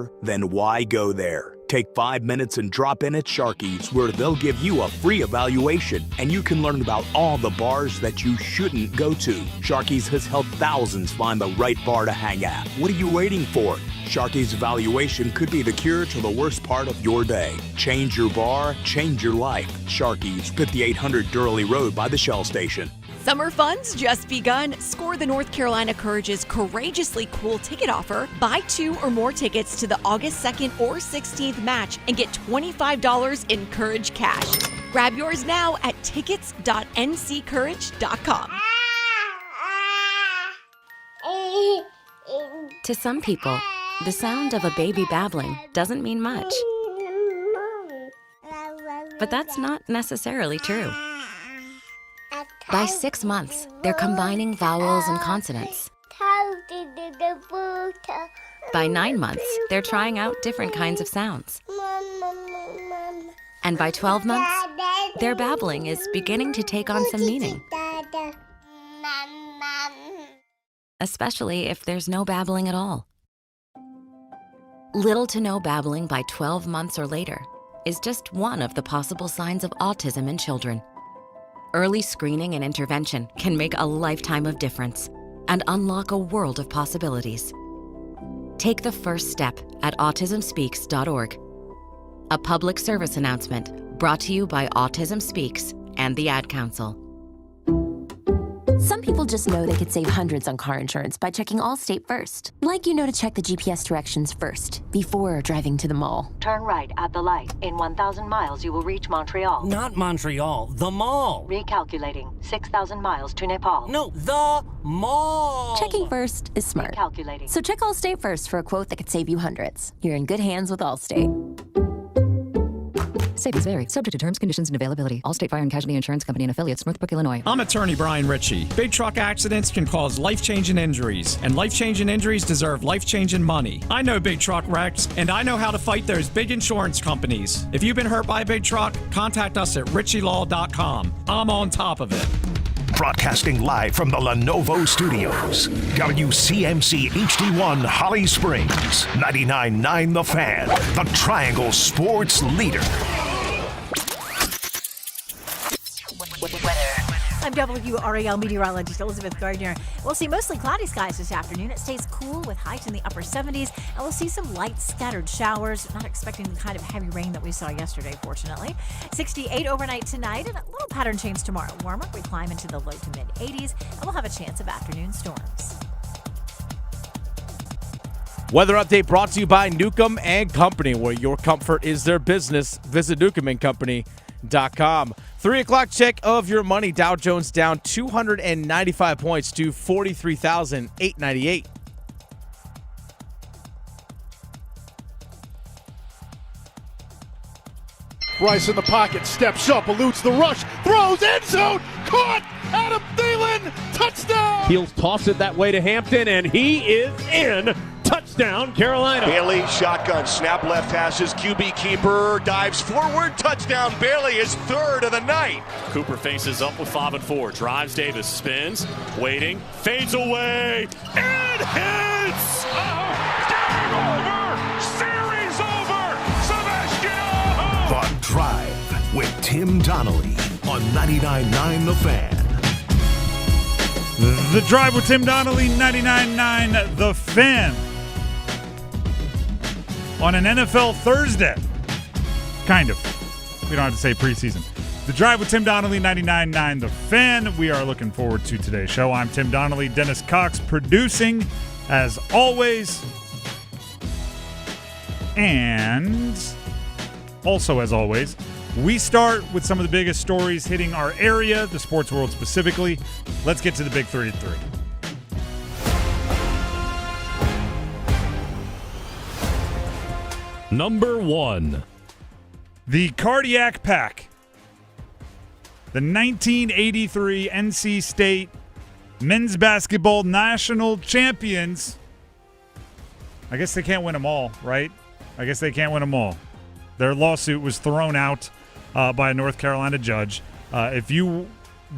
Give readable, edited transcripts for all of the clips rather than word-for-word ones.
better, then why go there? Take 5 minutes and drop in at Sharky's, where they'll give you a free evaluation, and you can learn about all the bars that you shouldn't go to. Sharky's has helped thousands find the right bar to hang at. What are you waiting for? Sharky's evaluation could be the cure to the worst part of your day. Change your bar, change your life. Sharky's, 5800 Durham Road by the Shell Station. Summer fun's just begun. Score the North Carolina Courage's Courageously Cool ticket offer. Buy 2 or more tickets to the August 2nd or 16th match and get $25 in Courage cash. Grab yours now at tickets.nccourage.com. To some people, the sound of a baby babbling doesn't mean much. But that's not necessarily true. By 6 months, they're combining vowels and consonants. By 9 months, they're trying out different kinds of sounds. And by 12 months, their babbling is beginning to take on some meaning. Especially if there's no babbling at all. Little to no babbling by 12 months or later is just one of the possible signs of autism in children. Early screening and intervention can make a lifetime of difference and unlock a world of possibilities. Take the first step at autismspeaks.org. A public service announcement brought to you by Autism Speaks and the Ad Council. Some people just know they could save hundreds on car insurance by checking Allstate first. Like to check the GPS directions first, before driving to the mall. Turn right at the light. In 1,000 miles, you will reach Montreal. Not Montreal, the mall. Recalculating. 6,000 miles to Nepal. No, the mall. Checking first is smart. Recalculating. So check Allstate first for a quote that could save you hundreds. You're in good hands with Allstate. Savings vary. Subject to terms, conditions, and availability. Allstate Fire and Casualty Insurance Company and affiliates, Northbrook, Illinois. I'm attorney Brian Ritchie. Big truck accidents can cause life-changing injuries, and life-changing injuries deserve life-changing money. I know big truck wrecks, and I know how to fight those big insurance companies. If you've been hurt by a big truck, contact us at ritchielaw.com. I'm on top of it. Broadcasting live from the Lenovo Studios. WCMC HD1 Holly Springs. 99.9 The Fan. The Triangle Sports Leader. I'm WRAL meteorologist Elizabeth Gardner. We'll see mostly cloudy skies this afternoon. It stays cool with highs in the upper 70s, and we'll see some light scattered showers. Not expecting the kind of heavy rain that we saw yesterday, fortunately. 68 overnight tonight, and a little pattern change tomorrow. Warmer, we climb into the low to mid 80s, and we'll have a chance of afternoon storms. Weather update brought to you by Newcomb & Company, where your comfort is their business. Visit newcombandcompany.com. 3 o'clock check of your money. Dow Jones down 295 points to 43,898. Bryce in the pocket, steps up, eludes the rush, throws, end zone, caught, Adam Thielen, touchdown! He'll toss it that way to Hampton, and he is in. Touchdown, Carolina. Bailey, shotgun, snap left hashes, QB keeper, dives forward, touchdown. Bailey is third of the night. Cooper faces up with 5 and 4, drives Davis, spins, waiting, fades away, and hits! Game over! Series over! Sebastian! The Drive with Tim Donnelly on 99.9 The Fan. The Drive with Tim Donnelly, 99.9 The Fan. On an NFL Thursday. Kind of. We don't have to say preseason. The Drive with Tim Donnelly, 99.9 The Fan. We are looking forward to today's show. I'm Tim Donnelly. Dennis Cox producing, as always. And also, as always, we start with some of the biggest stories hitting our area, the sports world specifically. Let's get to the big 3 at 3. Number 1. The Cardiac Pack. The 1983 NC State men's basketball national champions. I guess they can't win them all, right? I guess they can't win them all. Their lawsuit was thrown out by a North Carolina judge. If you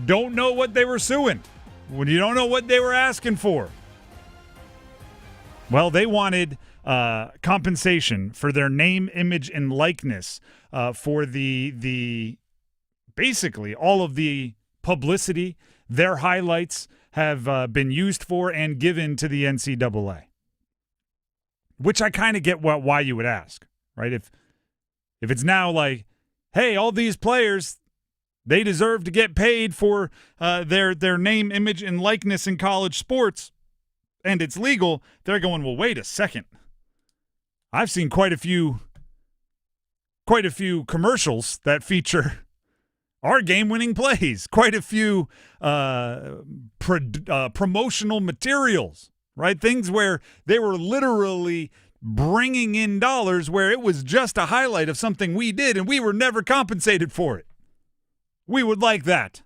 don't know what they were suing, when you don't know what they were asking for, well, they wanted compensation for their name, image, and likeness for the basically all of the publicity their highlights have been used for and given to the NCAA. Which I kind of get why you would ask, right? If it's now like, hey, all these players, they deserve to get paid for their name, image, and likeness in college sports, and it's legal, they're going, well, wait a second. I've seen quite a few commercials that feature our game-winning plays, quite a few promotional materials, right? Things where they were literally bringing in dollars where it was just a highlight of something we did and we were never compensated for it. We would like that.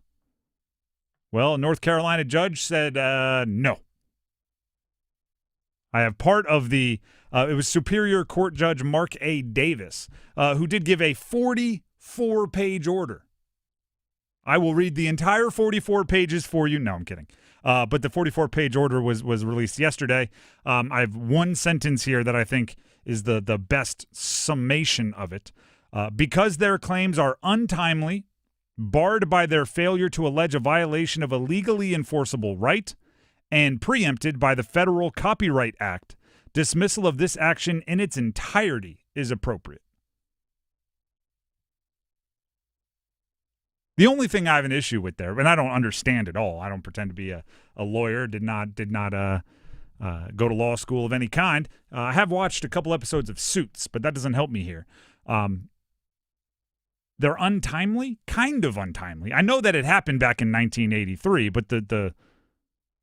Well, a North Carolina judge said no. I have part of it was Superior Court Judge Mark A. Davis, who did give a 44-page order. I will read the entire 44 pages for you. No, I'm kidding. But the 44-page order was released yesterday. I have one sentence here that I think is the best summation of it. Because their claims are untimely, barred by their failure to allege a violation of a legally enforceable right, and preempted by the Federal Copyright Act, dismissal of this action in its entirety is appropriate. The only thing I have an issue with there, and I don't understand at all, I don't pretend to be a lawyer, did not go to law school of any kind. I have watched a couple episodes of Suits, but that doesn't help me here. They're untimely, kind of untimely. I know that it happened back in 1983, but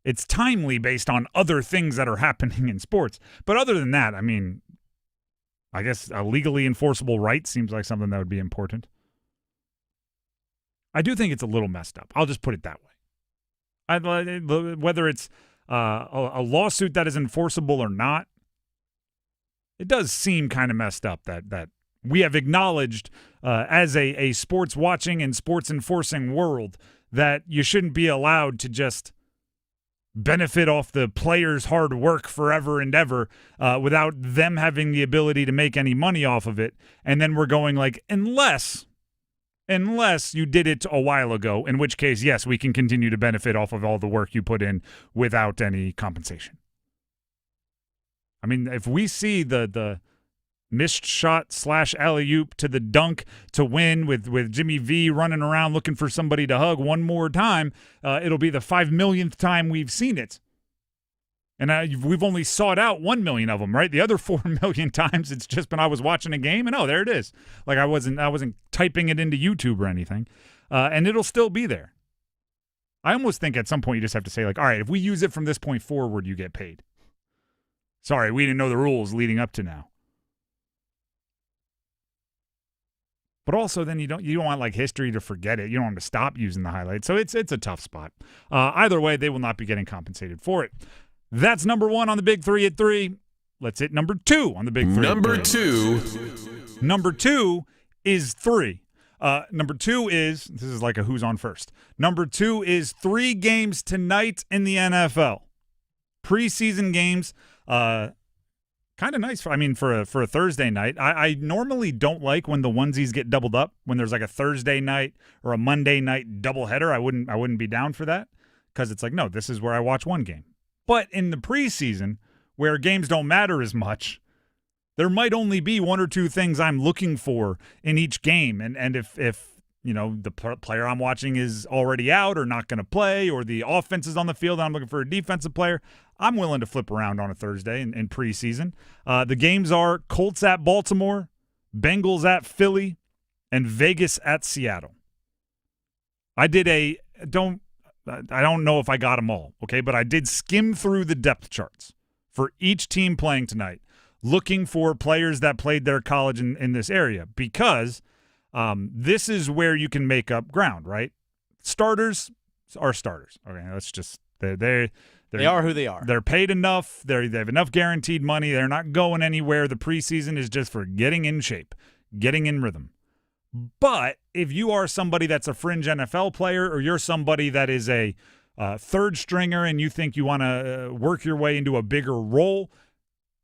it's timely based on other things that are happening in sports. But other than that, I mean, I guess a legally enforceable right seems like something that would be important. I do think it's a little messed up. I'll just put it that way. Whether it's a lawsuit that is enforceable or not, it does seem kind of messed up that we have acknowledged as a sports watching and sports enforcing world that you shouldn't be allowed to just benefit off the players' hard work forever and ever without them having the ability to make any money off of it. And then we're going like, unless you did it a while ago, in which case, yes, we can continue to benefit off of all the work you put in without any compensation. I mean, if we see the missed shot / alley-oop to the dunk to win with Jimmy V running around looking for somebody to hug one more time, it'll be the 5 millionth time we've seen it. And we've only sought out 1 million of them, right? The other 4 million times it's just been I was watching a game and oh, there it is. Like I wasn't typing it into YouTube or anything. And it'll still be there. I almost think at some point you just have to say like, all right, if we use it from this point forward, you get paid. Sorry, we didn't know the rules leading up to now. But also then you don't want like history to forget it. You don't want to stop using the highlights. So it's a tough spot. Either way, they will not be getting compensated for it. That's number one on the Big Three at 3. Let's hit number 2 on the Big Three. Number 2. Number 2 is 3. Number 2 is, this is like a who's on first. Number 2 is 3 games tonight in the NFL. Preseason games. Kind of nice for a Thursday night. I normally don't like when the onesies get doubled up. When there's like a Thursday night or a Monday night doubleheader, I wouldn't be down for that because it's like, no, this is where I watch one game. But in the preseason, where games don't matter as much, there might only be 1 or 2 things I'm looking for in each game. And if you know the player I'm watching is already out or not going to play, or the offense is on the field and I'm looking for a defensive player, I'm willing to flip around on a Thursday in preseason. The games are Colts at Baltimore, Bengals at Philly, and Vegas at Seattle. I don't know if I got them all, okay, but I did skim through the depth charts for each team playing tonight, looking for players that played their college in this area, because this is where you can make up ground, right? Starters are starters. Okay, that's just they are who they are. They're paid enough. They have enough guaranteed money. They're not going anywhere. The preseason is just for getting in shape, getting in rhythm. But if you are somebody that's a fringe NFL player, or you're somebody that is a third stringer and you think you want to work your way into a bigger role,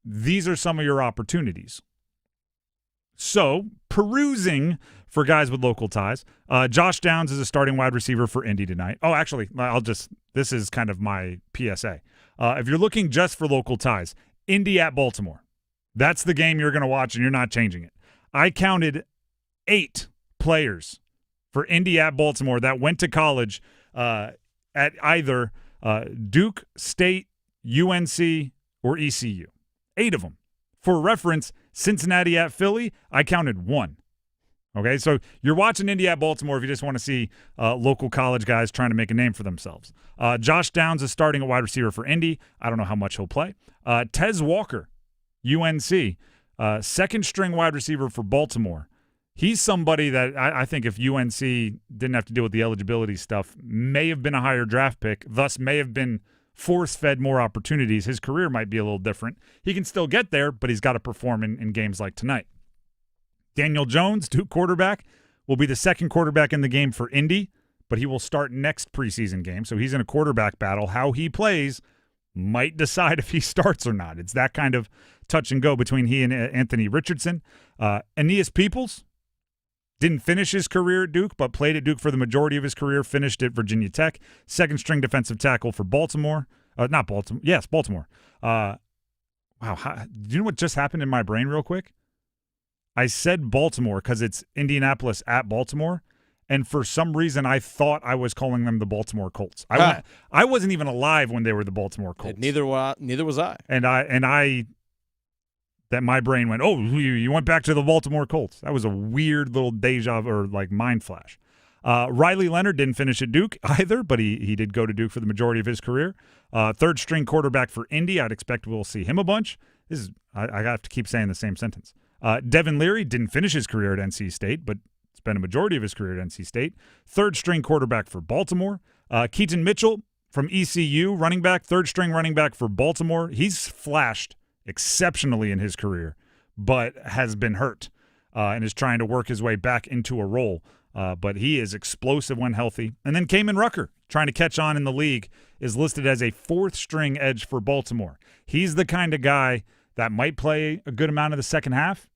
these are some of your opportunities. So, perusing for guys with local ties, Josh Downs is a starting wide receiver for Indy tonight. Oh, actually, this is kind of my PSA. If you're looking just for local ties, Indy at Baltimore. That's the game you're going to watch, and you're not changing it. I counted 8 players for Indy at Baltimore that went to college at either Duke, State, UNC, or ECU. 8 of them. For reference, Cincinnati at Philly, I counted 1. Okay, so you're watching Indy at Baltimore if you just want to see local college guys trying to make a name for themselves. Josh Downs is starting a wide receiver for Indy. I don't know how much he'll play. Tez Walker, UNC, second-string wide receiver for Baltimore. He's somebody that I think if UNC didn't have to deal with the eligibility stuff, may have been a higher draft pick, thus may have been force-fed more opportunities. His career might be a little different. He can still get there, but he's got to perform in games like tonight. Daniel Jones, Duke quarterback, will be the second quarterback in the game for Indy, but he will start next preseason game, so he's in a quarterback battle. How he plays might decide if he starts or not. It's that kind of touch and go between he and Anthony Richardson. Aeneas Peoples didn't finish his career at Duke, but played at Duke for the majority of his career, finished at Virginia Tech. Second-string defensive tackle for Baltimore. Not Baltimore. Yes, Baltimore. Wow. Do you know what just happened in my brain real quick? I said Baltimore because it's Indianapolis at Baltimore, and for some reason I thought I was calling them the Baltimore Colts. I wasn't even alive when they were the Baltimore Colts. Neither was I. And that my brain went, oh, you went back to the Baltimore Colts. That was a weird little deja or like mind flash. Riley Leonard didn't finish at Duke either, but he did go to Duke for the majority of his career. Third-string quarterback for Indy. I'd expect we'll see him a bunch. I have to keep saying the same sentence. Devin Leary didn't finish his career at NC State, but spent a majority of his career at NC State. Third-string quarterback for Baltimore. Keaton Mitchell from ECU, running back, third-string running back for Baltimore. He's flashed exceptionally in his career, but has been hurt and is trying to work his way back into a role. But he is explosive when healthy. And then Kamen Rucker, trying to catch on in the league, is listed as a fourth-string edge for Baltimore. He's the kind of guy that might play a good amount of the second half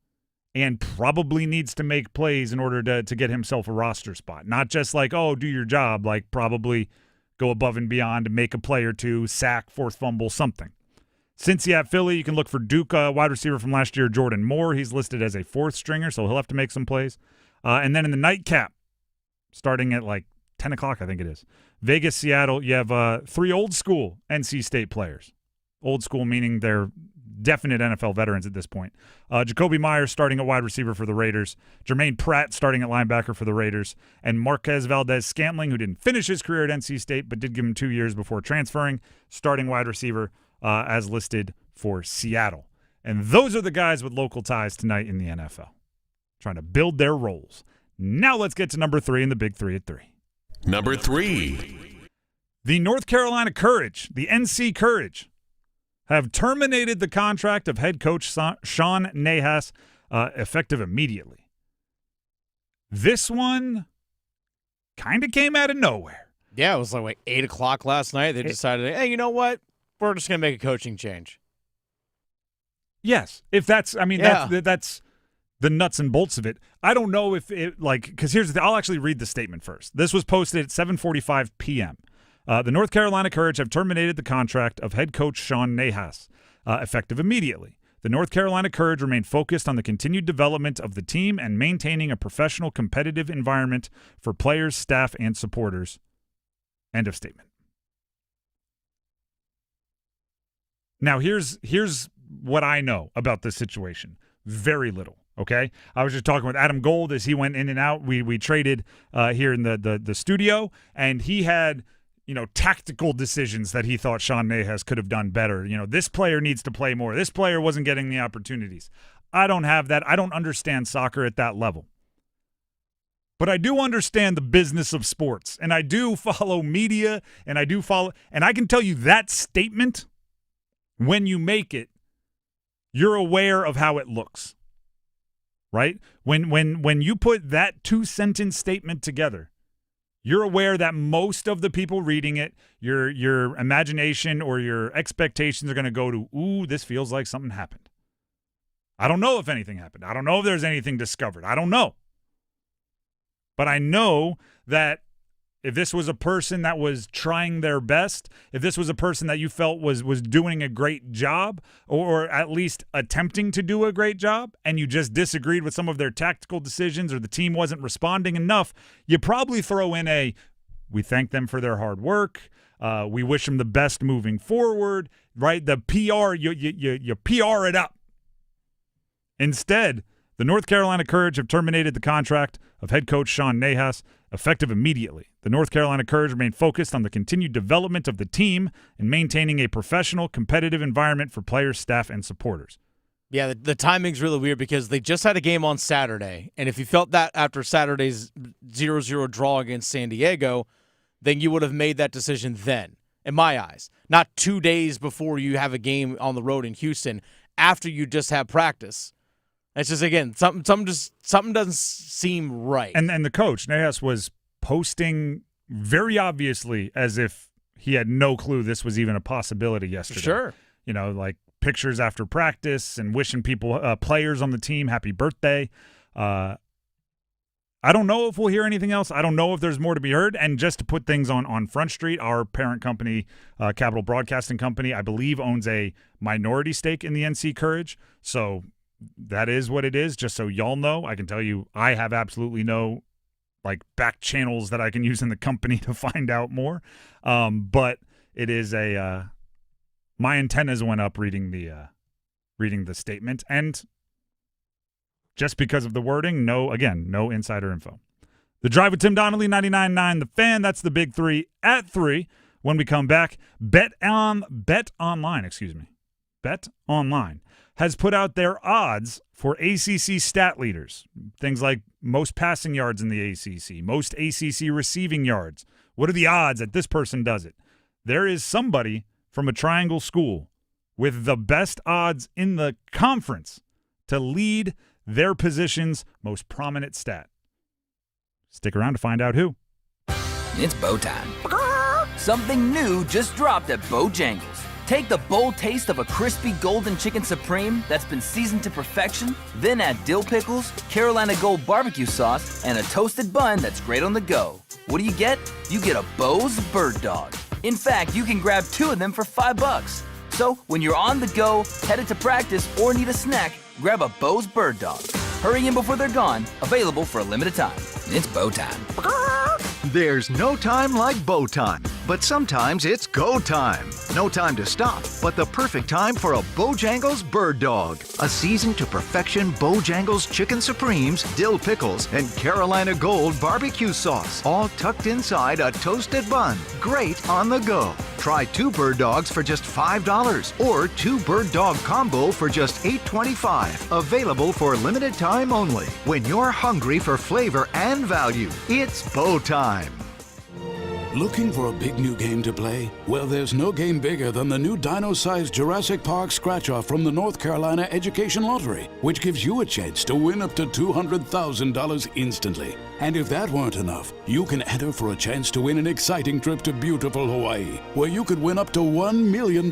and probably needs to make plays in order to get himself a roster spot. Not just like, oh, do your job, like probably go above and beyond to make a play or two, sack, forced fumble, something. Cincy at Philly, you can look for Duke wide receiver from last year, Jordan Moore. He's listed as a fourth stringer, so he'll have to make some plays. And then in the nightcap, starting at like 10 o'clock, I think it is, Vegas, Seattle, you have 3 old school NC State players. Old school meaning they're definite NFL veterans at this point. Jacoby Myers starting at wide receiver for the Raiders. Jermaine Pratt starting at linebacker for the Raiders. And Marquez Valdez-Scantling, who didn't finish his career at NC State but did give him 2 years before transferring, starting wide receiver as listed for Seattle. And those are the guys with local ties tonight in the NFL, trying to build their roles. Now let's get to number 3 in the Big 3 at 3. Number 3. The North Carolina Courage, the NC Courage, have terminated the contract of head coach Sean Nehas effective immediately. This one kind of came out of nowhere. Yeah, it was like 8 o'clock last night. They decided, hey, you know what? We're just going to make a coaching change. Yes, if that's the nuts and bolts of it. I don't know if it, because here's the thing. I'll actually read the statement first. This was posted at 7:45 p.m. The North Carolina Courage have terminated the contract of head coach Sean Nehas, effective immediately. The North Carolina Courage remain focused on the continued development of the team and maintaining a professional, competitive environment for players, staff, and supporters. End of statement. Now, here's what I know about this situation. Very little, okay? I was just talking with Adam Gold as he went in and out. We traded here in the studio, and he had tactical decisions that he thought Sean Nehas could have done better. This player needs to play more. This player wasn't getting the opportunities. I don't have that. I don't understand soccer at that level. But I do understand the business of sports, and I do follow media, and I can tell you that statement, when you make it, you're aware of how it looks, right? When you put that 2-sentence statement together, You're aware that most of the people reading it, your imagination or your expectations are going to go to, ooh, this feels like something happened. I don't know if anything happened. I don't know if there's anything discovered. I don't know. But I know that if this was a person that was trying their best, if this was a person that you felt was doing a great job or at least attempting to do a great job, and you just disagreed with some of their tactical decisions or the team wasn't responding enough, you probably throw in we thank them for their hard work. We wish them the best moving forward, right? The PR, you PR it up. Instead, the North Carolina Courage have terminated the contract of head coach Sean Nehas, effective immediately. The North Carolina Courage remain focused on the continued development of the team and maintaining a professional, competitive environment for players, staff, and supporters. Yeah, the timing's really weird because they just had a game on Saturday, and if you felt that after Saturday's 0-0 draw against San Diego, then you would have made that decision then, in my eyes. Not 2 days before you have a game on the road in Houston, after you just have practice. It's just, again, something doesn't seem right. And the coach, Nehas, was posting very obviously as if he had no clue this was even a possibility yesterday. Sure. You know, like pictures after practice and wishing people, players on the team, happy birthday. I don't know if we'll hear anything else. I don't know if there's more to be heard. And just to put things on Front Street, our parent company, Capital Broadcasting Company, I believe owns a minority stake in the NC Courage. So that is what it is, just so y'all know. I can tell you I have absolutely no back channels that I can use in the company to find out more. But it is my antennas went up reading the statement, and just because of the wording, no insider info. The Drive with Tim Donnelly, 99.9 The Fan. That's the big three at 3. When we come back, Bet Online has put out their odds for ACC stat leaders. Things like most passing yards in the ACC, most ACC receiving yards. What are the odds that this person does it? There is somebody from a triangle school with the best odds in the conference to lead their position's most prominent stat. Stick around to find out who. It's bow time. Something new just dropped at Bojangles. Take the bold taste of a crispy golden chicken supreme that's been seasoned to perfection, then add dill pickles, Carolina Gold barbecue sauce, and a toasted bun that's great on the go. What do you get? You get a Bo's Bird Dog. In fact, you can grab 2 of them for $5. So when you're on the go, headed to practice, or need a snack, grab a Bo's Bird Dog. Hurry in before they're gone. Available for a limited time. It's bow time. There's no time like bow time, but sometimes it's go time. No time to stop, but the perfect time for a Bojangles Bird Dog. A seasoned to perfection Bojangles Chicken Supremes, dill pickles, and Carolina Gold barbecue sauce, all tucked inside a toasted bun. Great on the go. Try 2 Bird Dogs for just $5 or 2 Bird Dog Combo for just $8.25. Available for limited time only. When you're hungry for flavor and value, it's bow time. Looking for a big new game to play? Well, there's no game bigger than the new dino-sized Jurassic Park scratch-off from the North Carolina Education Lottery, which gives you a chance to win up to $200,000 instantly. And if that weren't enough, you can enter for a chance to win an exciting trip to beautiful Hawaii, where you could win up to $1 million.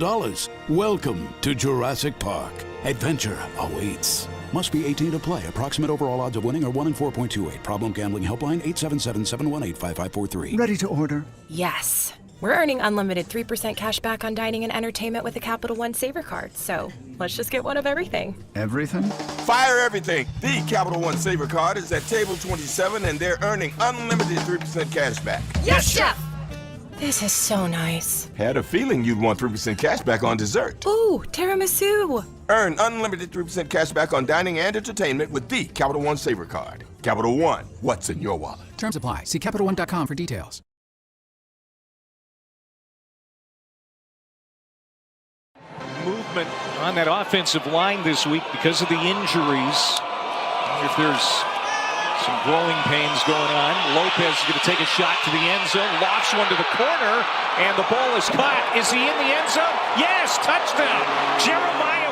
Welcome to Jurassic Park. Adventure awaits. Must be 18 to play. Approximate overall odds of winning are 1 in 4.28. Problem gambling helpline 877-718-5543. Ready to order? Yes. We're earning unlimited 3% cash back on dining and entertainment with a Capital One Saver card. So let's just get one of everything. Everything? Fire everything. The Capital One Saver card is at table 27 and they're earning unlimited 3% cash back. Yes, Chef! This is so nice. Had a feeling you'd want 3% cash back on dessert. Ooh, tiramisu. Earn unlimited 3% cash back on dining and entertainment with the Capital One Saver card. Capital One, what's in your wallet? Terms apply. See CapitalOne.com for details. Movement on that offensive line this week because of the injuries. If there's some growing pains going on, Lopez is going to take a shot to the end zone, lofts one to the corner, and the ball is caught. Is he in the end zone? Yes, touchdown, Jeremiah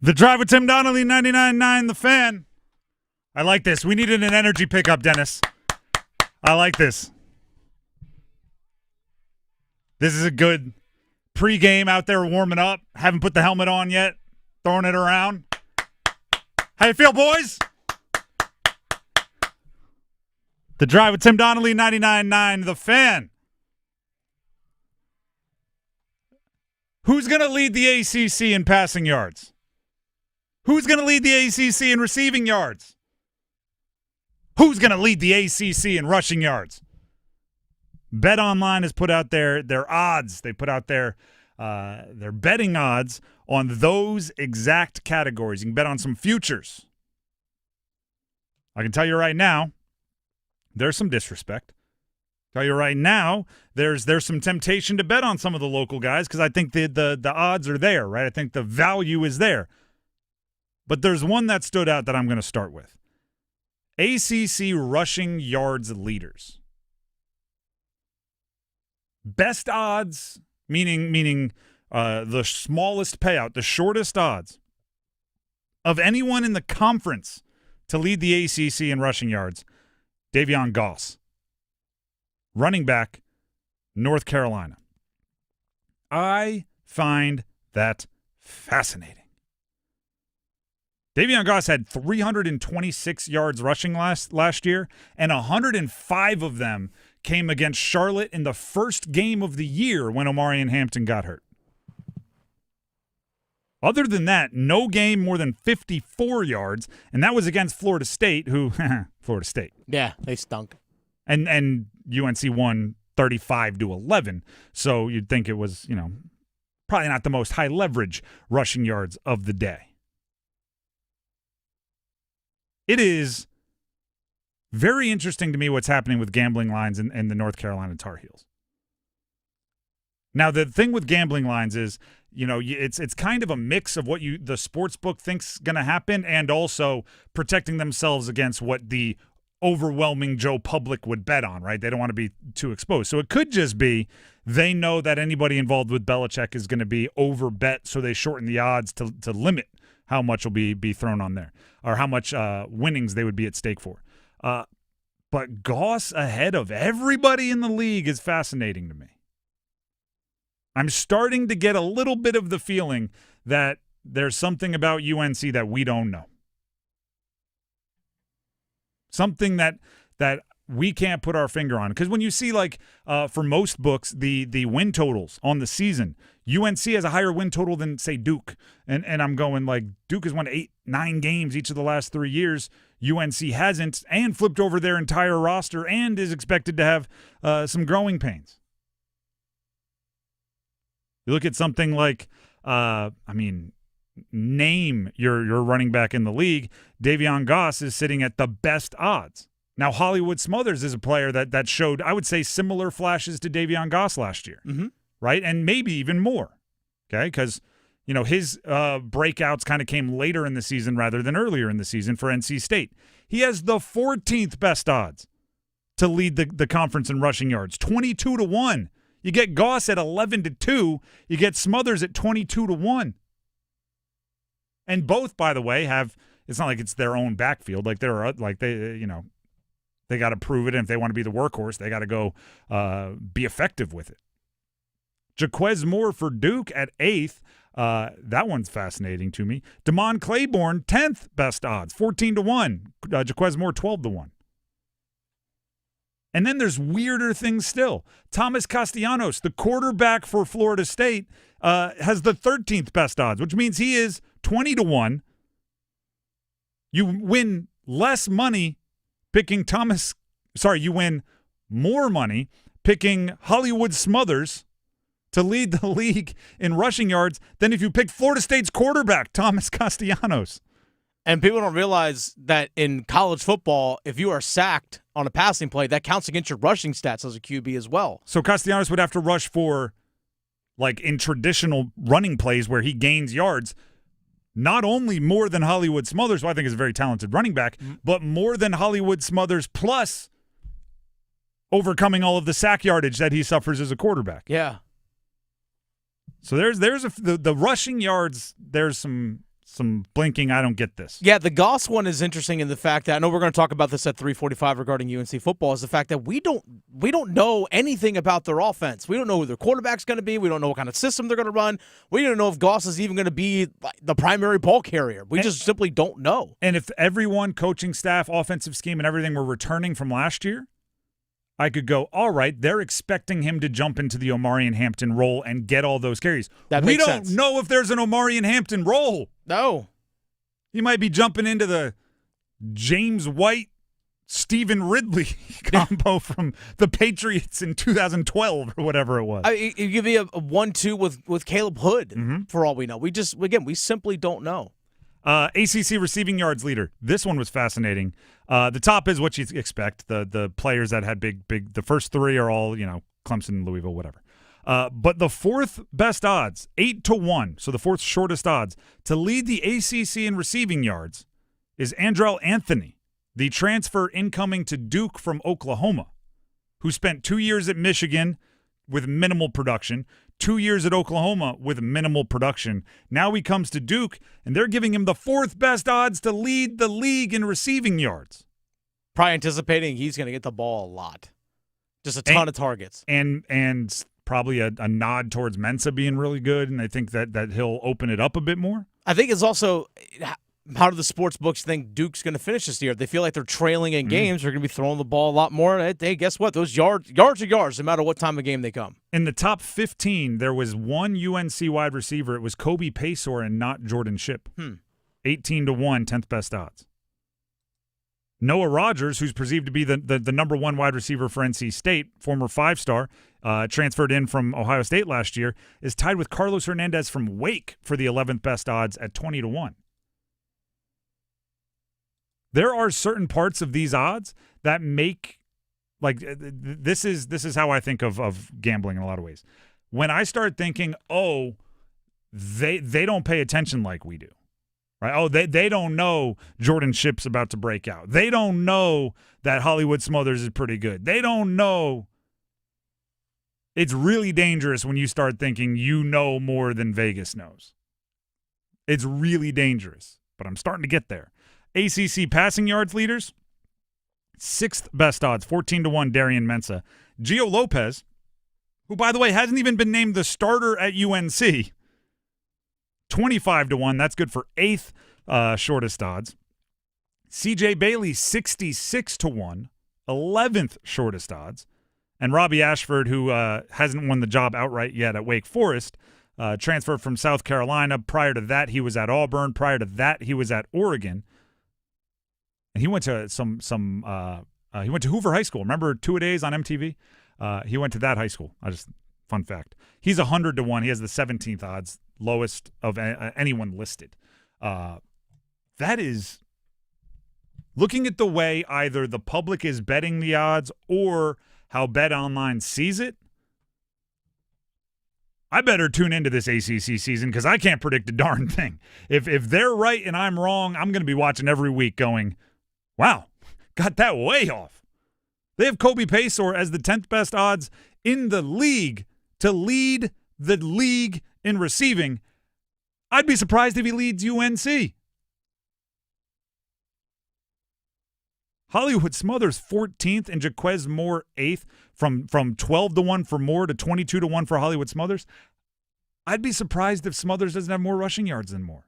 The Drive with Tim Donnelly, 99.9 The Fan. I like this. We needed an energy pickup, Dennis. I like this. This is a good pregame out there warming up. Haven't put the helmet on yet. Throwing it around. How you feel, boys? The Drive with Tim Donnelly, 99.9 The Fan. Who's going to lead the ACC in passing yards? Who's going to lead the ACC in receiving yards? Who's going to lead the ACC in rushing yards? BetOnline has put out their odds. They put out their betting odds on those exact categories. You can bet on some futures. I can tell you right now, there's some disrespect. Tell you right now, there's some temptation to bet on some of the local guys because I think the odds are there, right? I think the value is there. But there's one that stood out that I'm going to start with. ACC rushing yards leaders. Best odds, meaning the smallest payout, the shortest odds of anyone in the conference to lead the ACC in rushing yards, Davion Goss. Running back, North Carolina. I find that fascinating. Davion Goss had 326 yards rushing last year, and 105 of them came against Charlotte in the first game of the year when Omarion Hampton got hurt. Other than that, no game more than 54 yards, and that was against Florida State, who Florida State. Yeah, they stunk. And UNC won 35-11, so you'd think it was, probably not the most high leverage rushing yards of the day. It is very interesting to me what's happening with gambling lines in the North Carolina Tar Heels. Now, the thing with gambling lines is, it's kind of a mix of what the sports book thinks going to happen and also protecting themselves against what the overwhelming Joe public would bet on, right? They don't want to be too exposed. So it could just be they know that anybody involved with Belichick is going to be over bet, so they shorten the odds to limit how much will be thrown on there or how much winnings they would be at stake for. But Goss ahead of everybody in the league is fascinating to me. I'm starting to get a little bit of the feeling that there's something about UNC that we don't know. Something that we can't put our finger on. Because when you see, for most books, the win totals on the season, UNC has a higher win total than, say, Duke. And I'm going, Duke has won 8-9 games each of the last 3 years. UNC hasn't, and flipped over their entire roster and is expected to have some growing pains. You look at something like, name your running back in the league. Davion Goss is sitting at the best odds. Now, Hollywood Smothers is a player that showed, I would say, similar flashes to Davion Goss last year, right? And maybe even more, okay? Because, his breakouts kind of came later in the season rather than earlier in the season for NC State. He has the 14th best odds to lead the conference in rushing yards, 22-1. You get Goss at 11-2. You get Smothers at 22-1. And both, by the way, it's not like it's their own backfield. They got to prove it. And if they want to be the workhorse, they got to go be effective with it. Jaquez Moore for Duke at 8th. That one's fascinating to me. Damon Claiborne, 10th best odds, 14-1. Jaquez Moore, 12-1. And then there's weirder things still. Thomas Castellanos, the quarterback for Florida State, has the 13th best odds, which means he is 20-1. You win less money picking you win more money picking Hollywood Smothers to lead the league in rushing yards than if you pick Florida State's quarterback, Thomas Castellanos. And people don't realize that in college football, if you are sacked on a passing play, that counts against your rushing stats as a QB as well. So Castellanos would have to rush for, in traditional running plays where he gains yards, not only more than Hollywood Smothers, who I think is a very talented running back, but more than Hollywood Smothers plus overcoming all of the sack yardage that he suffers as a quarterback. Yeah. So there's the rushing yards, there's some some blinking, I don't get this. Yeah, the Goss one is interesting in the fact that I know we're going to talk about this at 3:45 regarding UNC football. Is the fact that we don't know anything about their offense. We don't know who their quarterback's going to be. We don't know what kind of system they're going to run. We don't know if Goss is even going to be the primary ball carrier. We just simply don't know. And if everyone, coaching staff, offensive scheme, and everything were returning from last year, I could go, all right, they're expecting him to jump into the Omarion Hampton role and get all those carries. We don't know if there's an Omarion Hampton role. No. He might be jumping into the James White, Stephen Ridley combo from the Patriots in 2012 or whatever it was. It could be a 1-2 with Caleb Hood for all we know. We simply don't know. ACC receiving yards leader. This one was fascinating. The top is what you expect. The players that had big. The first three are all, Clemson, Louisville, whatever. But the fourth best odds, 8-1, so the fourth shortest odds, to lead the ACC in receiving yards is Andrell Anthony, the transfer incoming to Duke from Oklahoma, who spent 2 years at Michigan with minimal production, 2 years at Oklahoma with minimal production. Now he comes to Duke, and they're giving him the fourth best odds to lead the league in receiving yards. Probably anticipating he's going to get the ball a lot. Just a ton of targets. And probably a nod towards Mensa being really good, and I think that he'll open it up a bit more. I think it's also how do the sports books think Duke's going to finish this year? If they feel like they're trailing in games, they're going to be throwing the ball a lot more. Hey, guess what? Those yards are yards no matter what time of game they come. In the top 15, there was one UNC wide receiver. It was Kobe Paysor and not Jordan Shipp. 18-1, 10th best odds. Noah Rogers, who's perceived to be the number one wide receiver for NC State, former 5-star, transferred in from Ohio State last year, is tied with Carlos Hernandez from Wake for the 11th best odds at 20-1. There are certain parts of these odds that make, this is how I think of gambling in a lot of ways. When I start thinking, they don't pay attention like we do. Right? They don't know Jordan Shipp's about to break out. They don't know that Hollywood Smothers is pretty good. They don't know. It's really dangerous when you start thinking you know more than Vegas knows. It's really dangerous, but I'm starting to get there. ACC passing yards leaders, 6th best odds, 14-1, Darian Mensah. Gio Lopez, who, by the way, hasn't even been named the starter at UNC, 25-1. That's good for 8th shortest odds. CJ Bailey, 66-1, 11th shortest odds. And Robbie Ashford, who hasn't won the job outright yet at Wake Forest, transferred from South Carolina. Prior to that, he was at Auburn. Prior to that, he was at Oregon. And he went to he went to Hoover High School. Remember Two-A-Days on MTV? He went to that high school. Fun fact. He's 100-1. He has the 17th odds, lowest of anyone listed. That is, looking at the way either the public is betting the odds or how BetOnline sees it, I better tune into this ACC season because I can't predict a darn thing. If they're right and I'm wrong, I'm going to be watching every week going, wow, got that way off. They have Kobe Paysor as the 10th best odds in the league to lead the league in receiving. I'd be surprised if he leads UNC. Hollywood Smothers 14th and Jaquez Moore 8th from 12-1 for Moore to 22-1 for Hollywood Smothers. I'd be surprised if Smothers doesn't have more rushing yards than Moore.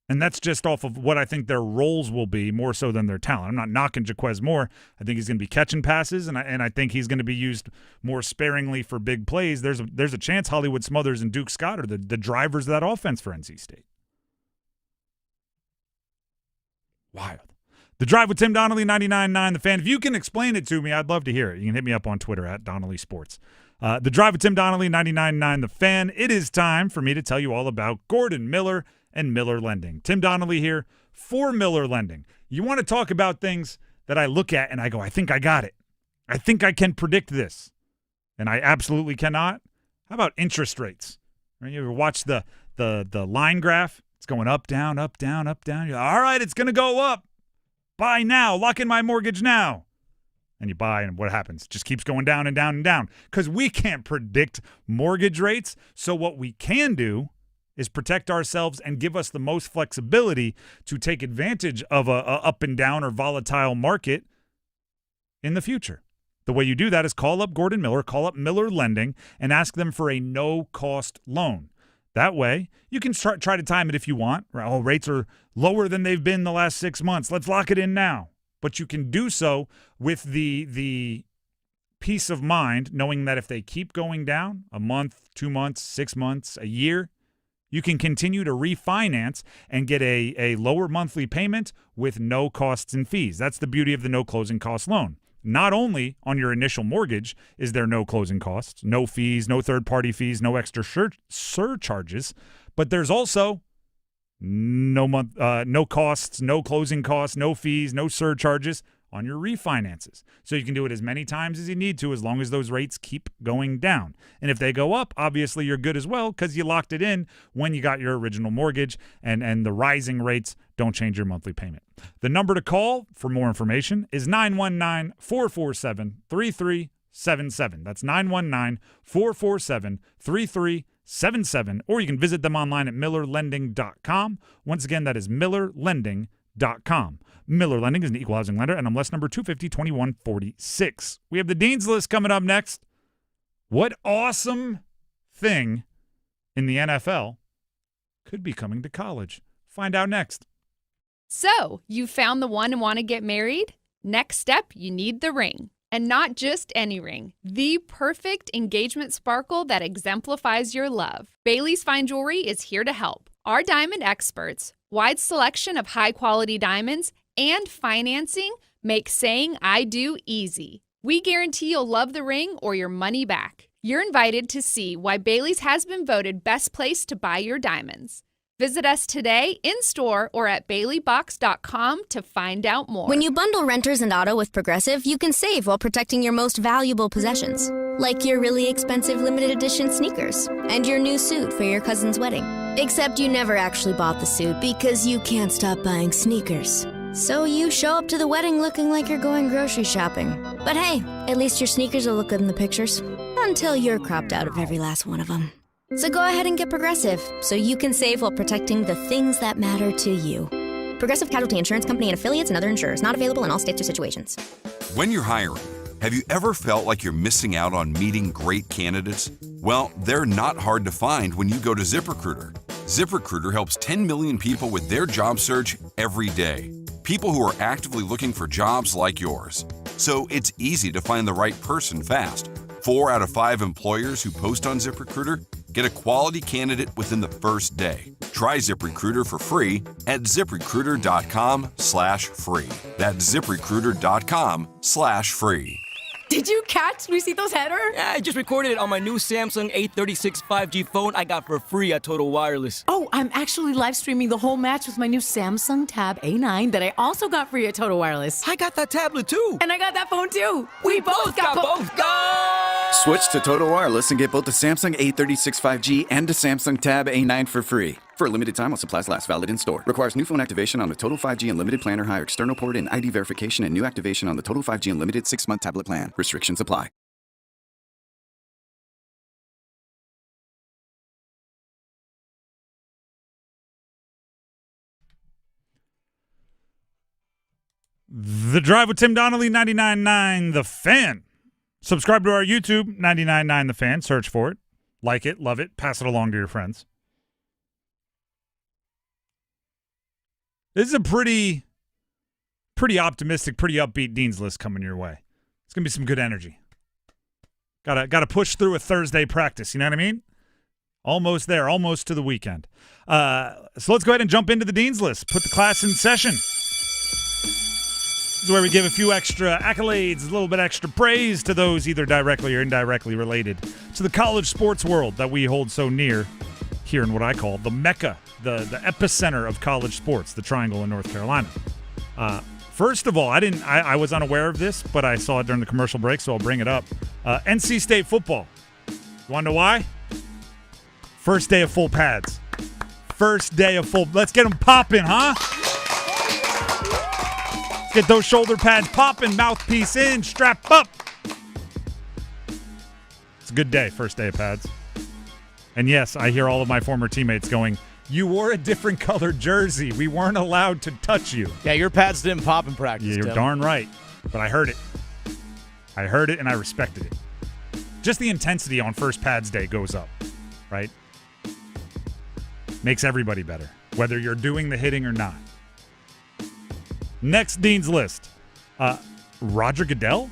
And that's just off of what I think their roles will be more so than their talent. I'm not knocking Jaquez Moore. I think he's going to be catching passes, and I think he's going to be used more sparingly for big plays. There's a chance Hollywood Smothers and Duke Scott are the drivers of that offense for NC State. Wild. The Drive with Tim Donnelly, 99.9 The Fan. If you can explain it to me, I'd love to hear it. You can hit me up on Twitter at Donnelly Sports. The Drive with Tim Donnelly, 99.9 The Fan. It is time for me to tell you all about Gordon Miller and Miller Lending. Tim Donnelly here for Miller Lending. You want to talk about things that I look at and I go, I think I got it. I think I can predict this. And I absolutely cannot. How about interest rates? You ever watch the line graph? It's going up, down, up, down, up, down. You're like, all right, it's going to go up. Buy now. Lock in my mortgage now. and you buy, and what happens? It just keeps going down and down and down because we can't predict mortgage rates. So what we can do is protect ourselves and give us the most flexibility to take advantage of a up and down or volatile market in the future. The way you do that is call up Gordon Miller, call up Miller Lending, and ask them for a no-cost loan. That way, you can try to time it if you want. Oh, rates are lower than they've been the last 6 months. Let's lock it in now. But you can do so with the peace of mind, knowing that if they keep going down a month, 2 months, 6 months, a year, you can continue to refinance and get a lower monthly payment with no costs and fees. That's the beauty of the no closing cost loan. Not only on your initial mortgage is there no closing costs, no fees, no third-party fees, no extra surcharges, but there's also no costs, no closing costs, no fees, no surcharges on your refinances. So you can do it as many times as you need to as long as those rates keep going down. And if they go up, obviously you're good as well because you locked it in when you got your original mortgage, and the rising rates don't change your monthly payment. The number to call for more information is 919-447-3377. That's 919-447-3377. Or you can visit them online at millerlending.com. Once again, that is millerlending.com. Miller Lending is an equal housing lender, and MLS number 250-2146. We have the Dean's List coming up next. What awesome thing in the NFL could be coming to college? Find out next. So, you found the one and want to get married? Next step, you need the ring. And not just any ring. The perfect engagement sparkle that exemplifies your love. Bailey's Fine Jewelry is here to help. Our diamond experts, wide selection of high-quality diamonds, and financing make saying I do easy. We guarantee you'll love the ring or your money back. You're invited to see why Bailey's has been voted best place to buy your diamonds. Visit us today in-store or at baileybox.com to find out more. When you bundle renters and auto with Progressive, you can save while protecting your most valuable possessions. Like your really expensive limited edition sneakers and your new suit for your cousin's wedding. Except you never actually bought the suit because you can't stop buying sneakers. So you show up to the wedding looking like you're going grocery shopping. But hey, at least your sneakers will look good in the pictures. Until you're cropped out of every last one of them. So go ahead and get Progressive so you can save while protecting the things that matter to you. Progressive Casualty Insurance Company and affiliates and other insurers. Not available in all states or situations. When you're hiring, have you ever felt like you're missing out on meeting great candidates? Well, they're not hard to find when you go to ZipRecruiter. ZipRecruiter helps 10 million people with their job search every day. People who are actively looking for jobs like yours. So it's easy to find the right person fast. 4 out of 5 employers who post on ZipRecruiter get a quality candidate within the first day. Try ZipRecruiter for free at ZipRecruiter.com/free. That's ZipRecruiter.com/free. Did you catch Luisito's header? Yeah, I just recorded it on my new Samsung A36 5G phone I got for free at Total Wireless. Oh, I'm actually live streaming the whole match with my new Samsung Tab A9 that I also got free at Total Wireless. I got that tablet too. And I got that phone too. We both got both. Go! Switch to Total Wireless and get both the Samsung A36 5G and the Samsung Tab A9 for free. For a limited time while supplies last, valid in store. Requires new phone activation on the Total 5G Unlimited plan or higher external port and ID verification and new activation on the Total 5G Unlimited 6-month tablet plan. Restrictions apply. The Drive with Tim Donnelly, 99.9 The Fan. Subscribe to our YouTube, 99.9 The Fan. Search for it. Like it, love it, pass it along to your friends. This is a pretty optimistic, pretty upbeat Dean's List coming your way. It's going to be some good energy. Gotta push through a Thursday practice, you know what I mean? Almost there, almost to the weekend. So let's go ahead and jump into the Dean's List. Put the class in session. This is where we give a few extra accolades, a little bit extra praise to those either directly or indirectly related to the college sports world that we hold so near here in what I call the Mecca, the epicenter of college sports, the Triangle in North Carolina. First of all, I was unaware of this, but I saw it during the commercial break, so I'll bring it up. NC State football. You want to know why? First day of full pads. First day of full. Let's get them popping, huh? Get those shoulder pads popping, mouthpiece in, strap up. It's a good day, first day of pads. And yes, I hear all of my former teammates going, you wore a different colored jersey. We weren't allowed to touch you. Yeah, your pads didn't pop in practice, Yeah, you're Tim. darn right. But I heard it. I heard it and I respected it. Just the intensity on first pads day goes up, right? Makes everybody better, whether you're doing the hitting or not. Next Dean's List. Roger Goodell?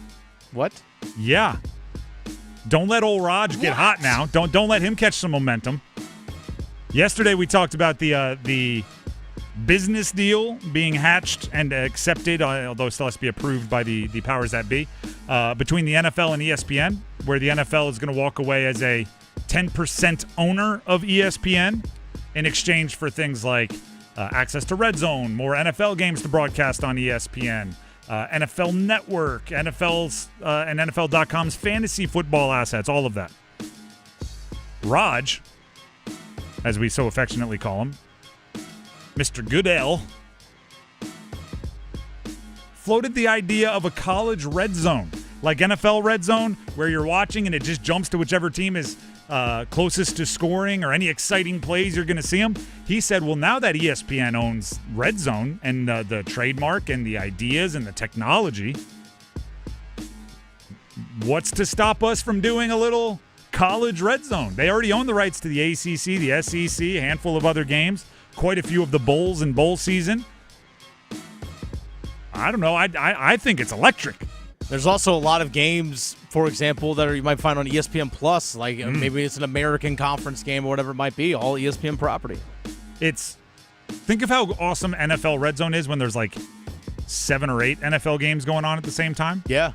What? Yeah. Don't let old Raj get hot now. Don't let him catch some momentum. Yesterday we talked about the business deal being hatched and accepted, although it still has to be approved by the powers that be, between the NFL and ESPN, where the NFL is going to walk away as a 10% owner of ESPN in exchange for things like access to Red Zone, more NFL games to broadcast on ESPN, NFL Network, NFL's and NFL.com's fantasy football assets, all of that. Raj, as we so affectionately call him, Mr. Goodell, floated the idea of a college red zone, like NFL red zone, where you're watching and it just jumps to whichever team is closest to scoring or any exciting plays you're going to see them. He said, well, now that ESPN owns red zone and the trademark and the ideas and the technology, what's to stop us from doing a little college red zone? They already own the rights to the ACC, the SEC, a handful of other games, quite a few of the bowls and bowl season. I don't know. I think it's electric. There's also a lot of games, for example, that you might find on ESPN Plus, like maybe it's an American Conference game or whatever it might be, all ESPN property. Think of how awesome NFL Red Zone is when there's like 7 or 8 NFL games going on at the same time. Yeah.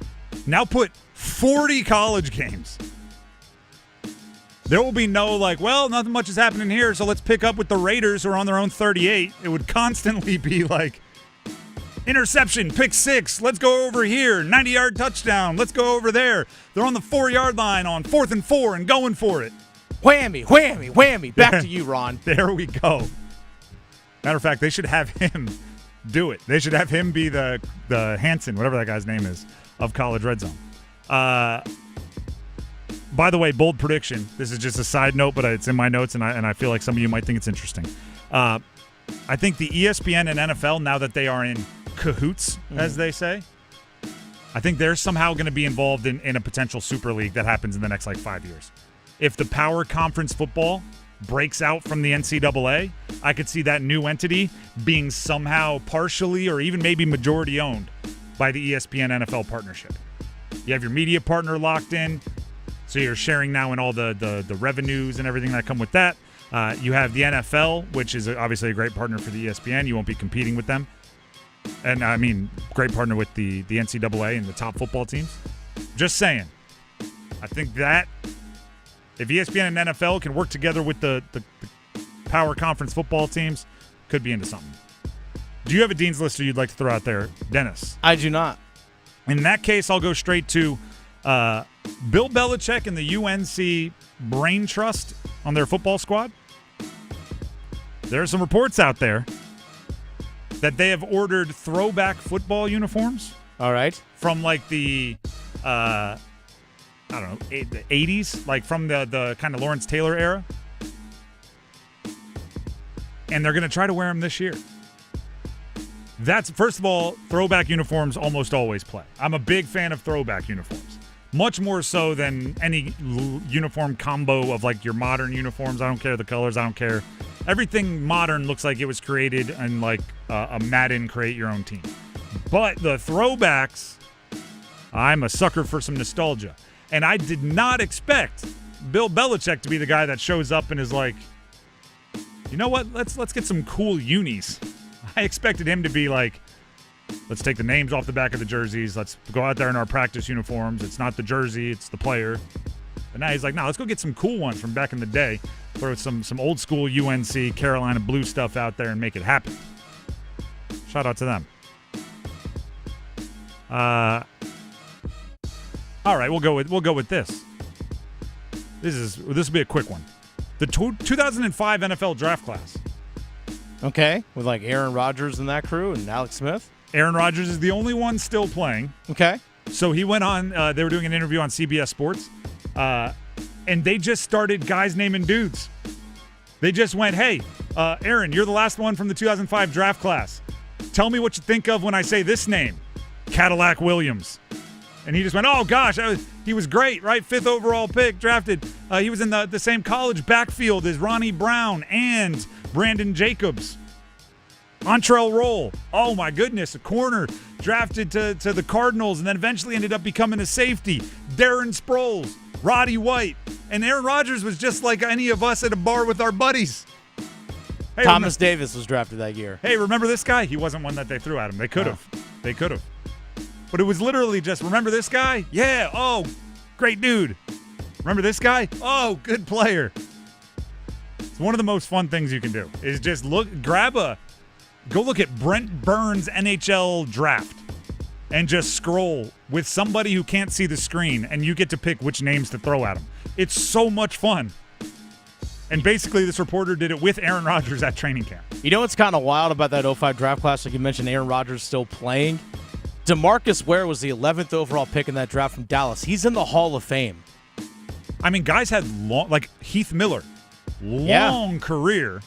Now put 40 college games. There will be no well, nothing much is happening here, so let's pick up with the Raiders who are on their own 38. It would constantly be like, interception, pick 6, let's go over here, 90-yard touchdown, let's go over there. They're on the 4-yard line on 4th and 4 and going for it. Whammy, whammy, whammy. Back to you, Ron. There we go. Matter of fact, they should have him do it. They should have him be the Hanson, whatever that guy's name is, of College Red Zone. By the way, bold prediction. This is just a side note, but it's in my notes, and I feel like some of you might think it's interesting. I think the ESPN and NFL, now that they are in cahoots, as they say, I think they're somehow going to be involved in a potential Super League that happens in the next 5 years. If the Power Conference football breaks out from the NCAA, I could see that new entity being somehow partially or even maybe majority owned by the ESPN NFL partnership. You have your media partner locked in, so you're sharing now in all the revenues and everything that come with that. You have the NFL, which is obviously a great partner for the ESPN. You won't be competing with them. And, I mean, great partner with the NCAA and the top football teams. Just saying. I think that if ESPN and NFL can work together with the Power Conference football teams, could be into something. Do you have a Dean's List you'd like to throw out there, Dennis? I do not. In that case, I'll go straight to Bill Belichick and the UNC Brain Trust on their football squad. There are some reports out there that they have ordered throwback football uniforms. All right. From the, the 80s, like from the kind of Lawrence Taylor era. And they're going to try to wear them this year. That's, first of all, throwback uniforms almost always play. I'm a big fan of throwback uniforms. Much more so than any uniform combo of your modern uniforms. I don't care the colors. I don't care. Everything modern looks like it was created in a Madden create your own team. But the throwbacks, I'm a sucker for some nostalgia. And I did not expect Bill Belichick to be the guy that shows up and is like, you know what? Let's get some cool unis. I expected him to be like, let's take the names off the back of the jerseys. Let's go out there in our practice uniforms. It's not the jersey, it's the player. But now he's like, no, let's go get some cool ones from back in the day. Throw some old school UNC, Carolina blue stuff out there and make it happen. Shout out to them. All right, we'll go with this. This will be a quick one. The 2005 NFL draft class. Okay, with Aaron Rodgers and that crew and Alex Smith. Aaron Rodgers is the only one still playing. Okay. So he went on, they were doing an interview on CBS Sports, and they just started guys naming dudes. They just went, hey, Aaron, you're the last one from the 2005 draft class. Tell me what you think of when I say this name, Cadillac Williams. And he just went, oh, gosh, he was great, right? 5th overall pick, drafted. He was in the same college backfield as Ronnie Brown and Brandon Jacobs. Montrell Roll, oh my goodness, a corner drafted to the Cardinals and then eventually ended up becoming a safety. Darren Sproles, Roddy White, and Aaron Rodgers was just like any of us at a bar with our buddies. Hey, Thomas Davis was drafted that year. Hey, remember this guy? He wasn't one that they threw at him. They could have. They could have. But it was literally just, remember this guy? Yeah, oh, great dude. Remember this guy? Oh, good player. It's one of the most fun things you can do is just go look at Brent Burns' NHL draft and just scroll with somebody who can't see the screen, and you get to pick which names to throw at them. It's so much fun. And basically, this reporter did it with Aaron Rodgers at training camp. You know what's kind of wild about that 05 draft class? Like you mentioned, Aaron Rodgers still playing. DeMarcus Ware was the 11th overall pick in that draft from Dallas. He's in the Hall of Fame. I mean, guys had long, like Heath Miller, long career,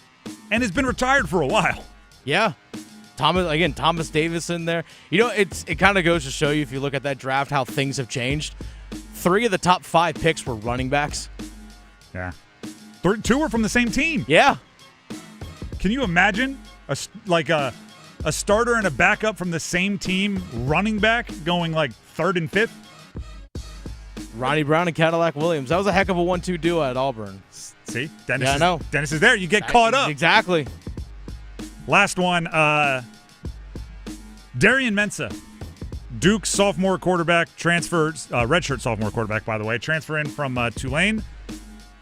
and has been retired for a while. Yeah. Thomas Davis in there. You know, it kind of goes to show you, if you look at that draft, how things have changed. 3 of the top 5 picks were running backs. Yeah. 2 were from the same team. Yeah. Can you imagine a starter and a backup from the same team running back going like 3rd and 5th? Ronnie Brown and Cadillac Williams. That was a heck of a 1-2 duo at Auburn. See? Dennis is there. You get caught up. Exactly. Last one, Darian Mensah, Duke's sophomore quarterback, redshirt sophomore quarterback, by the way, transfer in from Tulane,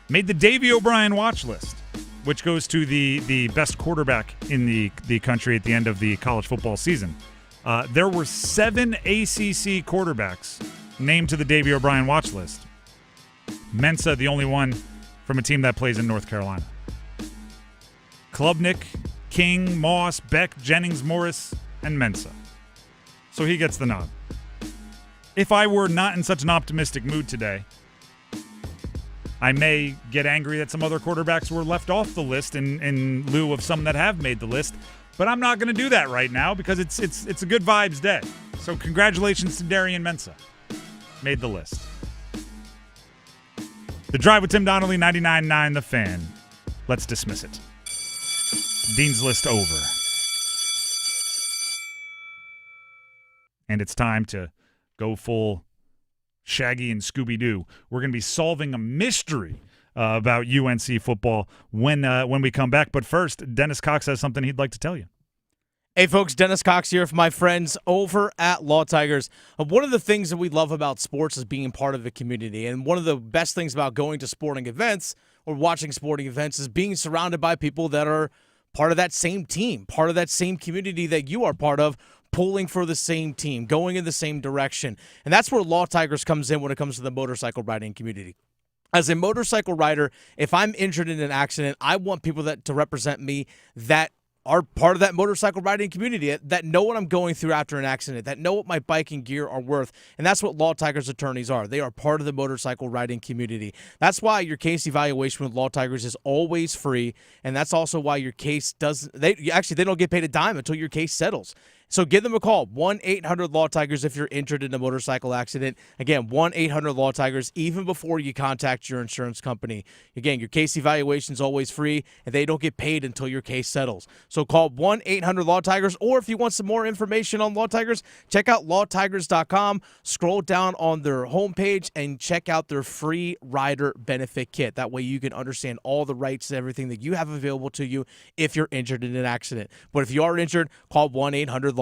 made the Davey O'Brien watch list, which goes to the best quarterback in the country at the end of the college football season. There were 7 ACC quarterbacks named to the Davey O'Brien watch list. Mensah, the only one from a team that plays in North Carolina. Klubnik, King, Moss, Beck, Jennings, Morris, and Mensah. So he gets the nod. If I were not in such an optimistic mood today, I may get angry that some other quarterbacks were left off the list in lieu of some that have made the list, but I'm not going to do that right now because it's a good vibes day. So congratulations to Darian Mensah. Made the list. The Drive with Tim Donnelly, 99.9 The Fan. Let's dismiss it. Dean's List over. And it's time to go full Shaggy and Scooby-Doo. We're going to be solving a mystery about UNC football when we come back. But first, Dennis Cox has something he'd like to tell you. Hey, folks, Dennis Cox here for my friends over at Law Tigers. One of the things that we love about sports is being part of a community. And one of the best things about going to sporting events or watching sporting events is being surrounded by people that are part of that same team, part of that same community that you are part of, pulling for the same team, going in the same direction. And that's where Law Tigers comes in when it comes to the motorcycle riding community. As a motorcycle rider, if I'm injured in an accident, I want people to represent me that are part of that motorcycle riding community, that know what I'm going through after an accident, that know what my bike and gear are worth. And that's what Law Tigers attorneys are. They are part of the motorcycle riding community. That's why your case evaluation with Law Tigers is always free. And that's also why your case they don't get paid a dime until your case settles. So give them a call, 1-800-LAW-TIGERS if you're injured in a motorcycle accident. Again, 1-800-LAW-TIGERS even before you contact your insurance company. Again, your case evaluation is always free, and they don't get paid until your case settles. So call 1-800-LAW-TIGERS, or if you want some more information on Law Tigers, check out lawtigers.com, scroll down on their homepage, and check out their free rider benefit kit. That way you can understand all the rights and everything that you have available to you if you're injured in an accident. But if you are injured, call 1-800-LAW-TIGERS.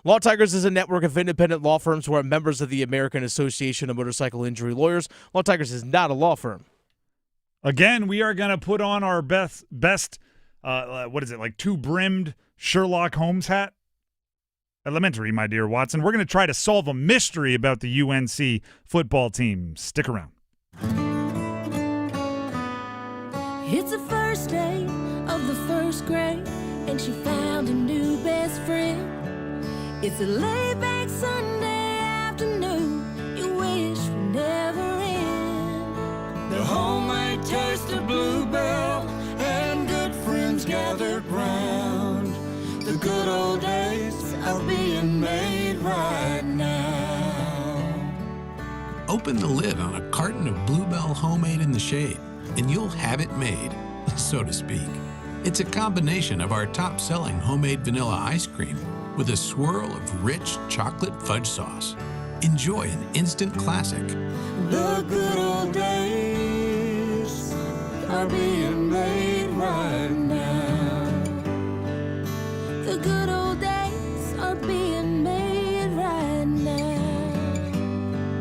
Law Tigers is a network of independent law firms who are members of the American Association of Motorcycle Injury Lawyers. Law Tigers is not a law firm. Again, we are going to put on our best what is it, like two-brimmed Sherlock Holmes hat? Elementary, my dear Watson. We're going to try to solve a mystery about the UNC football team. Stick around. It's the first day of the first grade, and she found a new best friend. It's a laid-back Sunday afternoon you wish would never end. The homemade taste of Bluebell and good friends gathered round. The good old days are being made right now. Open the lid on a carton of Bluebell Homemade in the Shade, and you'll have it made, so to speak. It's a combination of our top-selling homemade vanilla ice cream with a swirl of rich chocolate fudge sauce. Enjoy an instant classic. The good old days are being made right now. The good old days are being made right now.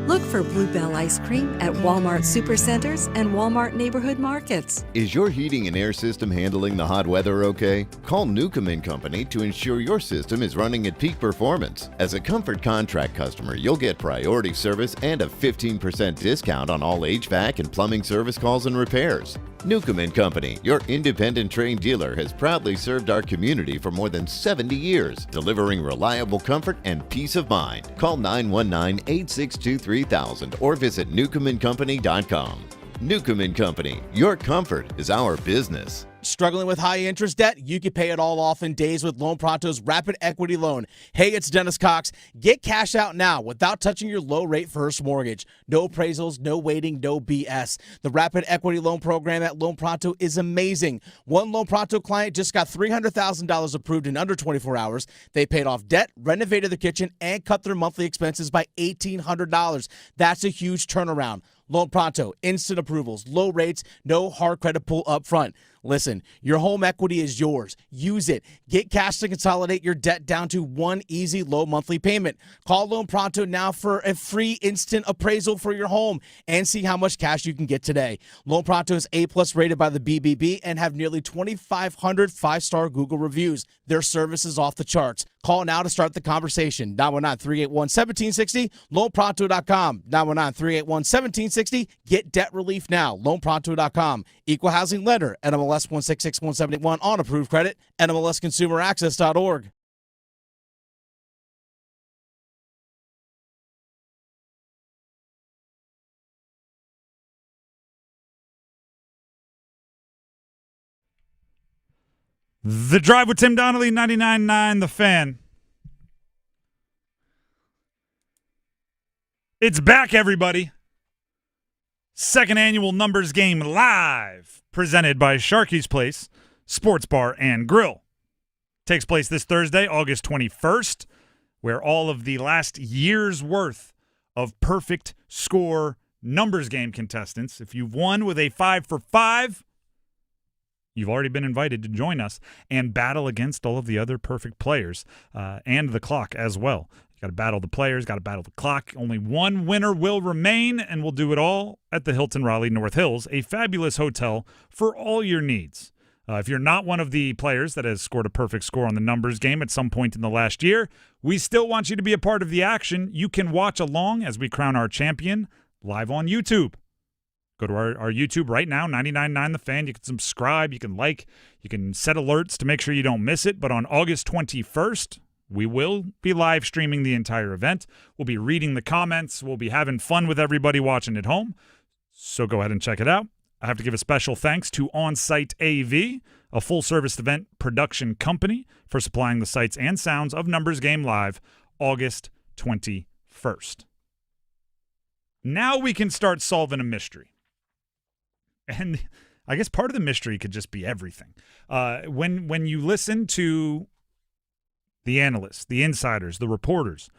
Look for Bluebell ice cream at Walmart Supercenters and Walmart Neighborhood Markets. Is your heating and air system handling the hot weather okay? Call Newcomb & Company to ensure your system is running at peak performance. As a Comfort Contract customer, you'll get priority service and a 15% discount on all HVAC and plumbing service calls and repairs. Newcomb & Company, your independent trained dealer, has proudly served our community for more than 70 years, delivering reliable comfort and peace of mind. Call 919-862-3000 or visit newcombandcompany.com. Newcomb & Company, your comfort is our business. Struggling with high interest debt? You can pay it all off in days with Loan Pronto's Rapid Equity Loan. Hey, it's Dennis Cox. Get cash out now without touching your low-rate first mortgage. No appraisals, no waiting, no BS. The Rapid Equity Loan program at Loan Pronto is amazing. One Loan Pronto client just got $300,000 approved in under 24 hours. They paid off debt, renovated their kitchen, and cut their monthly expenses by $1,800. That's a huge turnaround. Loan Pronto, instant approvals, low rates, no hard credit pull up front. Listen, your home equity is yours. Use it. Get cash to consolidate your debt down to one easy low monthly payment. Call Loan Pronto now for a free instant appraisal for your home and see how much cash you can get today. Loan Pronto is A+ rated by the BBB and have nearly 2,500 five-star Google reviews. Their service is off the charts. Call now to start the conversation. 919-381-1760, loanpronto.com. 919-381-1760. Get debt relief now. Loanpronto.com. Equal housing lender. NMLS 1661781 on approved credit. NMLSconsumeraccess.org. The Drive with Tim Donnelly, 99.9 The Fan. It's back, everybody. Second annual Numbers Game Live, presented by Sharky's Place Sports Bar and Grill. Takes place this Thursday, August 21st, where all of the last year's worth of perfect score numbers game contestants, if you've won with a 5 for 5, you've already been invited to join us and battle against all of the other perfect players and the clock as well. You got to battle the players, got to battle the clock. Only one winner will remain, and we'll do it all at the Hilton Raleigh North Hills, a fabulous hotel for all your needs. If you're not one of the players that has scored a perfect score on the numbers game at some point in the last year, we still want you to be a part of the action. You can watch along as we crown our champion live on YouTube. Go to our YouTube right now, 99.9 The Fan. You can subscribe, you can like, you can set alerts to make sure you don't miss it. But on August 21st, we will be live streaming the entire event. We'll be reading the comments. We'll be having fun with everybody watching at home. So go ahead and check it out. I have to give a special thanks to Onsite AV, a full-service event production company, for supplying the sights and sounds of Numbers Game Live, August 21st. Now we can start solving a mystery. And I guess part of the mystery could just be everything. When you listen to the analysts, the insiders, the reporters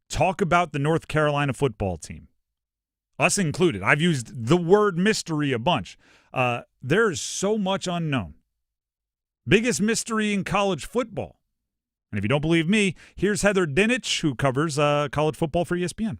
talk about the North Carolina football team, us included, I've used the word mystery a bunch. There's so much unknown. Biggest mystery in college football. And if you don't believe me, here's Heather Dinich, who covers college football for ESPN.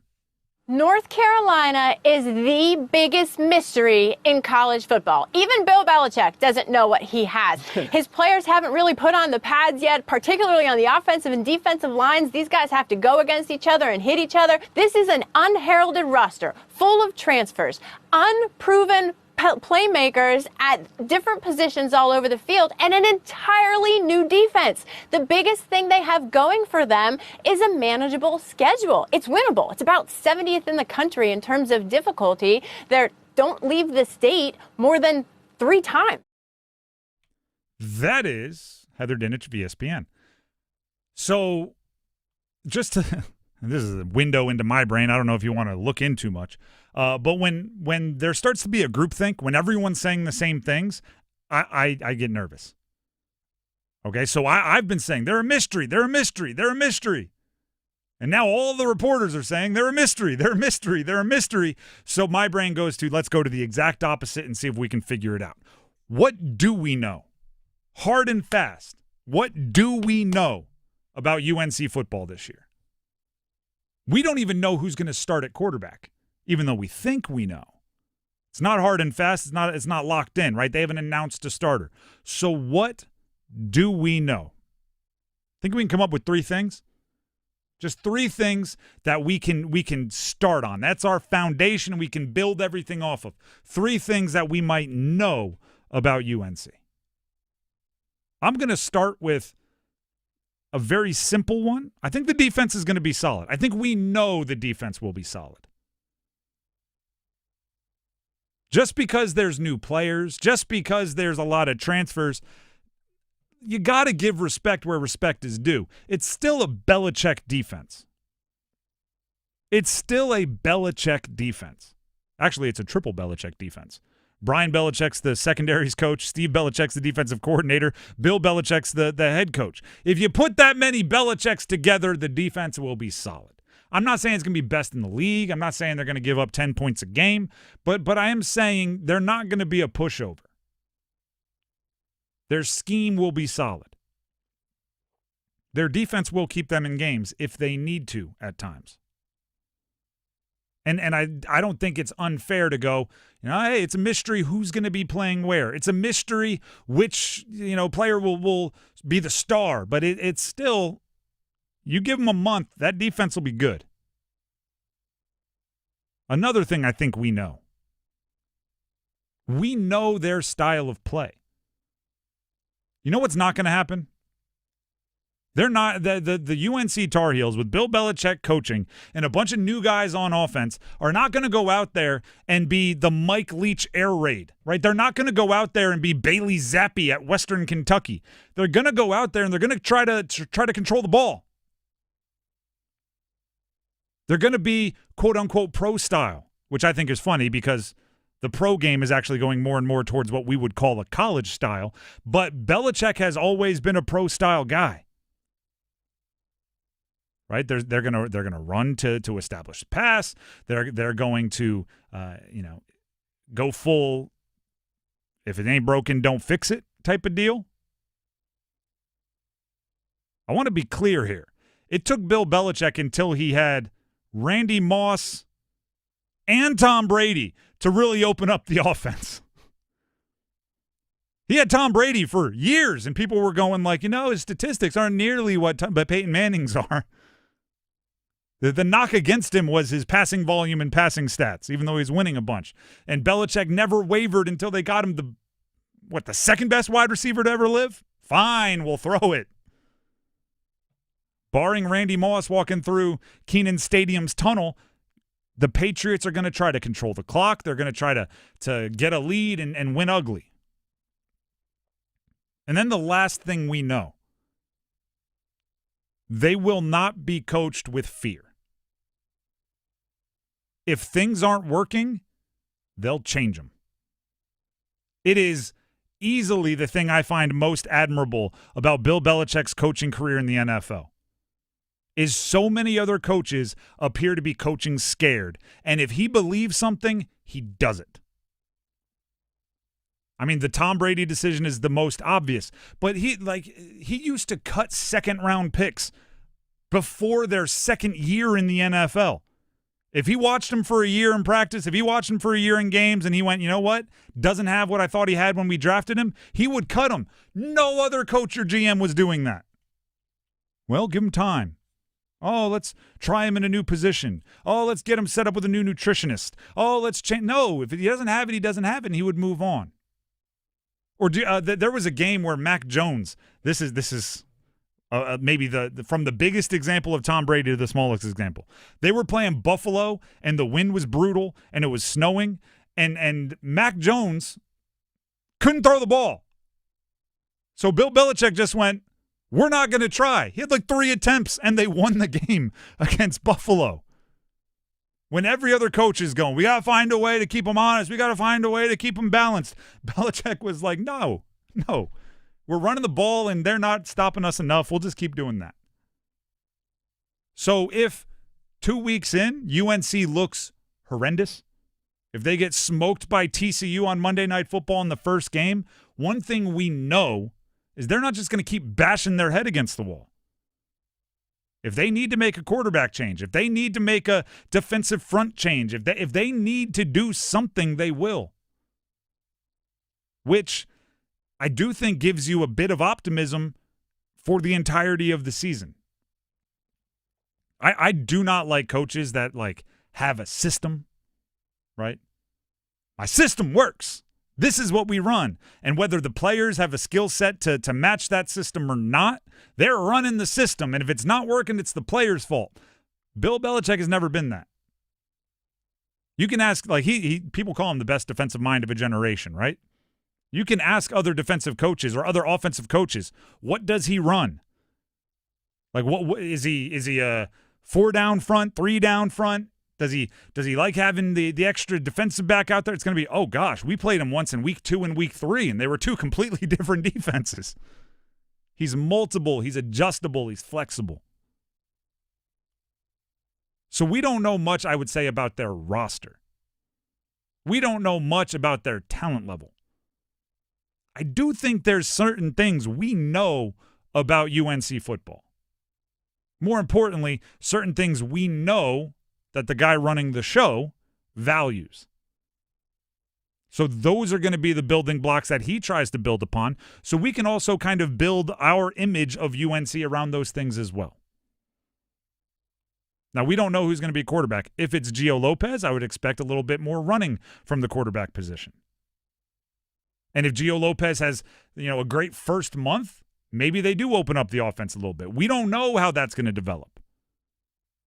North Carolina is the biggest mystery in college football. Even Bill Belichick doesn't know what he has. His players haven't really put on the pads yet, particularly on the offensive and defensive lines. These guys have to go against each other and hit each other. This is an unheralded roster full of transfers, unproven playmakers at different positions all over the field and an entirely new defense. The biggest thing they have going for them is a manageable schedule. It's winnable. It's about 70th in the country in terms of difficulty. They don't leave the state more than 3 times. That is Heather Dinich of ESPN. So just to, this is a window into my brain. I don't know if you want to look in too much. But when there starts to be a groupthink, when everyone's saying the same things, I get nervous. Okay, so I've been saying they're a mystery, they're a mystery, they're a mystery. And now all the reporters are saying they're a mystery, they're a mystery, they're a mystery. So my brain goes to, let's go to the exact opposite and see if we can figure it out. What do we know? Hard and fast. What do we know about UNC football this year? We don't even know who's going to start at quarterback, even though we think we know. It's not hard and fast. It's not locked in, right? They haven't announced a starter. So what do we know? Think we can come up with 3 things? Just 3 things that we can start on. That's our foundation we can build everything off of. 3 things that we might know about UNC. I'm going to start with a very simple one. I think the defense is going to be solid. I think we know the defense will be solid. Just because there's new players, just because there's a lot of transfers, you got to give respect where respect is due. It's still a Belichick defense. It's still a Belichick defense. Actually, it's a triple Belichick defense. Brian Belichick's the secondaries coach. Steve Belichick's the defensive coordinator. Bill Belichick's the head coach. If you put that many Belichicks together, the defense will be solid. I'm not saying it's going to be best in the league. I'm not saying they're going to give up 10 points a game. But I am saying they're not going to be a pushover. Their scheme will be solid. Their defense will keep them in games if they need to at times. And I don't think it's unfair to go, hey, it's a mystery who's going to be playing where. It's a mystery which, player will be the star. But it's still, you give them a month, that defense will be good. Another thing I think we know. We know their style of play. You know what's not going to happen? They're not the UNC Tar Heels with Bill Belichick coaching and a bunch of new guys on offense are not going to go out there and be the Mike Leach air raid, right? They're not going to go out there and be Bailey Zappi at Western Kentucky. They're going to go out there and they're going to try to control the ball. They're going to be quote unquote pro style, which I think is funny because the pro game is actually going more and more towards what we would call a college style. But Belichick has always been a pro style guy. Right, they're gonna run to establish the pass. They're going to go full. If it ain't broken, don't fix it type of deal. I want to be clear here. It took Bill Belichick until he had Randy Moss and Tom Brady to really open up the offense. He had Tom Brady for years, and people were going like, his statistics aren't nearly what Peyton Manning's are. The knock against him was his passing volume and passing stats, even though he's winning a bunch. And Belichick never wavered until they got him the second best wide receiver to ever live? Fine, we'll throw it. Barring Randy Moss walking through Kenan Stadium's tunnel, the Patriots are going to try to control the clock. They're going to try to get a lead and win ugly. And then the last thing we know, they will not be coached with fear. If things aren't working, they'll change them. It is easily the thing I find most admirable about Bill Belichick's coaching career in the NFL. Is so many other coaches appear to be coaching scared. And if he believes something, he does it. I mean, the Tom Brady decision is the most obvious. But he used to cut second-round picks before their second year in the NFL. If he watched him for a year in practice, if he watched him for a year in games and he went, you know what, doesn't have what I thought he had when we drafted him, he would cut him. No other coach or GM was doing that. Well, give him time. Oh, let's try him in a new position. Oh, let's get him set up with a new nutritionist. Oh, let's change. No, if he doesn't have it, he doesn't have it, and he would move on. Or there was a game where Mac Jones, this is maybe from the biggest example of Tom Brady to the smallest example. They were playing Buffalo, and the wind was brutal, and it was snowing, and Mac Jones couldn't throw the ball. So Bill Belichick just went, we're not going to try. He had like 3 attempts, and they won the game against Buffalo. When every other coach is going, we got to find a way to keep him honest. We got to find a way to keep him balanced. Belichick was like, no. We're running the ball, and they're not stopping us enough. We'll just keep doing that. So if 2 weeks in, UNC looks horrendous, if they get smoked by TCU on Monday Night Football in the first game, one thing we know is they're not just going to keep bashing their head against the wall. If they need to make a quarterback change, if they need to make a defensive front change, if they need to do something, they will. Which I do think gives you a bit of optimism for the entirety of the season. I do not like coaches that have a system, right? My system works. This is what we run. And whether the players have a skill set to match that system or not, they're running the system. And if it's not working, it's the players' fault. Bill Belichick has never been that. You can ask, people call him the best defensive mind of a generation, right? You can ask other defensive coaches or other offensive coaches, what does he run? What is he a 4 down front, 3 down front? Does he like having the extra defensive back out there? It's going to be, oh gosh, we played him once in week 2 and week 3, and they were 2 completely different defenses. He's multiple, he's adjustable, he's flexible. So we don't know much, I would say, about their roster. We don't know much about their talent level. I do think there's certain things we know about UNC football. More importantly, certain things we know that the guy running the show values. So those are going to be the building blocks that he tries to build upon, so we can also kind of build our image of UNC around those things as well. Now, we don't know who's going to be quarterback. If it's Gio Lopez, I would expect a little bit more running from the quarterback position. And if Gio Lopez has, a great first month, maybe they do open up the offense a little bit. We don't know how that's going to develop.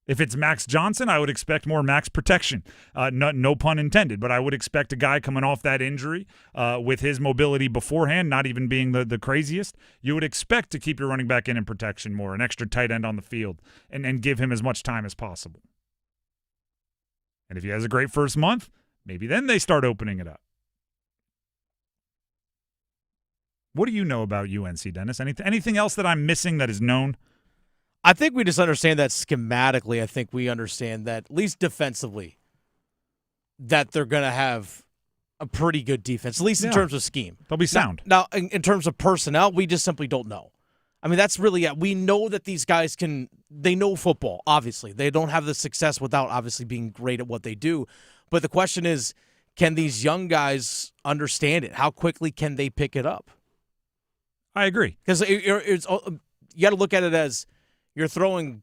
If it's Max Johnson, I would expect more max protection. No pun intended, but I would expect a guy coming off that injury with his mobility beforehand, not even being the craziest. You would expect to keep your running back in protection more, an extra tight end on the field, and give him as much time as possible. And if he has a great first month, maybe then they start opening it up. What do you know about UNC, Dennis? Anything else that I'm missing that is known? I think we just understand that schematically. I think we understand that, at least defensively, that they're going to have a pretty good defense, at least in terms of scheme. They'll be sound. Now, in terms of personnel, we just simply don't know. I mean, that's really it. We know that these guys they know football, obviously. They don't have the success without obviously being great at what they do. But the question is, can these young guys understand it? How quickly can they pick it up? I agree. Because you got to look at it as you're throwing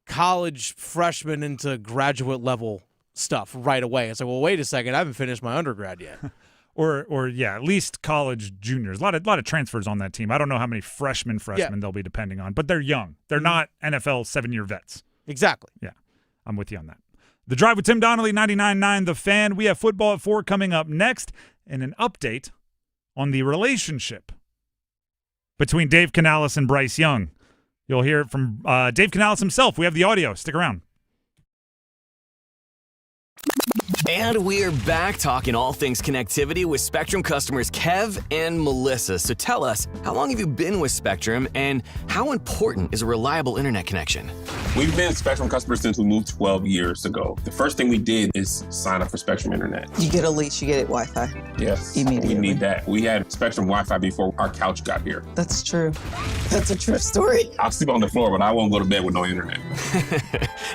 college freshmen into graduate level stuff right away. It's like, well, wait a second, I haven't finished my undergrad yet. or at least college juniors. A lot of transfers on that team. I don't know how many freshmen they'll be depending on, but they're young. They're not NFL 7-year vets. Exactly. Yeah, I'm with you on that. The Drive with Tim Donnelly, 99.9 The Fan. We have football at 4 coming up next, and an update on the relationship between Dave Canales and Bryce Young. You'll hear it from Dave Canales himself. We have the audio. Stick around. And we're back talking all things connectivity with Spectrum customers Kev and Melissa. So tell us, how long have you been with Spectrum, and how important is a reliable internet connection? We've been Spectrum customers since we moved 12 years ago. The first thing we did is sign up for Spectrum Internet. You get a lease, you get Wi-Fi. Yes, immediately. We need that. We had Spectrum Wi-Fi before our couch got here. That's true. That's a true story. I'll sleep on the floor, but I won't go to bed with no internet.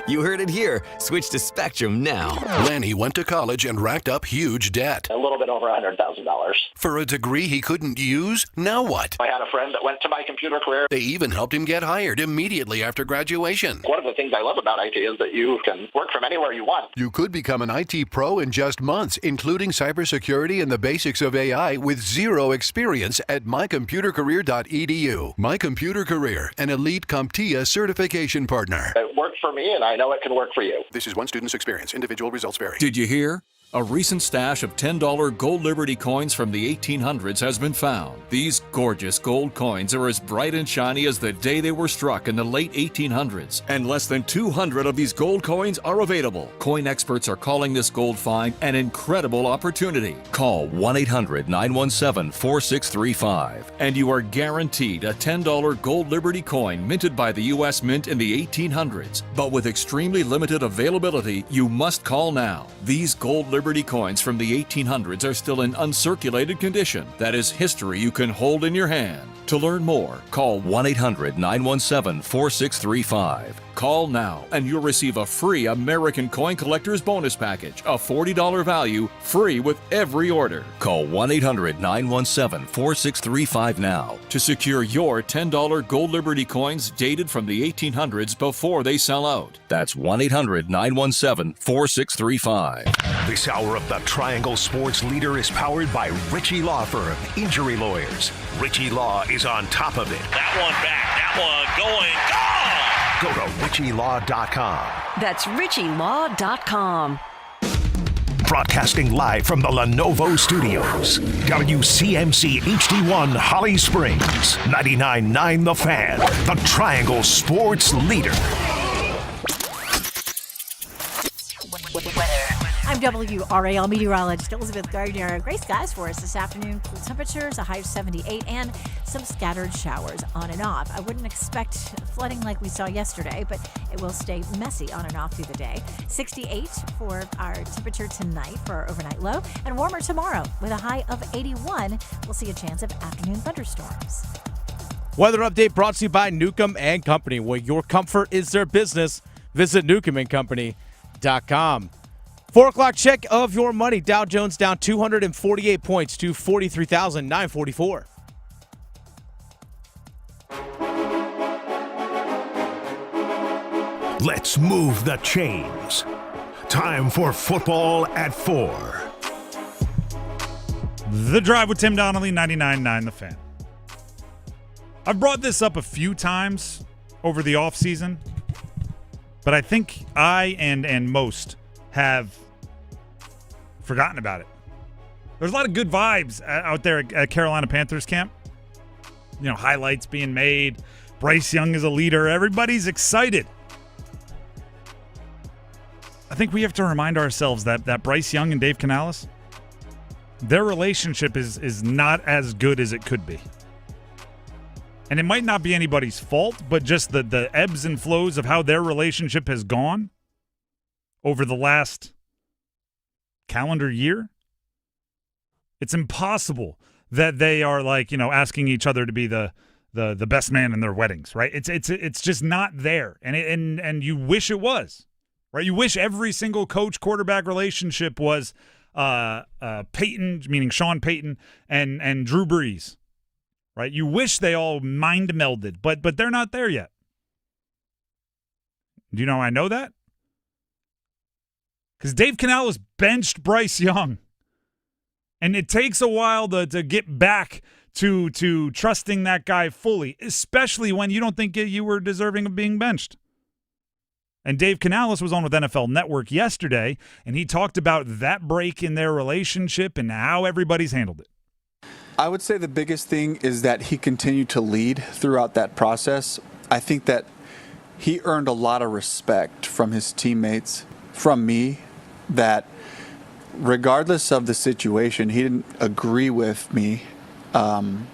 You heard it here. Switch to Spectrum now. Lanny went to college and racked up huge debt. A little bit over $100,000. For a degree he couldn't use, now what? I had a friend that went to my computer career. They even helped him get hired immediately after graduation. one of the things I love about IT is that you can work from anywhere you want. You could become an IT pro in just months, including cybersecurity and the basics of AI with zero experience at mycomputercareer.edu. My Computer Career, an elite CompTIA certification partner. It worked for me, and I know it can work for you. This is one student's experience. Individual results vary. Did you hear? A recent stash of $10 gold Liberty coins from the 1800s has been found. These gorgeous gold coins are as bright and shiny as the day they were struck in the late 1800s, and less than 200 of these gold coins are available. Coin experts are calling this gold find an incredible opportunity. Call 1-800-917-4635, and you are guaranteed a $10 gold Liberty coin minted by the U.S. Mint in the 1800s. But with extremely limited availability, you must call now. These gold Liberty coins from the 1800s are still in uncirculated condition. That is history you can hold in your hand. To learn more, call 1-800-917-4635. Call now and you'll receive a free American Coin Collector's Bonus Package, a $40 value, free with every order. Call 1-800-917-4635 now to secure your $10 gold Liberty coins dated from the 1800s before they sell out. That's 1-800-917-4635. This hour of the Triangle Sports Leader is powered by Ritchie Law Firm, Injury Lawyers. Ritchie Law is on top of it. That one back, that one going, gone! Go to RitchieLaw.com. That's RitchieLaw.com. Broadcasting live from the Lenovo Studios. WCMC HD1 Holly Springs. 99.9 The Fan. The Triangle Sports Leader. I'm WRAL meteorologist Elizabeth Gardner. Gray skies for us this afternoon. Cool temperatures, a high of 78, and some scattered showers on and off. I wouldn't expect flooding like we saw yesterday, but it will stay messy on and off through the day. 68 for our temperature tonight for our overnight low, and warmer tomorrow with a high of 81. We'll see a chance of afternoon thunderstorms. Weather update brought to you by Newcomb and Company, where your comfort is their business. Visit newcombandcompany.com. 4 o'clock check of your money. Dow Jones down 248 points to 43,944. Let's move the chains. Time for football at 4. The Drive with Tim Donnelly, 99.9 The Fan. I've brought this up a few times over the offseason, but I think I and most have forgotten about it. There's a lot of good vibes out there at Carolina Panthers camp. You know, highlights being made. Bryce Young is a leader. Everybody's excited. I think we have to remind ourselves that Bryce Young and Dave Canales, their relationship is not as good as it could be. And it might not be anybody's fault, but just the ebbs and flows of how their relationship has gone over the last calendar year. It's impossible that they are asking each other to be the best man in their weddings, right? It's just not there. And you wish it was, right? You wish every single coach quarterback relationship was Peyton, meaning Sean Payton, and Drew Brees, right? You wish they all mind melded, but they're not there yet. Do you know how I know that? Because Dave Canales benched Bryce Young. And it takes a while to get back to trusting that guy fully, especially when you don't think you were deserving of being benched. And Dave Canales was on with NFL Network yesterday, and he talked about that break in their relationship and how everybody's handled it. I would say the biggest thing is that he continued to lead throughout that process. I think that he earned a lot of respect from his teammates, from me, that regardless of the situation, he didn't agree with me on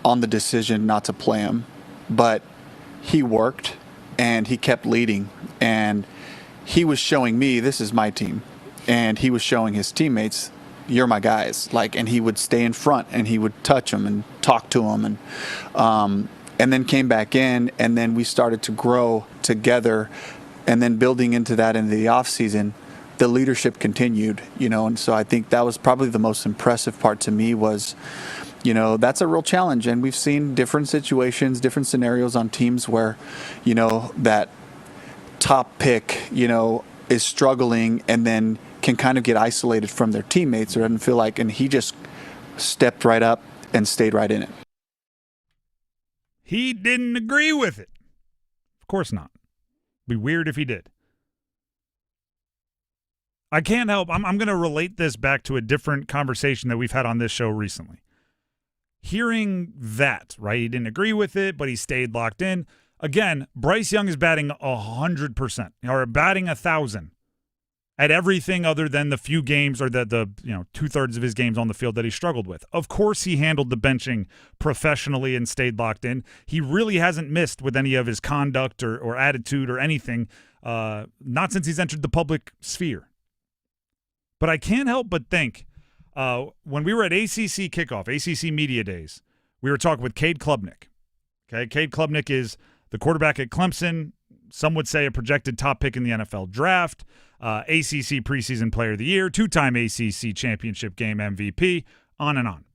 the decision not to play him, but he worked and he kept leading, and he was showing me, this is my team, and he was showing his teammates, you're my guys, and he would stay in front and he would touch them and talk to them, and then came back in, and then we started to grow together, and then building into that in the off season, the leadership continued, and so I think that was probably the most impressive part to me was, that's a real challenge. And we've seen different situations, different scenarios on teams where, that top pick, is struggling and then can kind of get isolated from their teammates or doesn't feel like, and he just stepped right up and stayed right in it. He didn't agree with it. Of course not. It'd be weird if he did. I can't help. I'm going to relate this back to a different conversation that we've had on this show recently. Hearing that, right? He didn't agree with it, but he stayed locked in. Again, Bryce Young is batting 100% or batting 1,000 at everything other than the few games or the 2/3 of his games on the field that he struggled with. Of course, he handled the benching professionally and stayed locked in. He really hasn't missed with any of his conduct or attitude or anything, not since he's entered the public sphere. But I can't help but think, when we were at ACC kickoff, ACC Media Days, we were talking with Cade Klubnik. Okay, Cade Klubnik is the quarterback at Clemson. Some would say a projected top pick in the NFL draft, ACC preseason player of the year, 2-time ACC championship game MVP, on and on.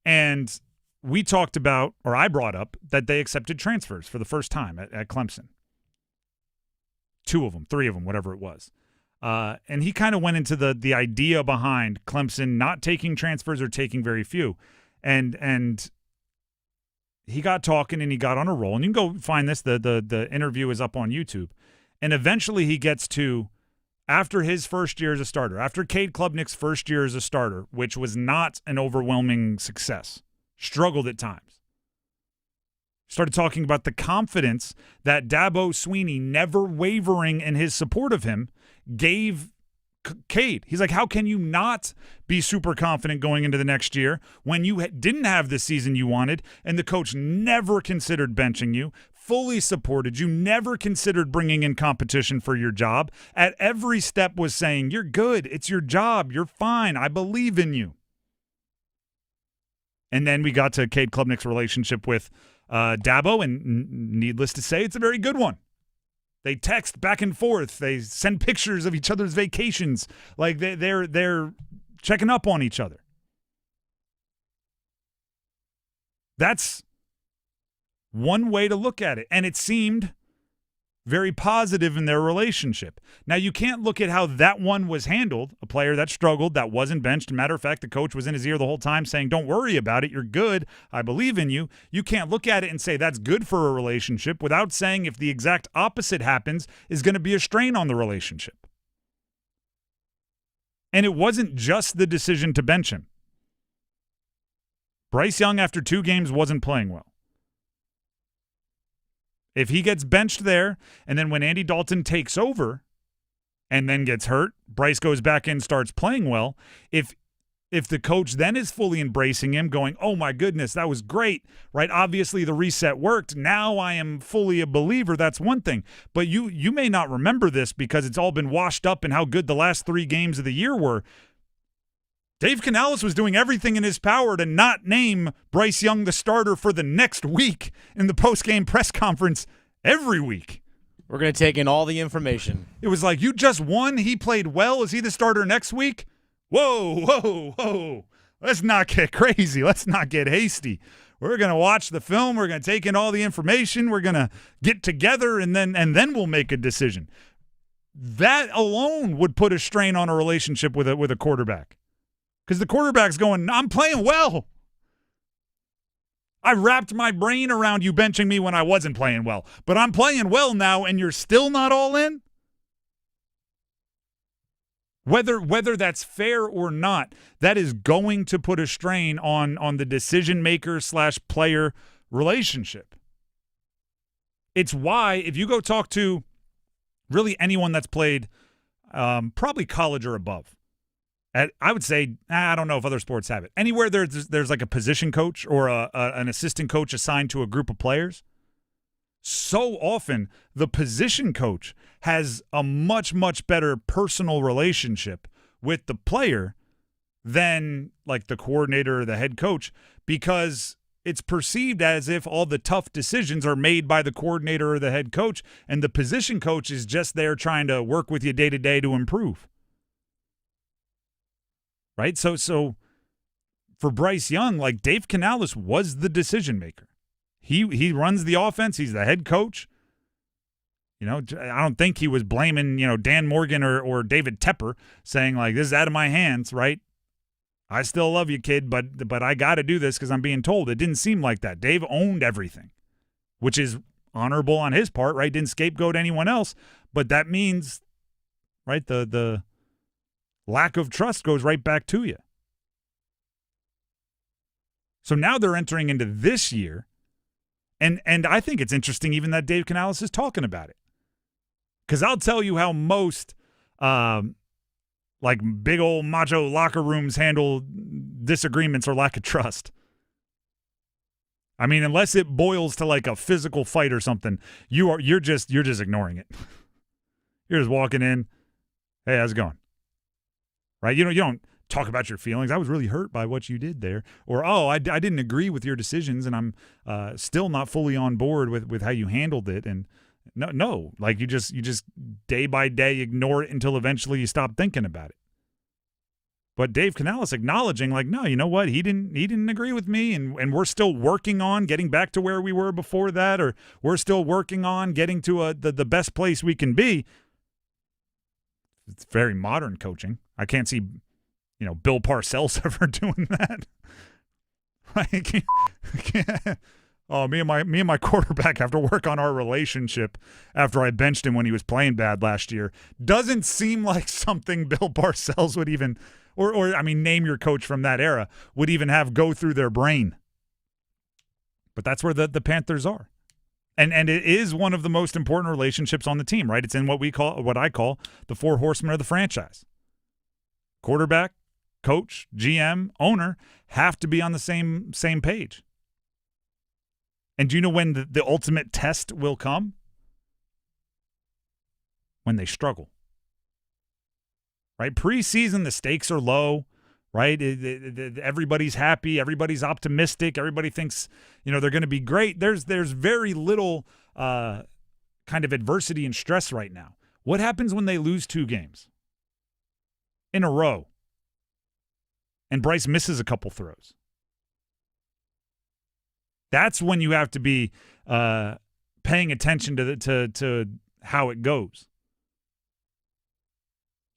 And we talked about, or I brought up, that they accepted transfers for the first time at Clemson. 2 of them, 3 of them, whatever it was. And he kind of went into the idea behind Clemson not taking transfers or taking very few. And he got talking and he got on a roll. And you can go find this. The interview is up on YouTube. And eventually he gets to, after his first year as a starter, after Cade Klubnik's first year as a starter, which was not an overwhelming success, struggled at times, started talking about the confidence that Dabo Swinney, never wavering in his support of him, gave Cade. He's like, how can you not be super confident going into the next year when you didn't have the season you wanted and the coach never considered benching you, fully supported you, never considered bringing in competition for your job, at every step was saying, you're good, it's your job, you're fine, I believe in you. And then we got to Cade Klubnik's relationship with Dabo, and needless to say, it's a very good one. They text back and forth. They send pictures of each other's vacations. Like they're checking up on each other. That's one way to look at it. And it seemed very positive in their relationship. Now, you can't look at how that one was handled. A player that struggled, that wasn't benched. Matter of fact, the coach was in his ear the whole time saying, don't worry about it. You're good. I believe in you. You can't look at it and say that's good for a relationship without saying if the exact opposite happens is going to be a strain on the relationship. And it wasn't just the decision to bench him. Bryce Young, after 2 games, wasn't playing well. If he gets benched there, and then when Andy Dalton takes over and then gets hurt, Bryce goes back in, starts playing well, if the coach then is fully embracing him, going, oh my goodness, that was great, right? Obviously the reset worked. Now I am fully a believer. That's one thing. But you may not remember this because it's all been washed up in how good the last 3 games of the year were. Dave Canales was doing everything in his power to not name Bryce Young the starter for the next week in the post-game press conference every week. We're going to take in all the information. It was like, you just won. He played well. Is he the starter next week? Whoa. Let's not get crazy. Let's not get hasty. We're going to watch the film. We're going to take in all the information. We're going to get together, and then we'll make a decision. That alone would put a strain on a relationship with a quarterback. Because the quarterback's going, I'm playing well. I wrapped my brain around you benching me when I wasn't playing well. But I'm playing well now, and you're still not all in? Whether that's fair or not, that is going to put a strain on the decision-maker/player relationship. It's why, if you go talk to really anyone that's played probably college or above, I would say, I don't know if other sports have it. Anywhere there's like a position coach or an assistant coach assigned to a group of players, so often the position coach has a much, much better personal relationship with the player than like the coordinator or the head coach, because it's perceived as if all the tough decisions are made by the coordinator or the head coach, and the position coach is just there trying to work with you day to day to improve. Right? So for Bryce Young, like Dave Canales was the decision maker. He runs the offense. He's the head coach. You know, I don't think he was blaming, Dan Morgan or David Tepper, saying like, this is out of my hands, right? I still love you, kid, but I got to do this because I'm being told. It didn't seem like that. Dave owned everything, which is honorable on his part, right? Didn't scapegoat anyone else, but that means, right, the lack of trust goes right back to you. So now they're entering into this year, and I think it's interesting even that Dave Canales is talking about it. Because I'll tell you how most like big old macho locker rooms handle disagreements or lack of trust. I mean, unless it boils to like a physical fight or something, you're just ignoring it. You're just walking in, hey, how's it going? Right? You don't talk about your feelings. I was really hurt by what you did there. Or, I didn't agree with your decisions, and I'm still not fully on board with how you handled it. And no, like you just day by day ignore it until eventually you stop thinking about it. But Dave Canales acknowledging, like, no, you know what? He didn't agree with me, and we're still working on getting back to where we were before that, or we're still working on getting to the best place we can be. It's very modern coaching. I can't see, Bill Parcells ever doing that. Like, oh, me and my quarterback have to work on our relationship after I benched him when he was playing bad last year. Doesn't seem like something Bill Parcells would even, or name your coach from that era, would even have go through their brain. But that's where the Panthers are. And it is one of the most important relationships on the team, right? It's in what I call the four horsemen of the franchise. Quarterback, coach, GM, owner have to be on the same page. And do you know when the ultimate test will come? When they struggle. Right? Preseason, the stakes are low, right? Everybody's happy. Everybody's optimistic. Everybody thinks, they're going to be great. There's very little kind of adversity and stress right now. What happens when they lose 2 games in a row and Bryce misses a couple throws? That's when you have to be paying attention to how it goes.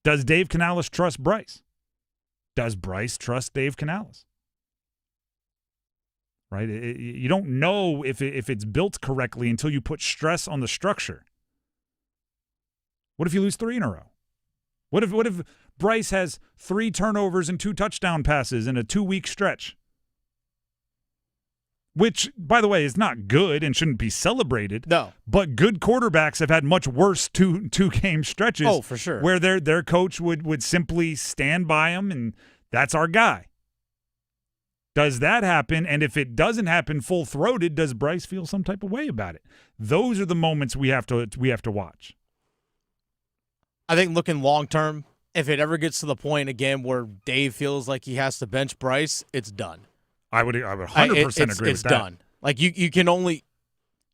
Does Dave Canales trust Bryce? Does Bryce trust Dave Canales? Right? You don't know if it's built correctly until you put stress on the structure. What if you lose 3 in a row? What if Bryce has 3 turnovers and 2 touchdown passes in a 2-week stretch? Which, by the way, is not good and shouldn't be celebrated. No. But good quarterbacks have had much worse two-game stretches. Oh, for sure. Where their coach would simply stand by them, and that's our guy. Does that happen? And if it doesn't happen full-throated, does Bryce feel some type of way about it? Those are the moments we have to watch. I think looking long-term, if it ever gets to the point, again, where Dave feels like he has to bench Bryce, it's done. I would 100% agree with that. It's done. Like you can only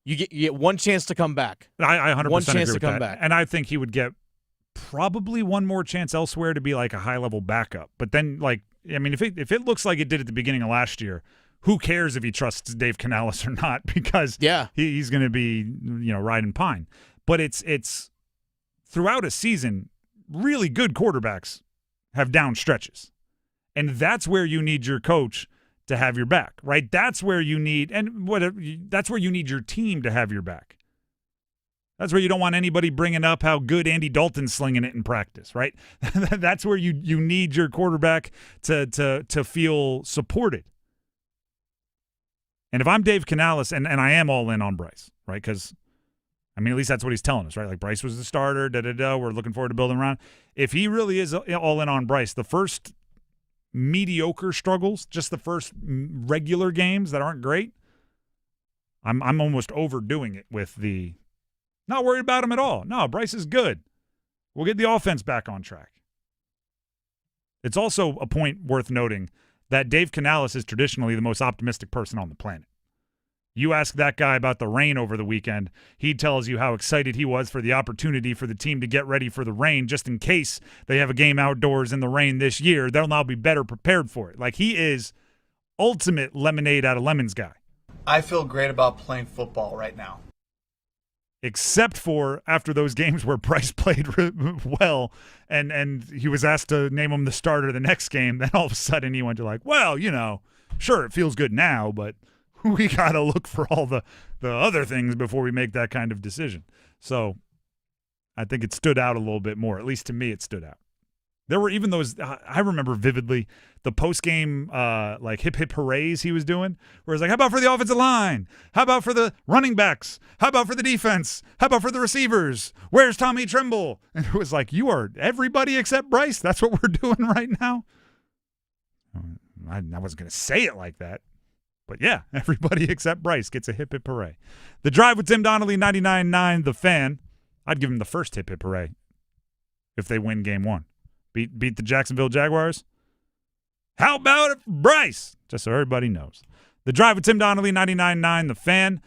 you get one chance to come back. I 100% one chance agree to with come that. back. And I think he would get probably one more chance elsewhere to be like a high-level backup. But then, if it looks like it did at the beginning of last year, who cares if he trusts Dave Canales or not? Because he's going to be riding pine. But it's throughout a season, really good quarterbacks have down stretches, and that's where you need your coach to have your back, right? That's where you need, that's where you need your team to have your back. That's where you don't want anybody bringing up how good Andy Dalton's slinging it in practice, right? That's where you need your quarterback to feel supported. And if I'm Dave Canales, and I am all in on Bryce, right? Because, at least that's what he's telling us, right? Like, Bryce was the starter, we're looking forward to building around. If he really is all in on Bryce, the first mediocre struggles, just the first regular games that aren't great, I'm almost overdoing it with the not worried about him at all. No, Bryce is good. We'll get the offense back on track. It's also a point worth noting that Dave Canales is traditionally the most optimistic person on the planet. You ask that guy about the rain over the weekend, he tells you how excited he was for the opportunity for the team to get ready for the rain just in case they have a game outdoors in the rain this year. They'll now be better prepared for it. Like, he is ultimate lemonade out of lemons guy. I feel great about playing football right now. except for after those games where Bryce played well and he was asked to name him the starter the next game. Then all of a sudden he went to well, sure, it feels good now, but we got to look for all the other things before we make that kind of decision. So I think it stood out a little bit more. At least to me, it stood out. There were even those, I remember vividly, the post-game hip hip hoorays he was doing, where it's how about for the offensive line? How about for the running backs? How about for the defense? How about for the receivers? Where's Tommy Tremble? And it was you are everybody except Bryce. That's what we're doing right now. I wasn't going to say it like that. But yeah, everybody except Bryce gets a hip hip hooray. The Drive with Tim Donnelly, 99.9 The Fan. I'd give him the first hip hip hooray if they win game 1. Beat the Jacksonville Jaguars? How about it for Bryce? Just so everybody knows. The Drive with Tim Donnelly, 99.9 The Fan.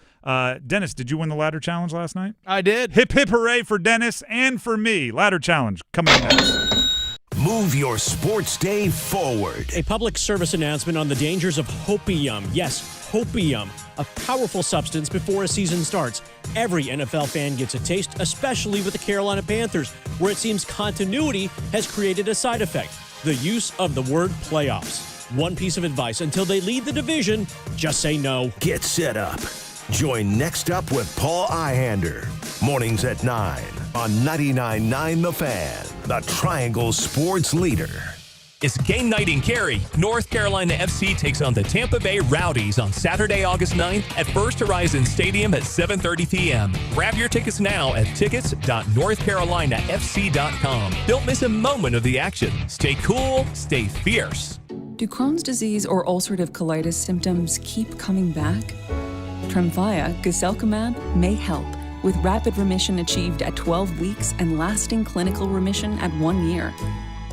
Dennis, did you win the ladder challenge last night? I did. Hip hip hooray for Dennis and for me. Ladder challenge coming up next. Move your sports day forward. A public service announcement on the dangers of hopium. Yes, hopium, a powerful substance before a season starts. Every NFL fan gets a taste, especially with the Carolina Panthers, where it seems continuity has created a side effect: the use of the word playoffs. One piece of advice: until they lead the division, just say no. Get set up. Join Next Up with Paul Ihander. Mornings at 9 on 99.9 The Fan, the Triangle Sports Leader. It's game night in Cary. North Carolina FC takes on the Tampa Bay Rowdies on Saturday, August 9th at First Horizon Stadium at 7:30 p.m. Grab your tickets now at tickets.northcarolinafc.com. Don't miss a moment of the action. Stay cool, stay fierce. Do Crohn's disease or ulcerative colitis symptoms keep coming back? Tremfya, guselkumab, may help, with rapid remission achieved at 12 weeks and lasting clinical remission at 1 year.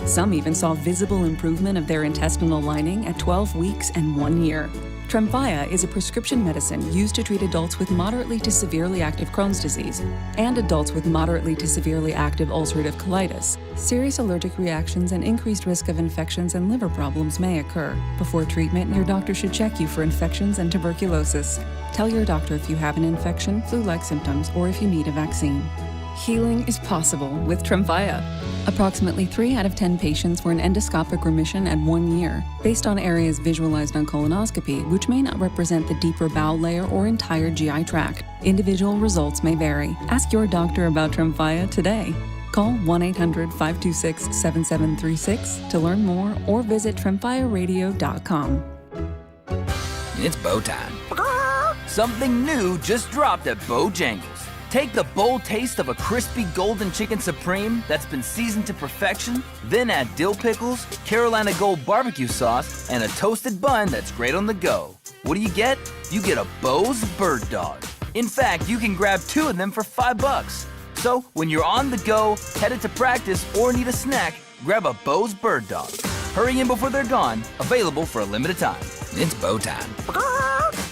Some even saw visible improvement of their intestinal lining at 12 weeks and 1 year. Tremfya is a prescription medicine used to treat adults with moderately to severely active Crohn's disease and adults with moderately to severely active ulcerative colitis. Serious allergic reactions and increased risk of infections and liver problems may occur. Before treatment, your doctor should check you for infections and tuberculosis. Tell your doctor if you have an infection, flu-like symptoms, or if you need a vaccine. Healing is possible with Tremfya. Approximately 3 out of 10 patients were in endoscopic remission at 1 year, based on areas visualized on colonoscopy, which may not represent the deeper bowel layer or entire GI tract. Individual results may vary. Ask your doctor about Tremfya today. Call 1-800-526-7736 to learn more or visit tremfyaradio.com. It's bow time. Something new just dropped at Bojangles. Take the bold taste of a crispy golden chicken supreme that's been seasoned to perfection, then add dill pickles, Carolina Gold barbecue sauce, and a toasted bun that's great on the go. What do? You get a Bo's Bird Dog. In fact, you can grab 2 of them for $5. So when you're on the go, headed to practice, or need a snack, grab a Bo's Bird Dog. Hurry in before they're gone, available for a limited time. It's bow time.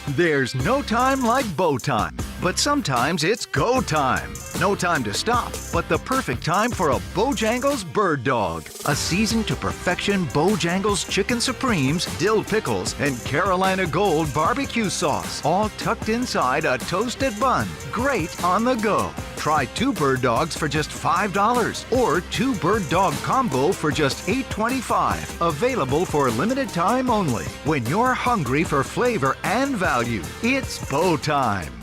There's no time like bow time, but sometimes it's go time. No time to stop, but the perfect time for a Bojangles Bird Dog. A seasoned to perfection Bojangles Chicken Supremes, dill pickles, and Carolina Gold barbecue sauce, all tucked inside a toasted bun. Great on the go. Try 2 bird dogs for just $5 or 2 bird dog combo for just $8.25. Available for limited time only. When you're hungry for flavor and value, it's bow time.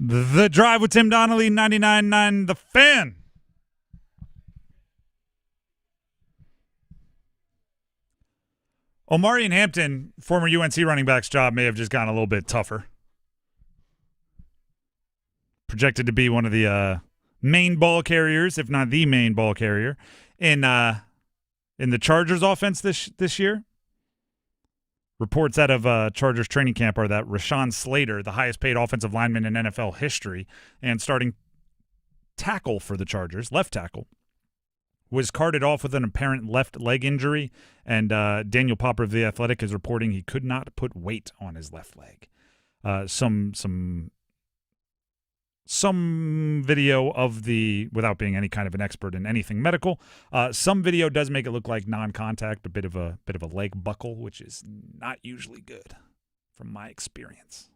The Drive with Tim Donnelly, 99.9 The Fan. Omari and Hampton, former UNC running back's job may have just gotten a little bit tougher. Projected to be one of the main ball carriers, if not the main ball carrier, in the Chargers offense this year. Reports out of Chargers training camp are that Rashawn Slater, the highest paid offensive lineman in NFL history and starting tackle for the Chargers, left tackle, was carted off with an apparent left leg injury, and Daniel Popper of The Athletic is reporting he could not put weight on his left leg. Some some video of without being any kind of an expert in anything medical, some video does make it look like non-contact, a bit of a leg buckle, which is not usually good from my experience.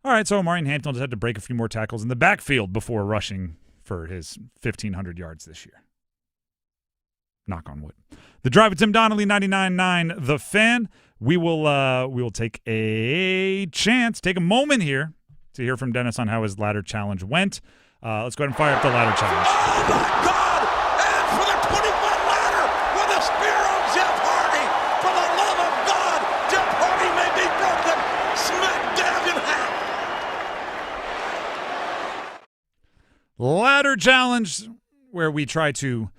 All right, so Omarion Hampton just had to break a few more tackles in the backfield before rushing for his 1,500 yards this year. Knock on wood. The Drive with Tim Donnelly, 99.9 The Fan. We will take a moment here to hear from Dennis on how his ladder challenge went. Let's go ahead and fire up the ladder challenge. Oh, my God! And for the 20-foot ladder with a spear on Jeff Hardy. For the love of God, Jeff Hardy may be broken. Smack dab in half. Ladder challenge, where we try to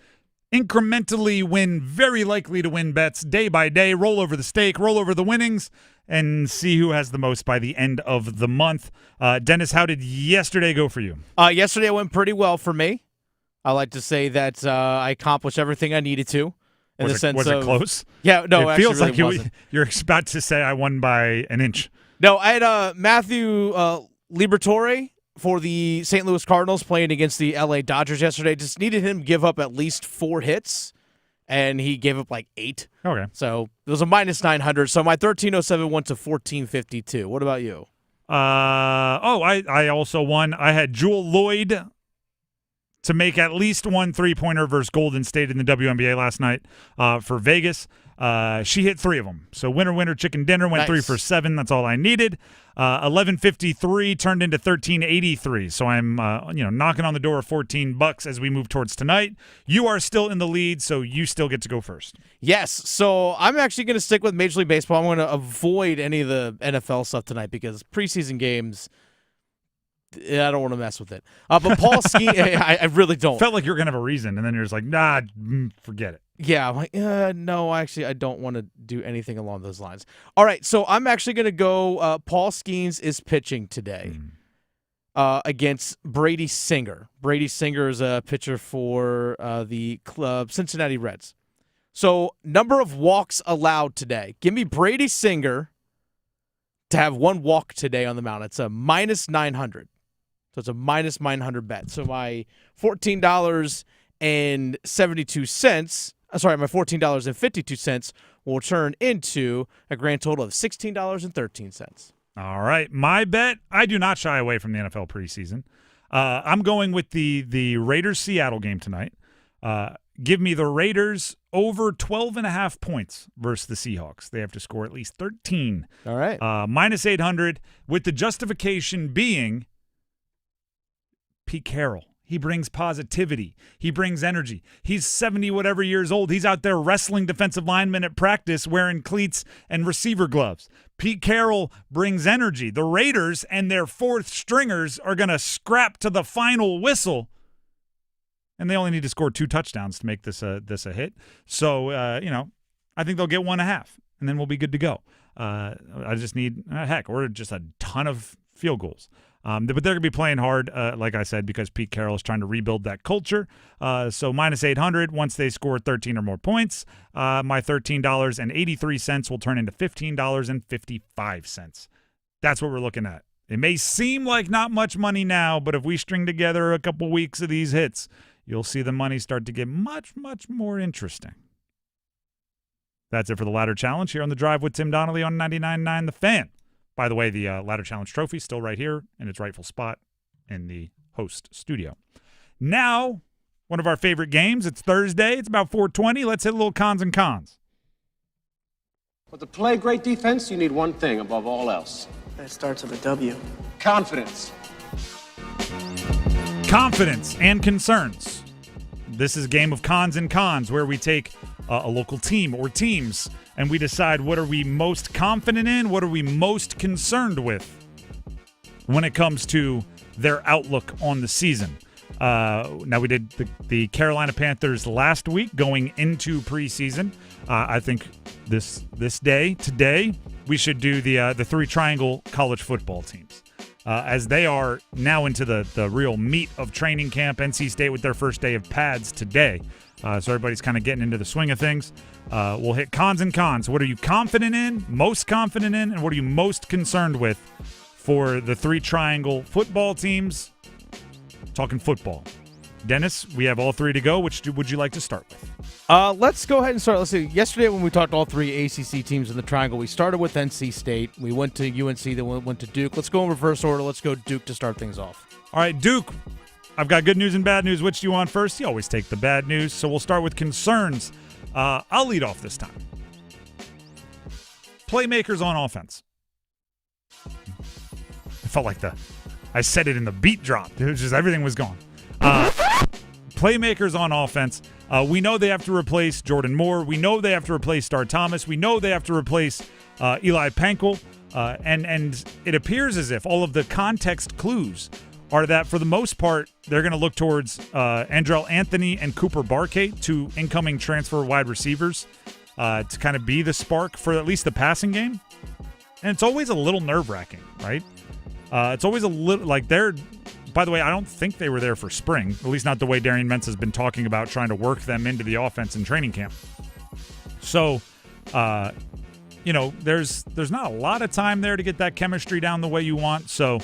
incrementally win very likely to win bets day by day, roll over the stake, roll over the winnings, and see who has the most by the end of the month. Dennis, how did yesterday go for you? Yesterday went pretty well for me. I like to say that I accomplished everything I needed to. Was it close? Yeah, no, it feels like really you're about to say I won by an inch. No, I had Matthew Liberatore for the St. Louis Cardinals playing against the LA Dodgers yesterday. Just needed him to give up at least 4 hits, and he gave up like 8. Okay. So it was a minus 900. So my 1307 went to 1452. What about you? I also won. I had Jewel Lloyd to make at least one 3-pointer versus Golden State in the WNBA last night for Vegas. She hit 3 of them. So winner, chicken dinner, went 3 for 7. That's all I needed. 1153 turned into 1383. So I'm knocking on the door of $14 as we move towards tonight. You are still in the lead, so you still get to go first. Yes. So I'm actually going to stick with Major League Baseball. I'm going to avoid any of the NFL stuff tonight because preseason games, I don't want to mess with it. But Paul Ski, I really don't. Felt like you were going to have a reason, and then you're just like, nah, forget it. Yeah, I'm like, no, actually, I don't want to do anything along those lines. All right, so I'm actually going to go Paul Skeens is pitching today against Brady Singer. Brady Singer is a pitcher for the Cincinnati Reds. So number of walks allowed today. Give me Brady Singer to have 1 walk today on the mound. It's a minus 900. So it's a minus 900 bet. So my $14.72, my $14.52 will turn into a grand total of $16.13. All right. My bet, I do not shy away from the NFL preseason. I'm going with the Raiders-Seattle game tonight. Give me the Raiders over 12.5 points versus the Seahawks. They have to score at least 13. All right. Minus 800, with the justification being Pete Carroll. He brings positivity. He brings energy. He's 70-whatever years old. He's out there wrestling defensive linemen at practice wearing cleats and receiver gloves. Pete Carroll brings energy. The Raiders and their 4th stringers are going to scrap to the final whistle, and they only need to score 2 touchdowns to make this a hit. So, I think they'll get 1.5, and then we'll be good to go. I just need, or just a ton of field goals. But they're going to be playing hard, like I said, because Pete Carroll is trying to rebuild that culture. So minus 800 once they score 13 or more points. My $13.83 will turn into $15.55. That's what we're looking at. It may seem like not much money now, but if we string together a couple weeks of these hits, you'll see the money start to get much, much more interesting. That's it for the Ladder Challenge here on The Drive with Tim Donnelly on 99.9 The Fan. By the way, the Ladder Challenge trophy is still right here in its rightful spot in the host studio. Now, one of our favorite games. It's Thursday. It's about 4:20. Let's hit a little cons and cons. But to play great defense, you need one thing above all else. That starts with a W. Confidence. Confidence and concerns. This is a game of cons and cons where we take a local team or teams and we decide what are we most confident in, what are we most concerned with when it comes to their outlook on the season. Now, we did the Carolina Panthers last week going into preseason. I think today, we should do the 3 triangle college football teams. As they are now into the real meat of training camp. NC State with their first day of pads today. So everybody's kind of getting into the swing of things. We'll hit cons and cons. What are you confident in, most confident in, and what are you most concerned with for the 3 triangle football teams. Talking football. Dennis, we have all 3 to go. Which would you like to start with? Let's go ahead and start. Let's see. Yesterday when we talked all 3 ACC teams in the triangle, we started with NC State. We went to UNC, then we went to Duke. Let's go in reverse order. Let's go Duke to start things off. All right, Duke. I've got good news and bad news. Which do you want first? You always take the bad news. So we'll start with concerns. I'll lead off this time. Playmakers on offense. I felt like I said it in the beat drop. It was just everything was gone. Playmakers on offense. We know they have to replace Jordan Moore. We know they have to replace Star Thomas. We know they have to replace Eli Pankel. And it appears as if all of the context clues are that for the most part, they're going to look towards Andrell Anthony and Cooper Barkate, 2 incoming transfer wide receivers, to kind of be the spark for at least the passing game. And it's always a little nerve-wracking, right? It's always a little like they're. By the way, I don't think they were there for spring, at least not the way Darian Mentz has been talking about trying to work them into the offense in training camp. So, there's not a lot of time there to get that chemistry down the way you want. So,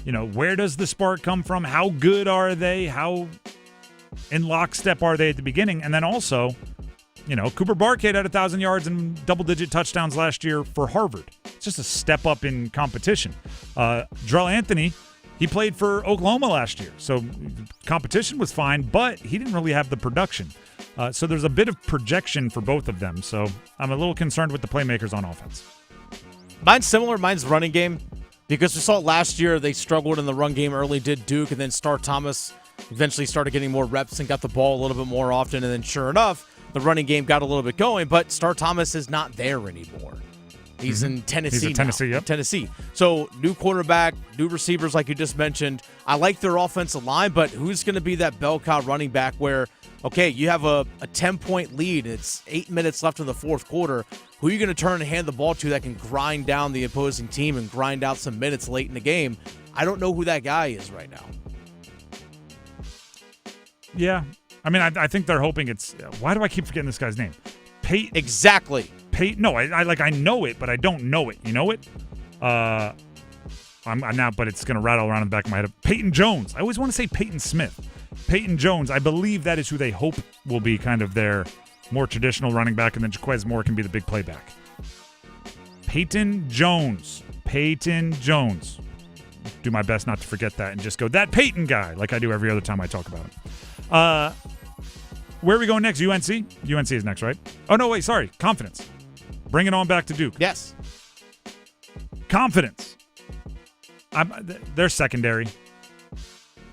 where does the spark come from? How good are they? How in lockstep are they at the beginning? And then also, Cooper Barkate had 1,000 yards and double-digit touchdowns last year for Harvard. It's just a step up in competition. Drell Anthony, he played for Oklahoma last year, so competition was fine, but he didn't really have the production. So there's a bit of projection for both of them, so I'm a little concerned with the playmakers on offense. Mine's similar. Mine's running game, because we saw last year they struggled in the run game early, did Duke, and then Star Thomas eventually started getting more reps and got the ball a little bit more often, and then sure enough, the running game got a little bit going, but Star Thomas is not there anymore. He's in Tennessee. He's in Tennessee, now. yep. Tennessee. So new quarterback, new receivers, like you just mentioned. I like their offensive line, but who's going to be that bell cow running back where, okay, you have a 10-point lead. It's 8 minutes left in the fourth quarter. Who are you going to turn and hand the ball to that can grind down the opposing team and grind out some minutes late in the game? I don't know who that guy is right now. Yeah. I mean, I think they're hoping it's – why do I keep forgetting this guy's name? Peyton. Exactly. Peyton. No, I know it, but I don't know it. You know it? I'm now, but it's going to rattle around in the back of my head. Peyton Jones. I always want to say Peyton Smith. Peyton Jones. I believe that is who they hope will be kind of their more traditional running back, and then Jaquez Moore can be the big playback. Peyton Jones. Peyton Jones. Do my best not to forget that and just go, that Peyton guy, like I do every other time I talk about him. Where are we going next? UNC? UNC is next, right? Oh, no, wait, sorry. Confidence. Bring it on back to Duke. Yes. Confidence. They're secondary.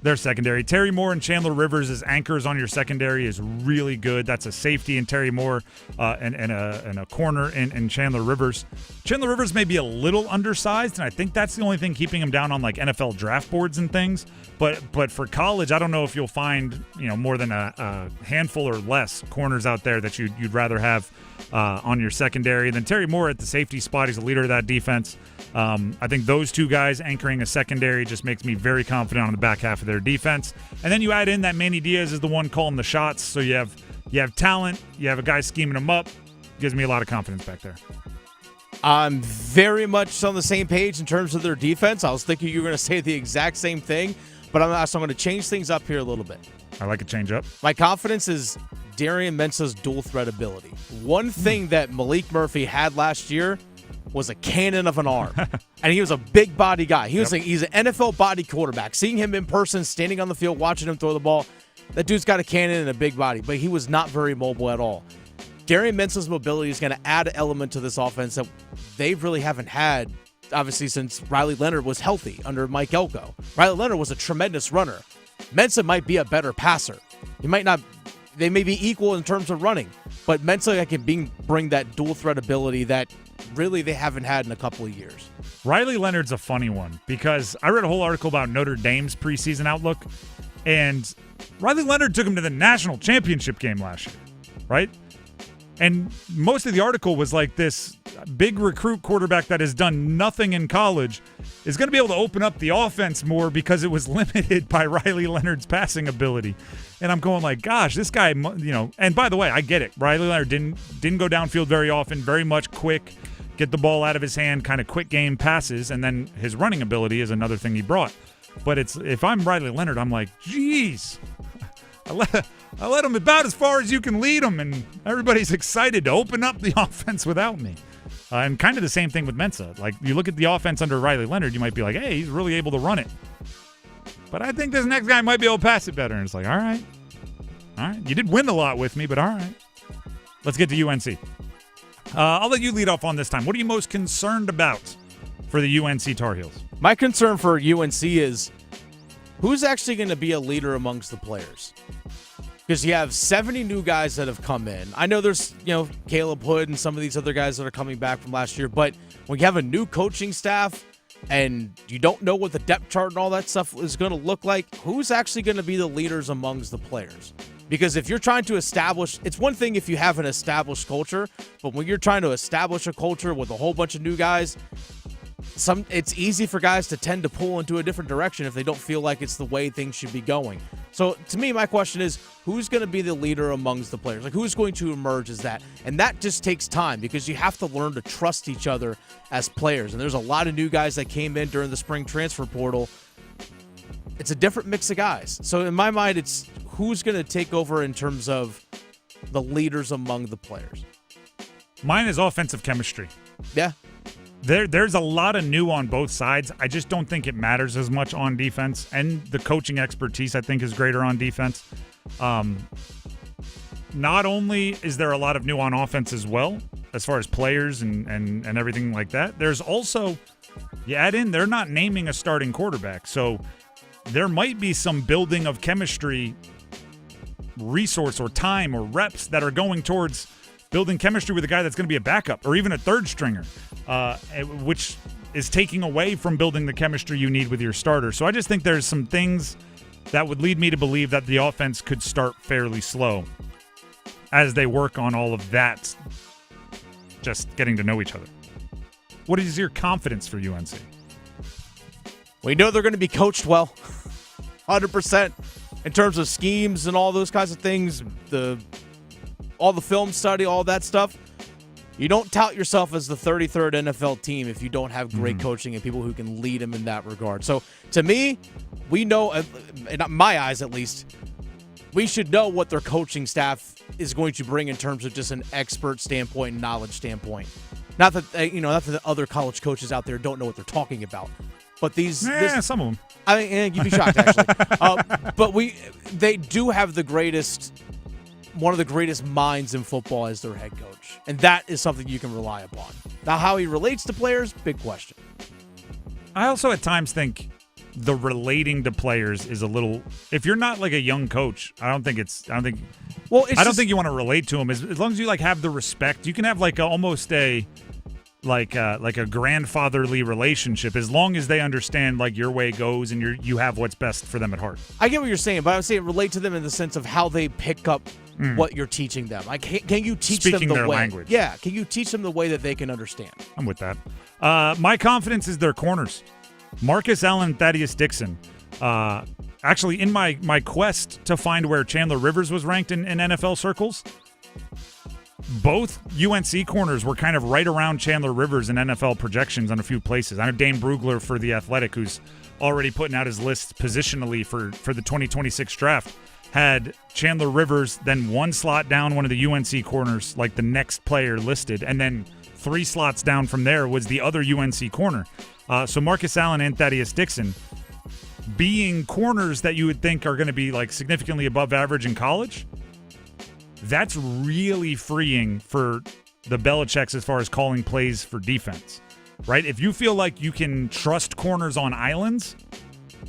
They're secondary. Terry Moore and Chandler Rivers as anchors on your secondary is really good. That's a safety in Terry Moore and a corner in Chandler Rivers. Chandler Rivers may be a little undersized, and I think that's the only thing keeping him down on like NFL draft boards and things. But for college, I don't know if you'll find more than a handful or less corners out there that you'd rather have on your secondary. And then Terry Moore at the safety spot, he's a leader of that defense. I think those two guys anchoring a secondary just makes me very confident on the back half of their defense. And then you add in that Manny Diaz is the one calling the shots, so you have talent, you have a guy scheming them up. Gives me a lot of confidence back there. I'm very much on the same page in terms of their defense. I was thinking you were going to say the exact same thing, but I'm going to change things up here a little bit. I like a change up. My confidence is Darian Mentz's dual threat ability. One thing that Malik Murphy had last year was a cannon of an arm, and he was a big body guy. He's an NFL body quarterback. Seeing him in person, standing on the field, watching him throw the ball, that dude's got a cannon and a big body, but he was not very mobile at all. Darian Mentz's mobility is going to add an element to this offense that they really haven't had, obviously, since Riley Leonard was healthy under Mike Elko. Riley Leonard was a tremendous runner. Mensah might be a better passer. He might not. They may be equal in terms of running, but Mensah can bring that dual threat ability that really they haven't had in a couple of years. Riley Leonard's a funny one because I read a whole article about Notre Dame's preseason outlook, and Riley Leonard took him to the national championship game last year, right? And most of the article was like this big recruit quarterback that has done nothing in college is going to be able to open up the offense more because it was limited by Riley Leonard's passing ability. And I'm going like, gosh, this guy, and by the way, I get it. Riley Leonard didn't go downfield very often, very much quick, get the ball out of his hand, kind of quick game passes, and then his running ability is another thing he brought. But if I'm Riley Leonard, I'm like, geez, I let him about as far as you can lead him, and everybody's excited to open up the offense without me. And kind of the same thing with Mensah. Like, you look at the offense under Riley Leonard, you might be like, hey, he's really able to run it. But I think this next guy might be able to pass it better. And it's like, all right. You did win a lot with me, but all right. Let's get to UNC. I'll let you lead off on this time. What are you most concerned about for the UNC Tar Heels? My concern for UNC is who's actually going to be a leader amongst the players. Because you have 70 new guys that have come in. I know there's, Caleb Hood and some of these other guys that are coming back from last year, but when you have a new coaching staff and you don't know what the depth chart and all that stuff is going to look like, who's actually going to be the leaders amongst the players? Because if you're trying to establish, it's one thing if you have an established culture, but when you're trying to establish a culture with a whole bunch of new guys, it's easy for guys to tend to pull into a different direction if they don't feel like it's the way things should be going. So to me, my question is, who's going to be the leader amongst the players? Like, who's going to emerge as that? And that just takes time because you have to learn to trust each other as players. And there's a lot of new guys that came in during the spring transfer portal. It's a different mix of guys. So in my mind, it's who's going to take over in terms of the leaders among the players. Mine is offensive chemistry. Yeah. There's a lot of new on both sides. I just don't think it matters as much on defense. And the coaching expertise, I think, is greater on defense. Not only is there a lot of new on offense as well, as far as players and everything like that, there's also, you add in, they're not naming a starting quarterback. So there might be some building of chemistry resource or time or reps that are going towards building chemistry with a guy that's going to be a backup or even a third stringer, which is taking away from building the chemistry you need with your starter. So I just think there's some things that would lead me to believe that the offense could start fairly slow as they work on all of that, just getting to know each other. What is your confidence for UNC? We know they're going to be coached well, 100%, in terms of schemes and all those kinds of things, all the film study, all that stuff. You don't tout yourself as the 33rd NFL team if you don't have great coaching and people who can lead them in that regard. So to me, we know, in my eyes at least, we should know what their coaching staff is going to bring in terms of just an expert standpoint and knowledge standpoint. Not that not that the other college coaches out there don't know what they're talking about, but some of them. I mean, you'd be shocked actually. But they do have one of the greatest minds in football as their head coach. And that is something you can rely upon. Now, how he relates to players, big question. I also at times think the relating to players is a little, if you're not like a young coach, I don't think you want to relate to them. As long as you have the respect, you can have almost a grandfatherly relationship as long as they understand your way goes and you have what's best for them at heart. I get what you're saying, but I would say relate to them in the sense of how they pick up what you're teaching them. Can you teach them the their way? Language. Yeah, can you teach them the way that they can understand? I'm with that. My confidence is their corners. Marcus Allen, Thaddeus Dixon. Actually, in my quest to find where Chandler Rivers was ranked in NFL circles, both UNC corners were kind of right around Chandler Rivers in NFL projections on a few places. I know Dane Brugler for The Athletic, who's already putting out his list positionally for the 2026 draft, had Chandler Rivers, then one slot down one of the UNC corners, like the next player listed, and then 3 slots down from there was the other UNC corner. So Marcus Allen and Thaddeus Dixon being corners that you would think are going to be significantly above average in college, that's really freeing for the Belichicks as far as calling plays for defense, right? If you feel like you can trust corners on islands,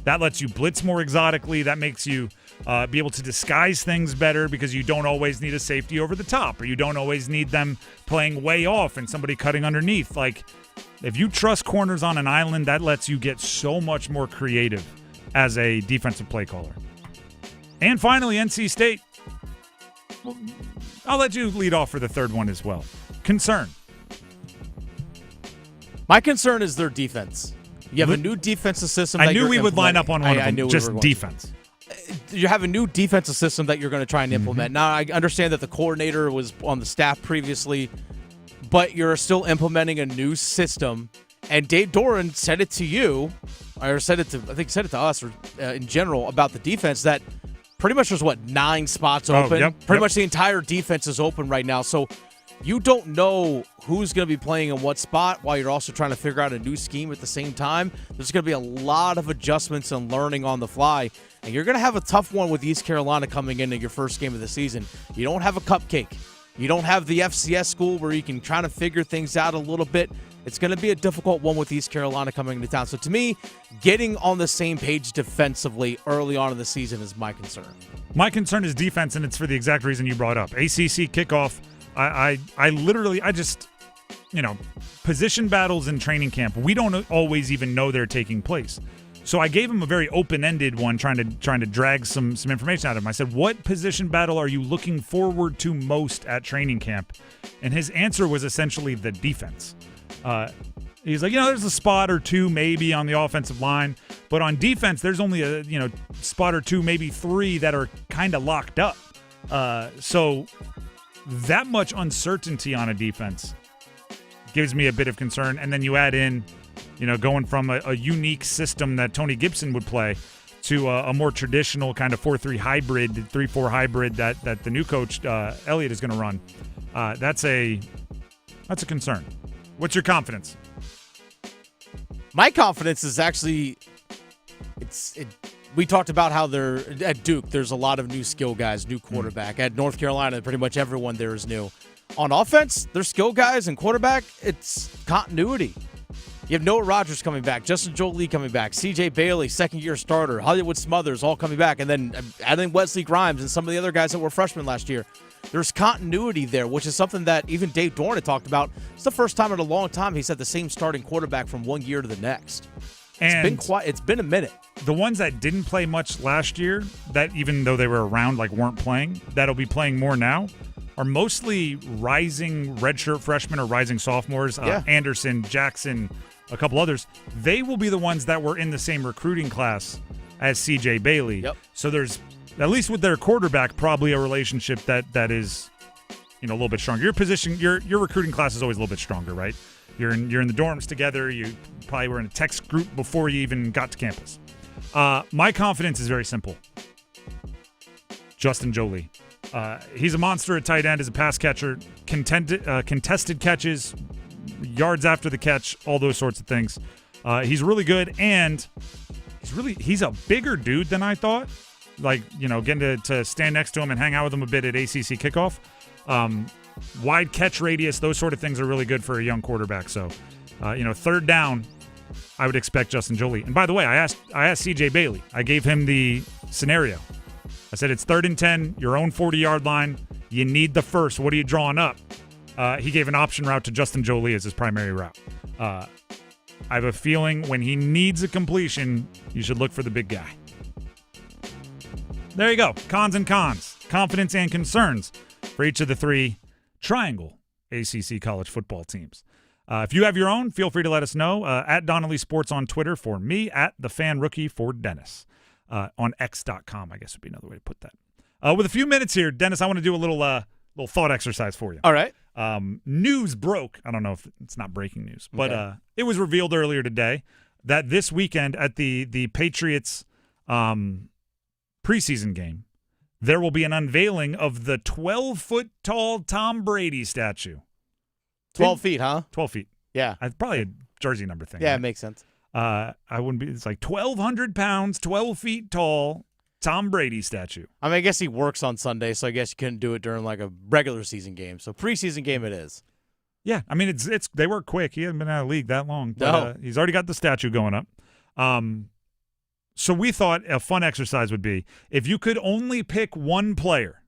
that lets you blitz more exotically. That makes you be able to disguise things better because you don't always need a safety over the top or you don't always need them playing way off and somebody cutting underneath. If you trust corners on an island, that lets you get so much more creative as a defensive play caller. And finally, NC State. I'll let you lead off for the third one as well. Concern. My concern is their defense. You have a new defensive system. I knew we would line up on one of them. Just defense. You have a new defensive system that you're going to try and implement. Now, I understand that the coordinator was on the staff previously, but you're still implementing a new system. And Dave Doran said it to you, or said it to us, or in general about the defense, that pretty much there's 9 spots open. Pretty much the entire defense is open right now. So you don't know who's going to be playing in what spot while you're also trying to figure out a new scheme at the same time. There's going to be a lot of adjustments and learning on the fly. And you're going to have a tough one with East Carolina coming into your first game of the season. You don't have a cupcake. You don't have the FCS school where you can try to figure things out a little bit. It's going to be a difficult one with East Carolina coming into town. So to me, getting on the same page defensively early on in the season is my concern. My concern is defense, and it's for the exact reason you brought up. ACC kickoff. I just, position battles in training camp, we don't always even know they're taking place. So I gave him a very open-ended one, trying to drag some information out of him. I said, what position battle are you looking forward to most at training camp? And his answer was essentially the defense. He's like, there's a spot or two maybe on the offensive line, but on defense, there's only a spot or two, maybe 3 that are kind of locked up. So that much uncertainty on a defense gives me a bit of concern. And then you add in, going from a unique system that Tony Gibson would play to a more traditional kind of 4-3 hybrid, 3-4 hybrid that the new coach Elliott is going to run. That's a concern. What's your confidence? My confidence is actually, we talked about how they're at Duke. There's a lot of new skill guys, new quarterback. At North Carolina, pretty much everyone there is new. On offense, there's skill guys, and quarterback, it's continuity. You have Noah Rogers coming back, Justin Jolie coming back, C.J. Bailey, second-year starter, Hollywood Smothers all coming back, and then adding Wesley Grimes and some of the other guys that were freshmen last year. There's continuity there, which is something that even Dave Doran had talked about. It's the first time in a long time he's had the same starting quarterback from one year to the next. It's been a minute. The ones that didn't play much last year, that even though they were around, weren't playing, that'll be playing more now, are mostly rising redshirt freshmen or rising sophomores. Anderson, Jackson, a couple others. They will be the ones that were in the same recruiting class as C.J. Bailey. Yep. So there's, at least with their quarterback, probably a relationship that is, a little bit stronger. Your position, your recruiting class is always a little bit stronger, right? You're in the dorms together. You probably were in a text group before you even got to campus. My confidence is very simple. Justin Jolie. He's a monster at tight end as a pass catcher, contested catches, yards after the catch, all those sorts of things. He's really good, and he's a bigger dude than I thought. Getting to stand next to him and hang out with him a bit at ACC kickoff. Wide catch radius, those sort of things are really good for a young quarterback. So, third down, I would expect Justin Jolie. And by the way, I asked C.J. Bailey. I gave him the scenario. I said, it's 3rd and 10, your own 40-yard line. You need the first. What are you drawing up? He gave an option route to Justin Jolie as his primary route. I have a feeling when he needs a completion, you should look for the big guy. There you go. Cons and cons. Confidence and concerns for each of the 3 Triangle ACC college football teams. If you have your own, feel free to let us know. At Donnelly Sports on Twitter for me, at The Fan Rookie for Dennis. On X.com, I guess would be another way to put that. With a few minutes here, Dennis, I want to do a little thought exercise for you. All right. News broke. I don't know if it's not breaking news, but it was revealed earlier today that this weekend at the Patriots preseason game, there will be an unveiling of the 12-foot-tall Tom Brady statue. 12 feet, huh? 12 feet. Yeah. Probably a jersey number thing. Yeah, right? It makes sense. I wouldn't be. It's 1,200 pounds, 12 feet tall Tom Brady statue. I guess he works on Sunday, so I guess you couldn't do it during a regular season game. So preseason game it is. Yeah, it's they work quick. He hasn't been out of the league that long. But, he's already got the statue going up. So we thought a fun exercise would be if you could only pick one player,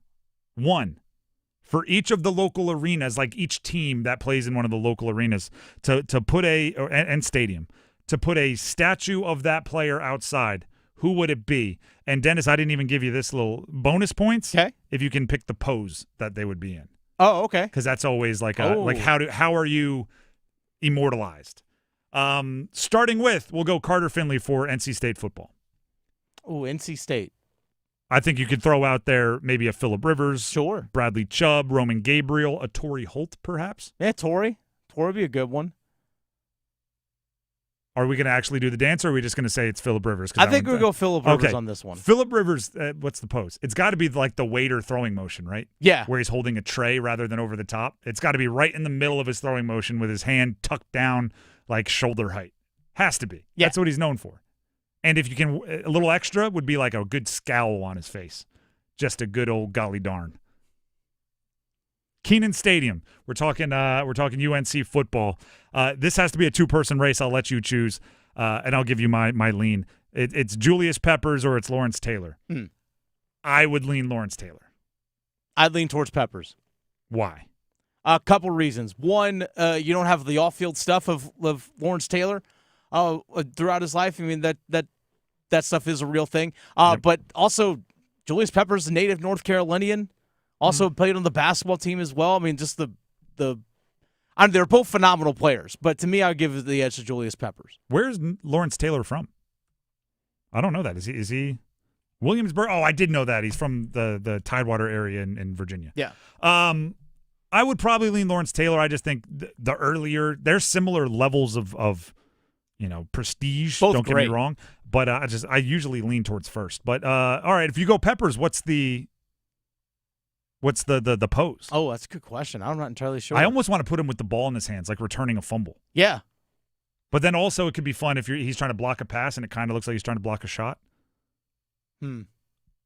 for each of the local arenas, each team that plays in one of the local arenas, to put and stadium, to put a statue of that player outside. Who would it be? And Dennis, I didn't even give you this little bonus points. Okay. If you can pick the pose that they would be in. Oh, okay. Because that's always how are you immortalized? Starting with, we'll go Carter Finley for NC State football. Oh, NC State. I think you could throw out there maybe a Phillip Rivers, sure, Bradley Chubb, Roman Gabriel, a Torrey Holt, perhaps. Yeah, Torrey would be a good one. Are we going to actually do the dance, or are we just going to say it's Phillip Rivers? I think we'll go Phillip Rivers on this one. Phillip Rivers, what's the pose? It's got to be like the waiter throwing motion, right? Yeah. Where he's holding a tray rather than over the top. It's got to be right in the middle of his throwing motion with his hand tucked down like shoulder height. Has to be. Yeah. That's what he's known for. And if you can, a little extra would be like a good scowl on his face. Just a good old golly darn. Kenan Stadium. We're talking UNC football. This has to be a two-person race. I'll let you choose, and I'll give you my lean. It's Julius Peppers or it's Lawrence Taylor. I would lean Lawrence Taylor. I'd lean towards Peppers. Why? A couple reasons. One, you don't have the off-field stuff of Lawrence Taylor throughout his life. I mean, that stuff is a real thing. But also, Julius Peppers, a native North Carolinian, also played on the basketball team as well. I mean, just they're both phenomenal players. But to me, I would give the edge to Julius Peppers. Where's Lawrence Taylor from? I don't know that. Is he Williamsburg? Oh, I did know that. He's from the Tidewater area in Virginia. Yeah. I would probably lean Lawrence Taylor. I just think the earlier, there's similar levels of prestige. Both don't great. Get me wrong, but I usually lean towards first. But all right, if you go Peppers, what's the pose? Oh, that's a good question. I'm not entirely sure. I almost want to put him with the ball in his hands, like returning a fumble. Yeah. But then also it could be fun if he's trying to block a pass and it kind of looks like he's trying to block a shot.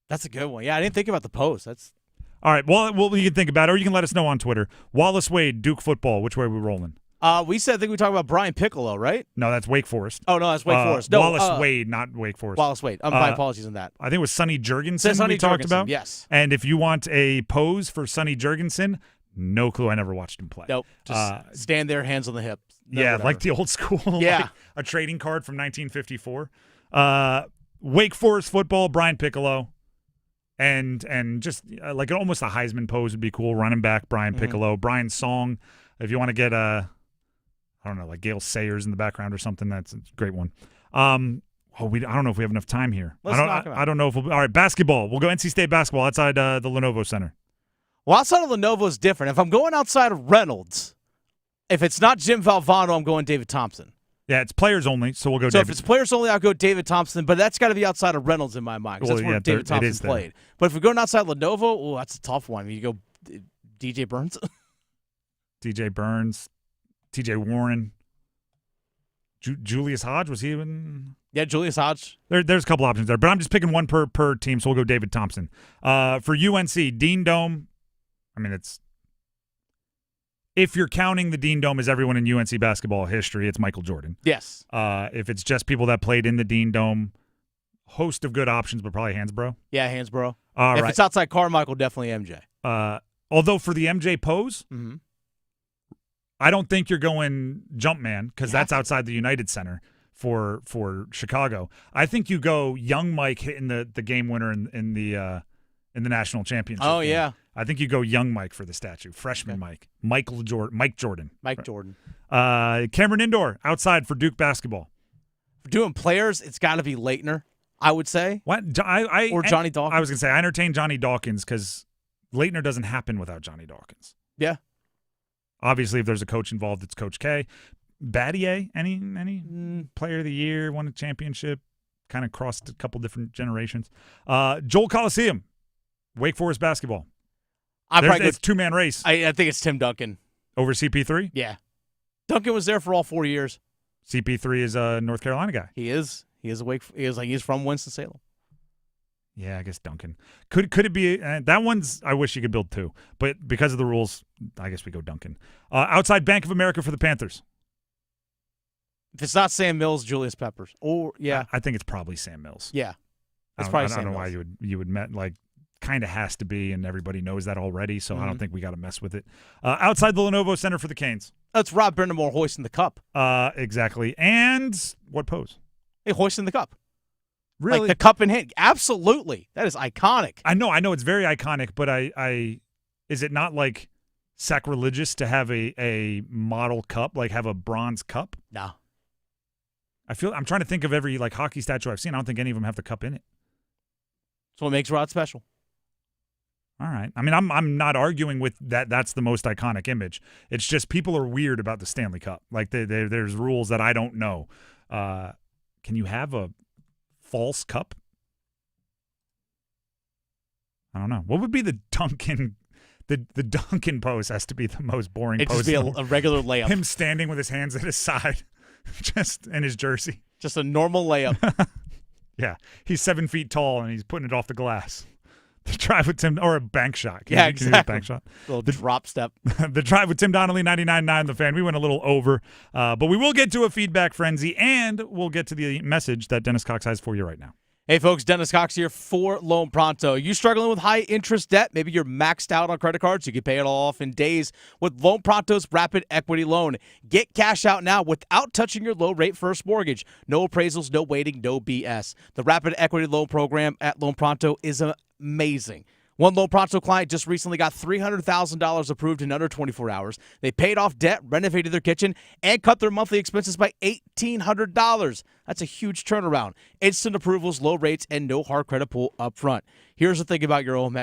That's a good one. Yeah, I didn't think about the pose. That's all right. Well, you can think about it, or you can let us know on Twitter. Wallace Wade, Duke football. Which way are we rolling? I think we talked about Brian Piccolo, right? No, that's Wake Forest. Oh, no, that's Wake Forest. No, Wallace Wade, not Wake Forest. Wallace Wade. My apologies on that. I think it was Sonny Jurgensen we talked about. Yes. And if you want a pose for Sonny Jurgensen, no clue. I never watched him play. Nope. Just stand there, hands on the hip. Like the old school. Yeah. Like a trading card from 1954. Wake Forest football, Brian Piccolo. And just like almost a Heisman pose would be cool. Running back, Brian Piccolo. Brian Song. If you want to get I don't know, like Gale Sayers in the background or something, that's a great one. I don't know if we have enough time here. I don't know if all right, basketball. We'll go NC State basketball outside the Lenovo Center. Well, outside of Lenovo is different. If I'm going outside of Reynolds, if it's not Jim Valvano, I'm going David Thompson. Yeah, it's players only, so we'll go So David. if it's players only, I'll go David Thompson, but that's got to be outside of Reynolds in my mind, because that's where David Thompson played. But if we're going outside Lenovo, that's a tough one. You go DJ Burns. DJ Burns, TJ Warren, Julius Hodge, was he even? Yeah, Julius Hodge. There's a couple options there, but I'm just picking one per team, so we'll go David Thompson. For UNC, Dean Dome, I mean, if you're counting the Dean Dome as everyone in UNC basketball history, it's Michael Jordan. Yes. If it's just people that played in the Dean Dome, host of good options, but probably Hansbrough. Yeah, Hansbrough. If it's outside Carmichael, definitely MJ. Although for the MJ pose, I don't think you're going Jumpman because that's outside the United Center for Chicago. I think you go young Mike hitting the game winner in the national championship. Oh game. yeah. I think you go young Mike for the statue. Freshman Mike. Mike Jordan. Cameron Indoor outside for Duke basketball. For doing players, it's got to be Leitner, I would say. What? Or Johnny Dawkins. I was going to say I entertain Johnny Dawkins because Leitner doesn't happen without Johnny Dawkins. Yeah. Obviously, if there's a coach involved, it's Coach K. Battier, any player of the year, won a championship, kind of crossed a couple different generations. Joel Coliseum, Wake Forest basketball. It's two-man race. I think it's Tim Duncan. Over CP3? Yeah. Duncan was there for all 4 years. CP3 is a North Carolina guy. He is. He's from Winston-Salem. Yeah, I guess Duncan. Could it be that one's? I wish you could build two, but because of the rules, I guess we go Duncan. Outside Bank of America for the Panthers. If it's not Sam Mills, Julius Peppers, or I think it's probably Sam Mills. Yeah, it's probably. I don't know why you would met like kind of has to be, and everybody knows that already. So I don't think we got to mess with it. Outside the Lenovo Center for the Canes. That's Rob Brindamore hoisting the cup. Exactly. And what pose? Hey, hoisting the cup. Really? Like the cup in hand. Absolutely. That is iconic. I know it's very iconic, but I is it not like sacrilegious to have a model cup, like have a bronze cup? No. I'm trying to think of every like hockey statue I've seen. I don't think any of them have the cup in it. That's what makes Rod special. All right. I mean, I'm not arguing with that. That's the most iconic image. It's just people are weird about the Stanley Cup. Like there's rules that I don't know. Can you have a false cup? I don't know. What would be the Duncan? The Duncan pose has to be the most boring It'd pose. just be a regular layup. Him standing with his hands at his side, just in his jersey. Just a normal layup. Yeah. He's 7 feet tall, and he's putting it off the glass. The Drive with Tim, or a bank shot. Yeah, Can you do a exactly. bank shot? Little drop step. The Drive with Tim Donnelly, 99.9 The Fan. We went a little over, but we will get to a feedback frenzy, and we'll get to the message that Dennis Cox has for you right now. Hey, folks, Dennis Cox here for Loan Pronto. You struggling with high-interest debt? Maybe you're maxed out on credit cards. You can pay it all off in days with Loan Pronto's Rapid Equity Loan. Get cash out now without touching your low-rate first mortgage. No appraisals, no waiting, no BS. The Rapid Equity Loan program at Loan Pronto is amazing. One Loan Pronto client just recently got $300,000 approved in under 24 hours. They paid off debt, renovated their kitchen, and cut their monthly expenses by $1,800. That's a huge turnaround. Instant approvals, low rates, and no hard credit pull up front. Here's the thing about your home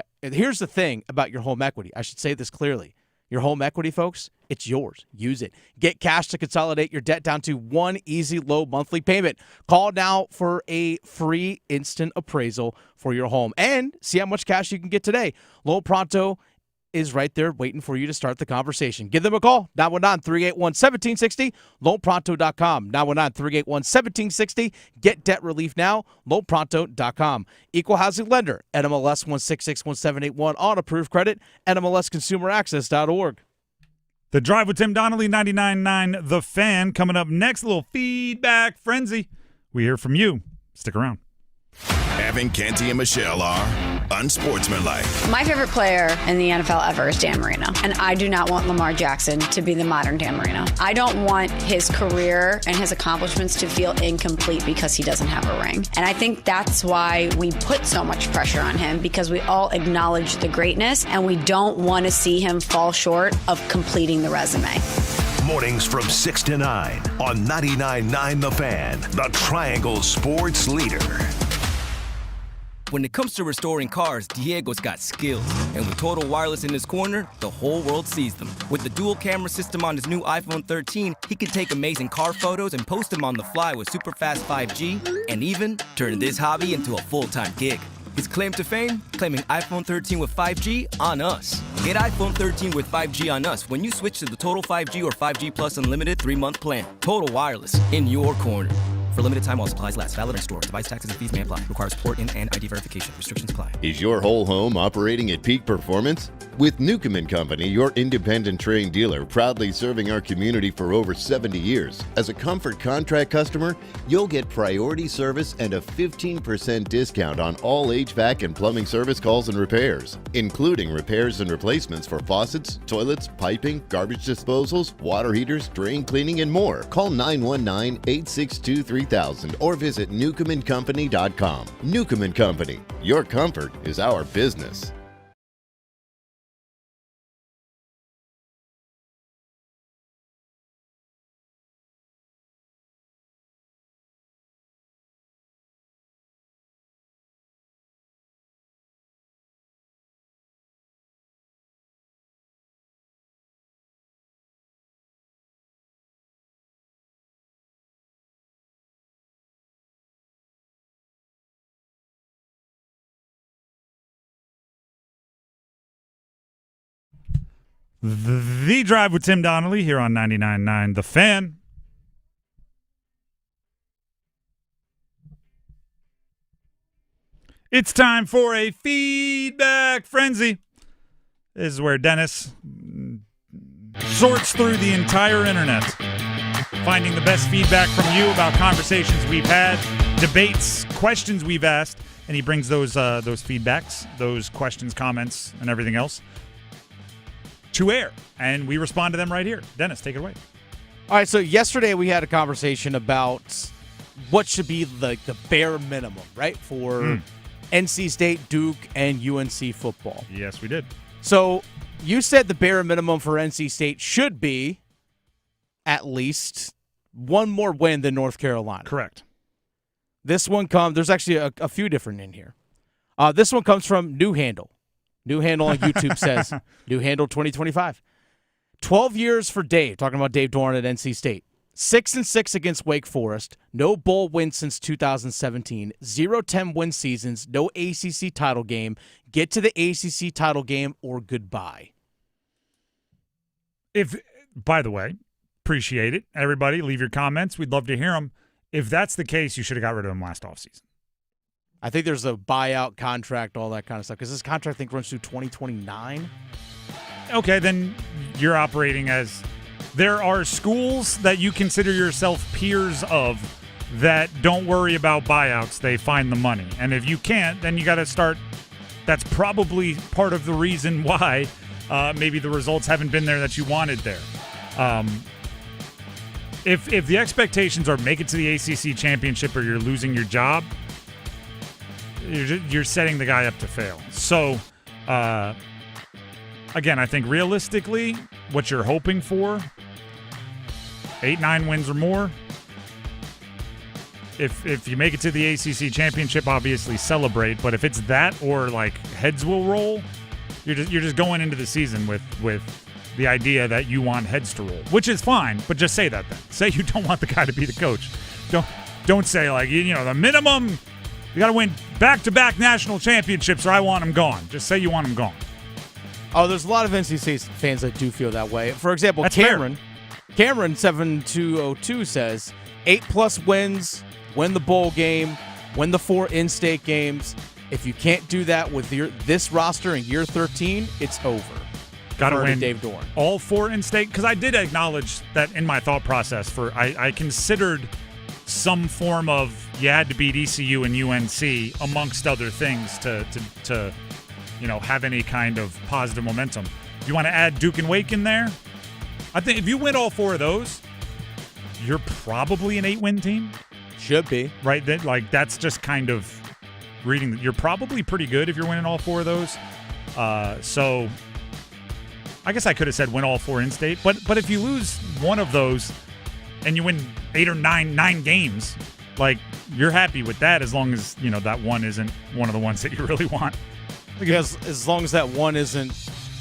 equity. I should say this clearly. Your home equity, folks, it's yours. Use it. Get cash to consolidate your debt down to one easy, low monthly payment. Call now for a free instant appraisal for your home and see how much cash you can get today. Loan Pronto is right there waiting for you to start the conversation. Give them a call, 919-381-1760, loanpronto.com, 919-381-1760. Get debt relief now, loanpronto.com. Equal housing lender, NMLS 1661781 on approved credit, NMLSconsumeraccess.org. The Drive with Tim Donnelly, 99.9 The Fan. Coming up next, a little feedback frenzy. We hear from you. Stick around. Evan, Canty, and Michelle are unsportsmanlike. My favorite player in the NFL ever is Dan Marino, and I do not want Lamar Jackson to be the modern Dan Marino. I don't want his career and his accomplishments to feel incomplete because he doesn't have a ring. And I think that's why we put so much pressure on him, because we all acknowledge the greatness, and we don't want to see him fall short of completing the resume. Mornings from 6 to 9 on 99.9 The Fan, the Triangle Sports Leader. When it comes to restoring cars, Diego's got skills. And with Total Wireless in his corner, the whole world sees them. With the dual camera system on his new iPhone 13, he can take amazing car photos and post them on the fly with super fast 5G, and even turn this hobby into a full-time gig. His claim to fame? Claiming iPhone 13 with 5G on us. Get iPhone 13 with 5G on us when you switch to the Total 5G or 5G Plus Unlimited 3-month plan. Total Wireless, in your corner. For limited time while supplies last. Valid in store. Device taxes and fees may apply. Requires port in and ID verification. Restrictions apply. Is your whole home operating at peak performance? With Newcomb & Company, your independent Trane dealer, proudly serving our community for over 70 years. As a Comfort Contract customer, you'll get priority service and a 15% discount on all HVAC and plumbing service calls and repairs, including repairs and replacements for faucets, toilets, piping, garbage disposals, water heaters, drain cleaning, and more. Call 919-862-3000 or visit newcombandcompany.com. Newcomb & Company, your comfort is our business. The Drive with Tim Donnelly here on 99.9 The Fan. It's time for a feedback frenzy. This is where Dennis sorts through the entire internet, finding the best feedback from you about conversations we've had, debates, questions we've asked, and he brings those feedbacks, those questions, comments, and everything else to air, and we respond to them right here. Dennis, take it away. All right, so yesterday we had a conversation about what should be the bare minimum, right, for NC State, Duke, and UNC football. Yes, we did. So you said the bare minimum for NC State should be at least one more win than North Carolina. Correct. This one there's actually a few different in here. This one comes from New Handle. New Handle on YouTube says, New Handle 2025. 12 years for Dave, talking about Dave Doran at NC State. 6-6 against Wake Forest. No bowl win since 2017. 0-10 win seasons. No ACC title game. Get to the ACC title game or goodbye. By the way, appreciate it. Everybody, leave your comments. We'd love to hear them. If that's the case, you should have got rid of him last offseason. I think there's a buyout contract, all that kind of stuff, because this contract, I think, runs through 2029. Okay, then you're operating as there are schools that you consider yourself peers of that don't worry about buyouts. They find the money. And if you can't, then you got to start. That's probably part of the reason why maybe the results haven't been there that you wanted there. If the expectations are make it to the ACC championship or you're losing your job, you're setting the guy up to fail. So, again, I think realistically, what you're hoping for, 8-9 wins or more. If you make it to the ACC championship, obviously celebrate. But if it's that or like heads will roll, you're just going into the season with the idea that you want heads to roll, which is fine. But just say that then. Say you don't want the guy to be the coach. Don't say like the minimum. You got to win back-to-back national championships, or I want him gone. Just say you want him gone. Oh, there's a lot of NC fans that do feel that way. For example, That's Cameron 7202 says 8+ wins, win the bowl game, win the 4 in-state games. If you can't do that with this roster in year 13, it's over. Got to win Dave Doran. All 4 in-state, because I did acknowledge that in my thought process. I considered some form of you had to beat ECU and UNC amongst other things to have any kind of positive momentum. You want to add Duke and Wake in there? I think if you win all 4 of those, you're probably an 8-win team. Should be. Right? That's just kind of reading that. You're probably pretty good if you're winning all 4 of those. So I guess I could have said win all 4 in-state. But if you lose one of those and you win 8 or 9 games, you're happy with that as long as, that one isn't one of the ones that you really want. Because as long as that one isn't.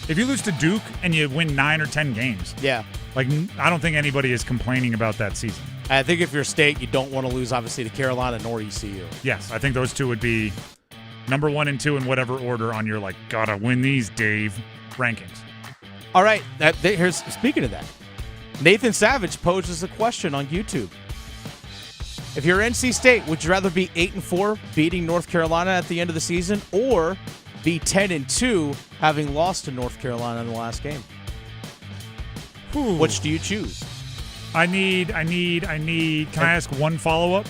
If you lose to Duke and you win 9 or 10 games. Yeah. I don't think anybody is complaining about that season. I think if you're State, you don't want to lose, obviously, to Carolina nor ECU. Yes, I think those two would be number 1 and 2 in whatever order on your, gotta win these, Dave, rankings. All right. Speaking of that, Nathan Savage poses a question on YouTube. If you're NC State, would you rather be 8-4, beating North Carolina at the end of the season, or be 10-2, having lost to North Carolina in the last game? Which do you choose? I need. Can I ask one follow-up?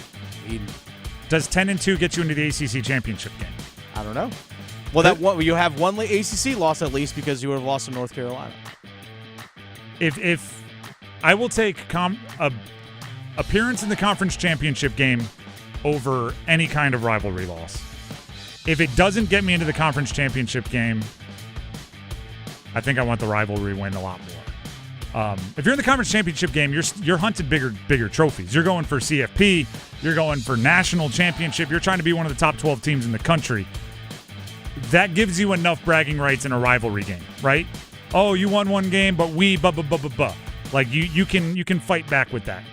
Does 10-2 get you into the ACC championship game? I don't know. Well, you have one ACC loss at least because you would have lost to North Carolina. If I will take appearance in the conference championship game over any kind of rivalry loss. If it doesn't get me into the conference championship game, I think I want the rivalry win a lot more. If you're in the conference championship game, you're hunting bigger trophies. You're going for CFP. You're going for national championship. You're trying to be one of the top 12 teams in the country. That gives you enough bragging rights in a rivalry game, right? Oh, you won one game, but we you can fight back with that.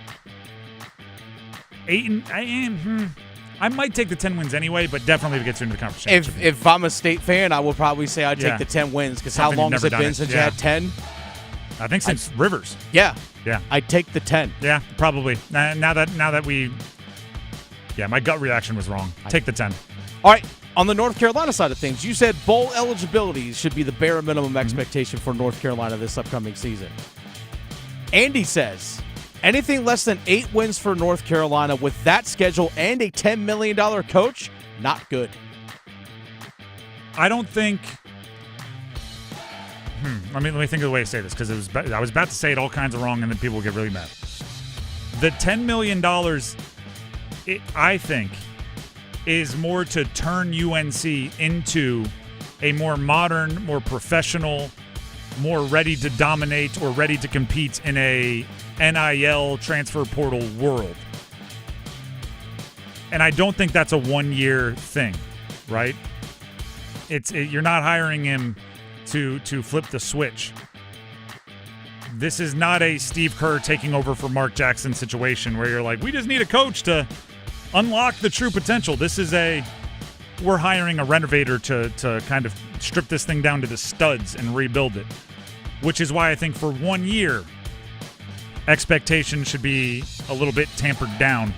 I might take the 10 wins anyway, but definitely if it gets you into the conference championship. If I'm a State fan, I would probably say I'd take the 10 wins because how long has it been since you had 10? I think since Rivers. Yeah. Yeah. I'd take the 10. Yeah, probably. Now that we my gut reaction was wrong. Take the 10. All right. On the North Carolina side of things, you said bowl eligibility should be the bare minimum expectation for North Carolina this upcoming season. Andy says anything less than 8 wins for North Carolina with that schedule and a $10 million coach, not good. I don't think. Let me think of the way to say this because I was about to say it all kinds of wrong and then people will get really mad. The $10 million, I think, is more to turn UNC into a more modern, more professional, more ready to dominate or ready to compete in a NIL transfer portal world. And I don't think that's a one-year thing, right? You're not hiring him to flip the switch. This is not a Steve Kerr taking over for Mark Jackson situation where you're like, we just need a coach to unlock the true potential. This is we're hiring a renovator to kind of strip this thing down to the studs and rebuild it, which is why I think for 1 year, expectations should be a little bit tampered down.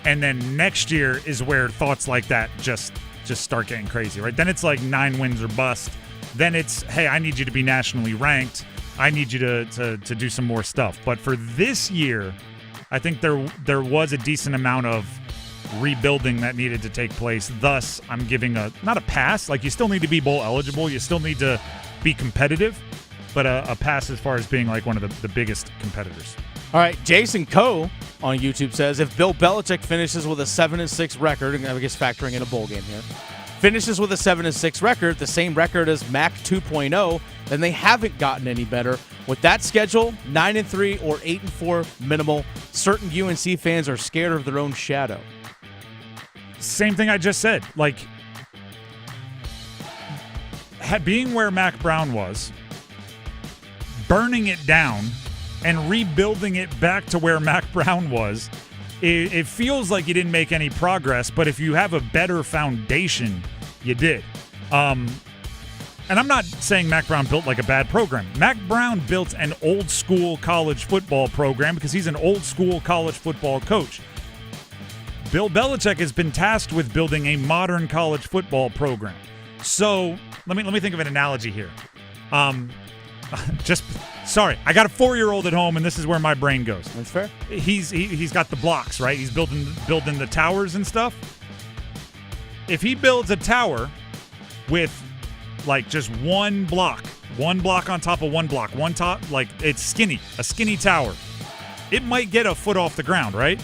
And then next year is where thoughts like that just start getting crazy, right? Then it's like 9 wins or bust. Then it's, hey, I need you to be nationally ranked. I need you to do some more stuff. But for this year, I think there was a decent amount of rebuilding that needed to take place. Thus, I'm giving not a pass. Like, you still need to be bowl eligible. You still need to be competitive. But a pass as far as being like one of the biggest competitors. All right, Jason Coe on YouTube says, if Bill Belichick finishes with a 7-6 record, and I guess factoring in a bowl game here, finishes with a 7-6 record, the same record as Mac 2.0, then they haven't gotten any better. With that schedule, 9-3 or 8-4 minimal, certain UNC fans are scared of their own shadow. Same thing I just said. Like, being where Mac Brown was, burning it down, and rebuilding it back to where Mac Brown was, it feels like you didn't make any progress, but if you have a better foundation, you did. And I'm not saying Mac Brown built like a bad program. Mac Brown built an old school college football program because he's an old school college football coach. Bill Belichick has been tasked with building a modern college football program. So let me think of an analogy here. Sorry, I got a 4-year-old at home, and this is where my brain goes. That's fair. He's got the blocks, right? He's building the towers and stuff. If he builds a tower with like just one block on top of one block, like it's skinny, a skinny tower, it might get a foot off the ground, right?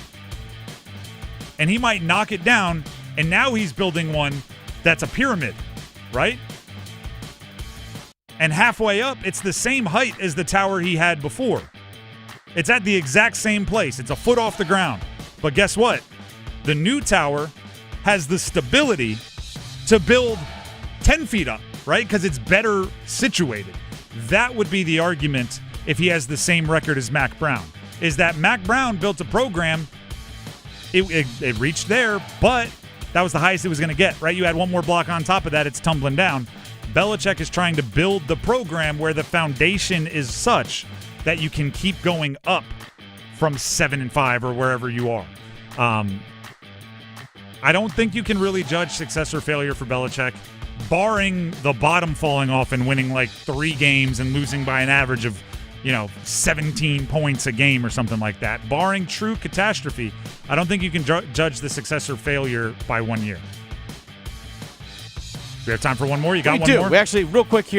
And he might knock it down, and now he's building one that's a pyramid, right? And halfway up, it's the same height as the tower he had before. It's at the exact same place. It's a foot off the ground. But guess what? The new tower has the stability to build 10 feet up, right? Because it's better situated. That would be the argument if he has the same record as Mac Brown, is that Mac Brown built a program, it reached there, but that was the highest it was going to get, right? You had one more block on top of that, it's tumbling down. Belichick is trying to build the program where the foundation is such that you can keep going up from 7-5 or wherever you are. I don't think you can really judge success or failure for Belichick, barring the bottom falling off and winning like 3 games and losing by an average of, 17 points a game or something like that. Barring true catastrophe, I don't think you can judge the success or failure by 1 year. We have time for one more? You got one more? We actually, real quick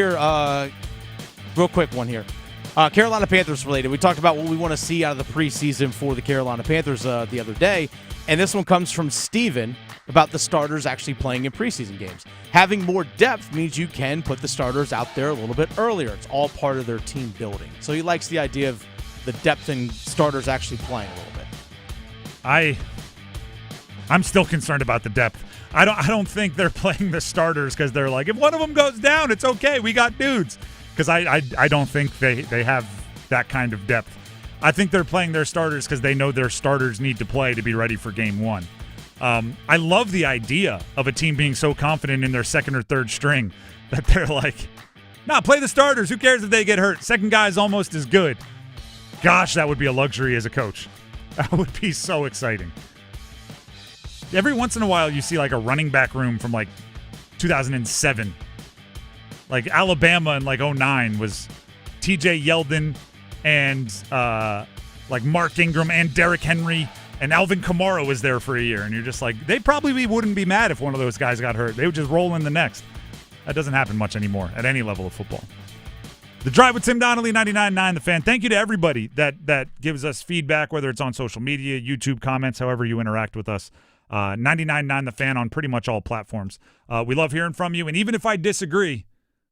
one here. Carolina Panthers related. We talked about what we want to see out of the preseason for the Carolina Panthers the other day, and this one comes from Steven about the starters actually playing in preseason games. Having more depth means you can put the starters out there a little bit earlier. It's all part of their team building. So he likes the idea of the depth and starters actually playing a little bit. I'm still concerned about the depth. I don't think they're playing the starters because they're like, if one of them goes down, it's okay. We got dudes. Because I don't think they have that kind of depth. I think they're playing their starters because they know their starters need to play to be ready for game 1. I love the idea of a team being so confident in their second or third string that they're like, nah, play the starters. Who cares if they get hurt? Second guy is almost as good. Gosh, that would be a luxury as a coach. That would be so exciting. Every once in a while, you see like a running back room from like 2007. Like Alabama in like 2009 was TJ Yeldon and like Mark Ingram and Derrick Henry and Alvin Kamara was there for a year. And you're just like, they probably wouldn't be mad if one of those guys got hurt. They would just roll in the next. That doesn't happen much anymore at any level of football. The Drive with Tim Donnelly, 99.9 The Fan. Thank you to everybody that gives us feedback, whether it's on social media, YouTube comments, however you interact with us. 99.9 The Fan on pretty much all platforms. We love hearing from you. And even if I disagree,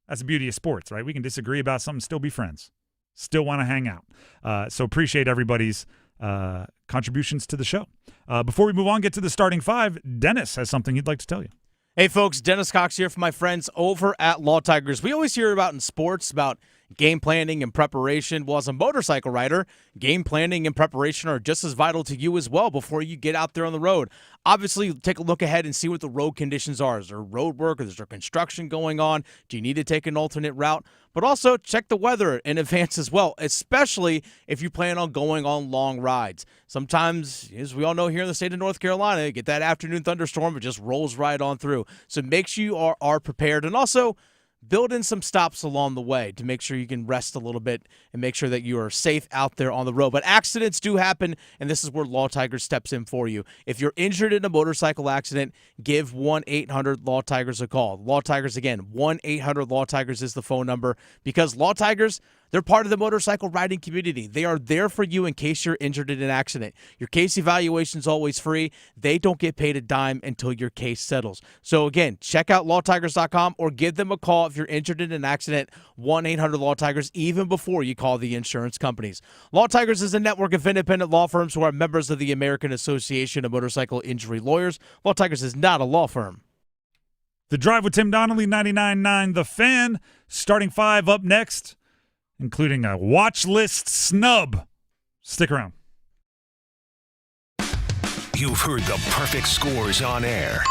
that's the beauty of sports, right? We can disagree about something, still be friends, still want to hang out. So appreciate everybody's contributions to the show. Before we move on, get to the starting 5, Dennis has something he'd like to tell you. Hey, folks, Dennis Cox here for my friends over at Law Tigers. We always hear about in sports about game planning and preparation. Well, as a motorcycle rider, game planning and preparation are just as vital to you as well before you get out there on the road. Obviously, take a look ahead and see what the road conditions are. Is there road work? Is there construction going on? Do you need to take an alternate route? But also check the weather in advance as well, especially if you plan on going on long rides. Sometimes, as we all know here in the state of North Carolina, you get that afternoon thunderstorm, it just rolls right on through. So make sure you are prepared. And also, build in some stops along the way to make sure you can rest a little bit and make sure that you are safe out there on the road. But accidents do happen, and this is where Law Tigers steps in for you. If you're injured in a motorcycle accident, give 1-800-LAW-TIGERS a call. Law Tigers, again, 1-800-LAW-TIGERS is the phone number, because Law Tigers, they're part of the motorcycle riding community. They are there for you in case you're injured in an accident. Your case evaluation is always free. They don't get paid a dime until your case settles. So again, check out lawtigers.com or give them a call if you're injured in an accident, 1-800-LAW-TIGERS, even before you call the insurance companies. Law Tigers is a network of independent law firms who are members of the American Association of Motorcycle Injury Lawyers. Law Tigers is not a law firm. The Drive with Tim Donnelly, 99.9 The Fan. Starting five up next, including a watch list snub. Stick around. You've heard the perfect scores on air.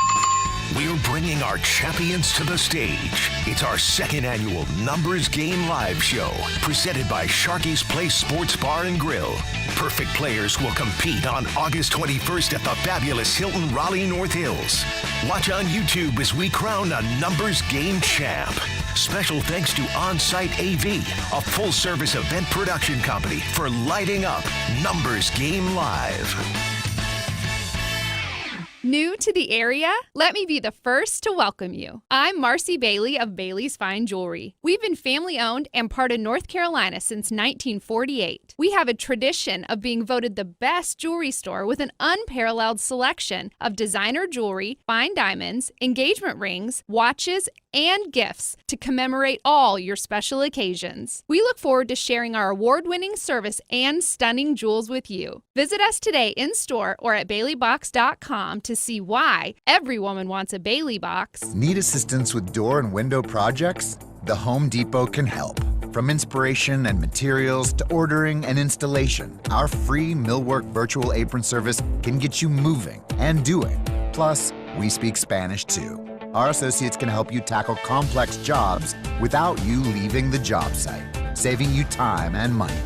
We're bringing our champions to the stage. It's our second annual Numbers Game Live show, presented by Sharky's Place Sports Bar and Grill. Perfect players will compete on August 21st at the fabulous Hilton Raleigh North Hills. Watch on YouTube as we crown a Numbers Game champ. Special thanks to On-Site AV, a full-service event production company, for lighting up Numbers Game Live. New to the area? Let me be the first to welcome you. I'm Marcy Bailey of Bailey's Fine Jewelry. We've been family-owned and part of North Carolina since 1948. We have a tradition of being voted the best jewelry store with an unparalleled selection of designer jewelry, fine diamonds, engagement rings, watches, and gifts to commemorate all your special occasions. We look forward to sharing our award-winning service and stunning jewels with you. Visit us today in-store or at baileybox.com to see why every woman wants a Bailey box. Need assistance with door and window projects? The Home Depot can help. From inspiration and materials to ordering and installation, our free millwork virtual apron service can get you moving and doing. Plus, we speak Spanish too. Our associates can help you tackle complex jobs without you leaving the job site, saving you time and money.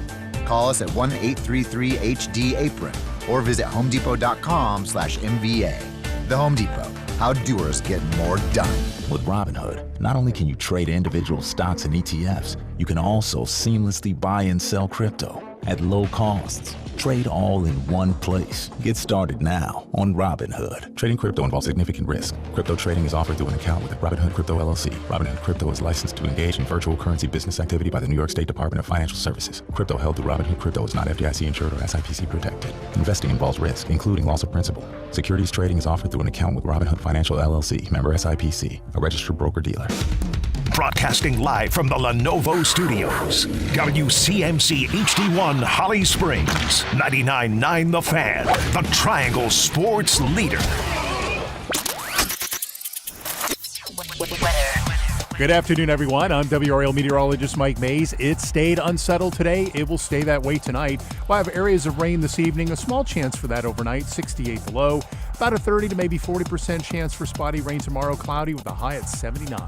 Call us at 1-833-HD-APRON or visit homedepot.com/MVA. The Home Depot, how doers get more done. With Robinhood, not only can you trade individual stocks and ETFs, you can also seamlessly buy and sell crypto at low costs. Trade all in one place. Get started now on Robinhood. Trading crypto involves significant risk. Crypto trading is offered through an account with Robinhood Crypto LLC. Robinhood Crypto is licensed to engage in virtual currency business activity by the New York State Department of Financial Services. Crypto held through Robinhood Crypto is not FDIC insured or SIPC protected. Investing involves risk, including loss of principal. Securities trading is offered through an account with Robinhood Financial LLC, member SIPC, a registered broker-dealer. Broadcasting live from the Lenovo Studios. WCMC HD1 Holly Springs. 99.9 The Fan. The Triangle Sports Leader. Good afternoon, everyone. I'm WRAL meteorologist Mike Mays. It stayed unsettled today. It will stay that way tonight. We'll have areas of rain this evening. A small chance for that overnight, 68 the low. About a 30 to maybe 40% chance for spotty rain tomorrow, cloudy with a high at 79.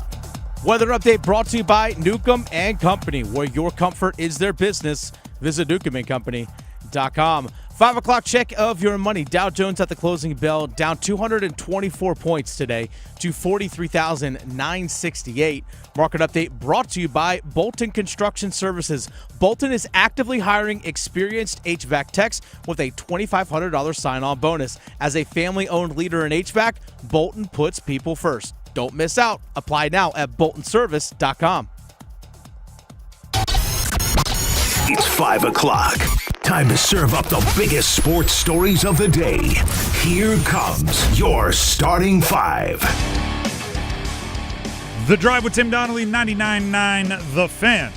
Weather update brought to you by Newcomb and Company, where your comfort is their business. Visit newcombandcompany.com. 5 o'clock check of your money. Dow Jones at the closing bell down 224 points today to 43,968. Market update brought to you by Bolton Construction Services. Bolton is actively hiring experienced HVAC techs with a $2,500 sign-on bonus. As a family-owned leader in HVAC, Bolton puts people first. Don't miss out. Apply now at boltonservice.com. It's 5 o'clock. Time to serve up the biggest sports stories of the day. Here comes your starting five. The Drive with Tim Donnelly, 99.9 The Fan.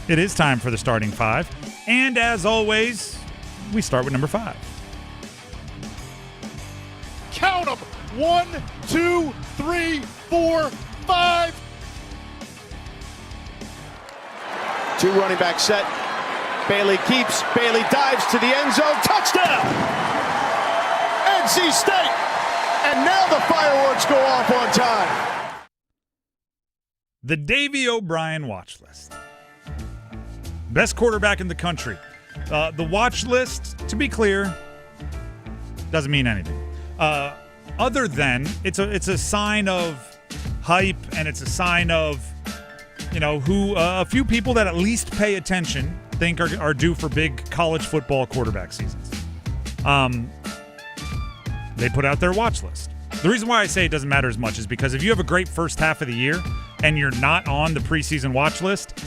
It is time for the starting five. And as always, we start with number 5. Count them! 1, 2, 3, 4, 5. 2 running back set. Bailey keeps. Bailey dives to the end zone. Touchdown! NC State! And now the fireworks go off on time. The Davey O'Brien watch list. Best quarterback in the country. The watch list, to be clear, doesn't mean anything. Other than it's a sign of hype, and it's a sign of, who a few people that at least pay attention think are due for big college football quarterback seasons. They put out their watch list. The reason why I say it doesn't matter as much is because if you have a great first half of the year and you're not on the preseason watch list,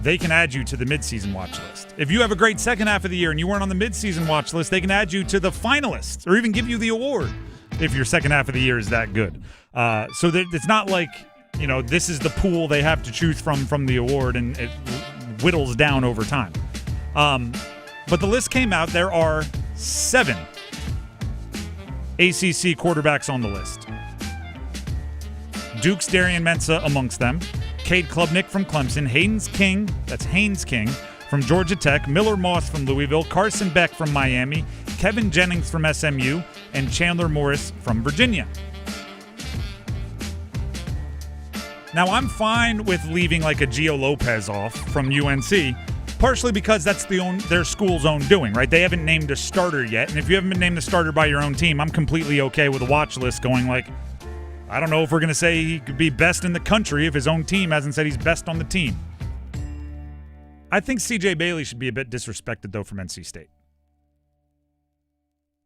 they can add you to the midseason watch list. If you have a great second half of the year and you weren't on the midseason watch list, they can add you to the finalists or even give you the award if your second half of the year is that good. So that it's not like, this is the pool they have to choose from the award, and it whittles down over time. But the list came out. There are 7 ACC quarterbacks on the list. Duke's Darian Mensah amongst them. Cade Klubnik from Clemson. Haynes King from Georgia Tech. Miller Moss from Louisville. Carson Beck from Miami. Kevin Jennings from SMU. And Chandler Morris from Virginia. Now, I'm fine with leaving like a Gio Lopez off from UNC, partially because that's their school's own doing, right? They haven't named a starter yet, and if you haven't been named the starter by your own team, I'm completely okay with a watch list going like, I don't know if we're going to say he could be best in the country if his own team hasn't said he's best on the team. I think CJ Bailey should be a bit disrespected, though, from NC State.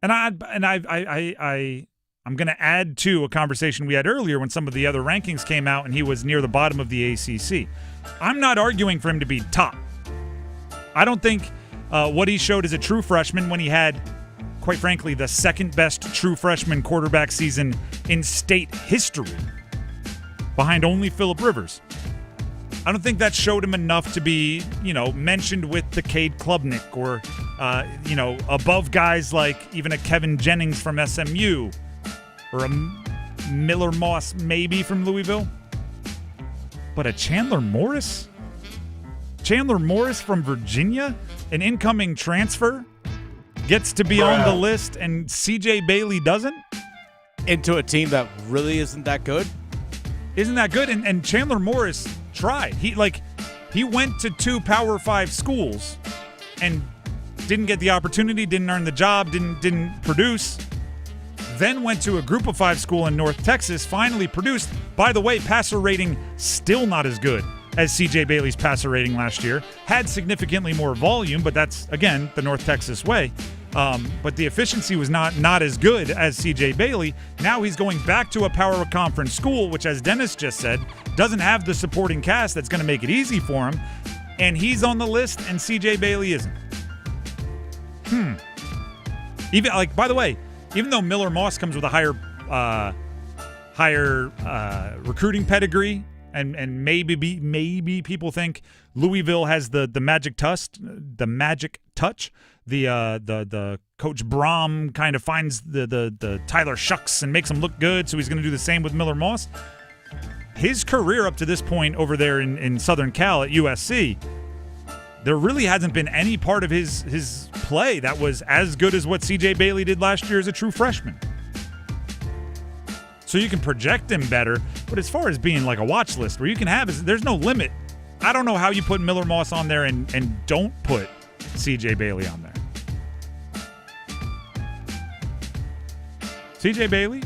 And I'm going to add to a conversation we had earlier when some of the other rankings came out and he was near the bottom of the ACC. I'm not arguing for him to be top. I don't think what he showed as a true freshman when he had, quite frankly, the second best true freshman quarterback season in state history, behind only Phillip Rivers. I don't think that showed him enough to be, mentioned with the Cade Klubnik or, above guys like even a Kevin Jennings from SMU or a Miller Moss maybe from Louisville. But a Chandler Morris? Chandler Morris from Virginia, an incoming transfer, gets to be on the list, and CJ Bailey doesn't? Into a team that really isn't that good? Isn't that good? And Chandler Morris tried. He went to 2 Power 5 schools and didn't get the opportunity, didn't earn the job, didn't produce. Then went to a Group of 5 school in North Texas, finally produced. By the way, passer rating still not as good as CJ Bailey's passer rating last year. Had significantly more volume, but that's, again, the North Texas way. But the efficiency was not as good as CJ Bailey. Now he's going back to a Power Conference school, which, as Dennis just said, doesn't have the supporting cast that's going to make it easy for him. And he's on the list, and CJ Bailey isn't. Even by the way, even though Miller Moss comes with a higher recruiting pedigree, and maybe people think Louisville has the magic touch, the Coach Brom kind of finds the Tyler Shucks and makes him look good, so he's going to do the same with Miller Moss. His career up to this point over there in Southern Cal at USC, there really hasn't been any part of his play that was as good as what CJ Bailey did last year as a true freshman. So you can project him better, but as far as being like a watch list where you can have, there's no limit. I don't know how you put Miller Moss on there and don't put CJ Bailey on there. CJ Bailey,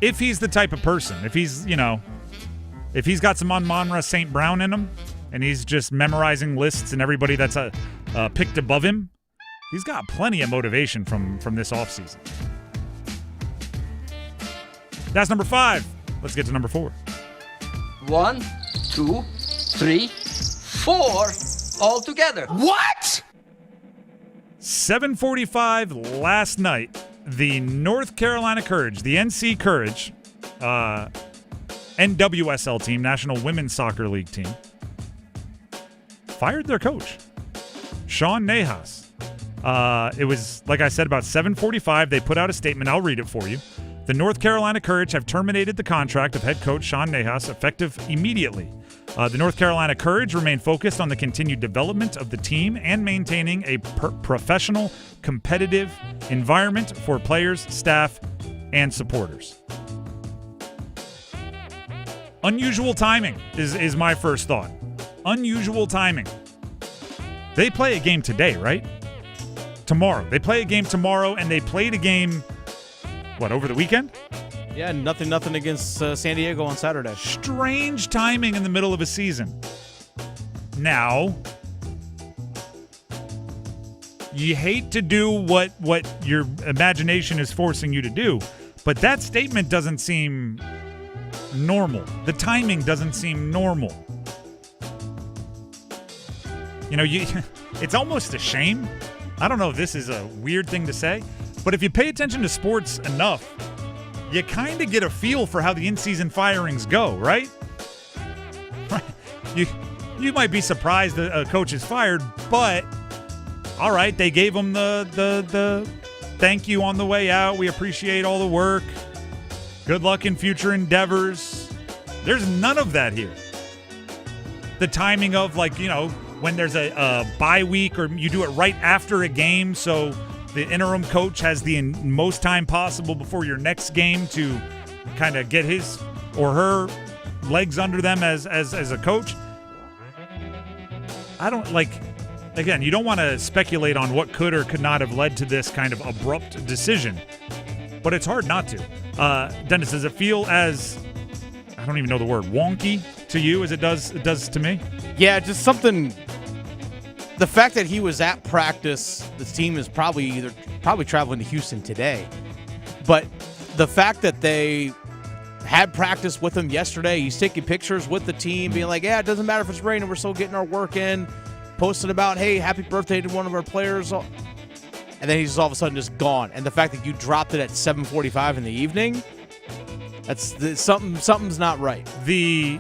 if he's the type of person, if he's got some Monmouth St. Brown in him, and he's just memorizing lists and everybody that's picked above him, he's got plenty of motivation from this offseason. That's number 5. Let's get to number 4. 1, 2, 3, 4 all together. What? 7:45 last night, the North Carolina Courage, the NC Courage, NWSL team, National Women's Soccer League team, fired their coach, Sean Nehas. It was, like I said, about 7:45. They put out a statement. I'll read it for you. The North Carolina Courage have terminated the contract of head coach Sean Nehas effective immediately. The North Carolina Courage remain focused on the continued development of the team and maintaining a professional, competitive environment for players, staff, and supporters. Unusual timing is my first thought. Unusual timing. They play a game today, right? Tomorrow. They play a game tomorrow, and they played a game, over the weekend? Yeah, nothing against San Diego on Saturday. Strange timing in the middle of a season. Now, you hate to do what your imagination is forcing you to do, but that statement doesn't seem normal. The timing doesn't seem normal. It's almost a shame. I don't know if this is a weird thing to say, but if you pay attention to sports enough, you kind of get a feel for how the in-season firings go, right? You might be surprised that a coach is fired, but all right, they gave him the thank you on the way out. We appreciate all the work. Good luck in future endeavors. There's none of that here. The timing of, when there's a bye week, or you do it right after a game, so the interim coach has the most time possible before your next game to kind of get his or her legs under them as a coach. I don't again, you don't want to speculate on what could or could not have led to this kind of abrupt decision, but it's hard not to. Dennis, does it feel as, I don't even know the word, wonky to you as it does to me? Yeah, just something. The fact that he was at practice, the team is probably traveling to Houston today. But the fact that they had practice with him yesterday, he's taking pictures with the team, being like, yeah, it doesn't matter if it's raining, we're still getting our work in, posting about, hey, happy birthday to one of our players. And then he's all of a sudden just gone. And the fact that you dropped it at 7:45 in the evening, something's not right. The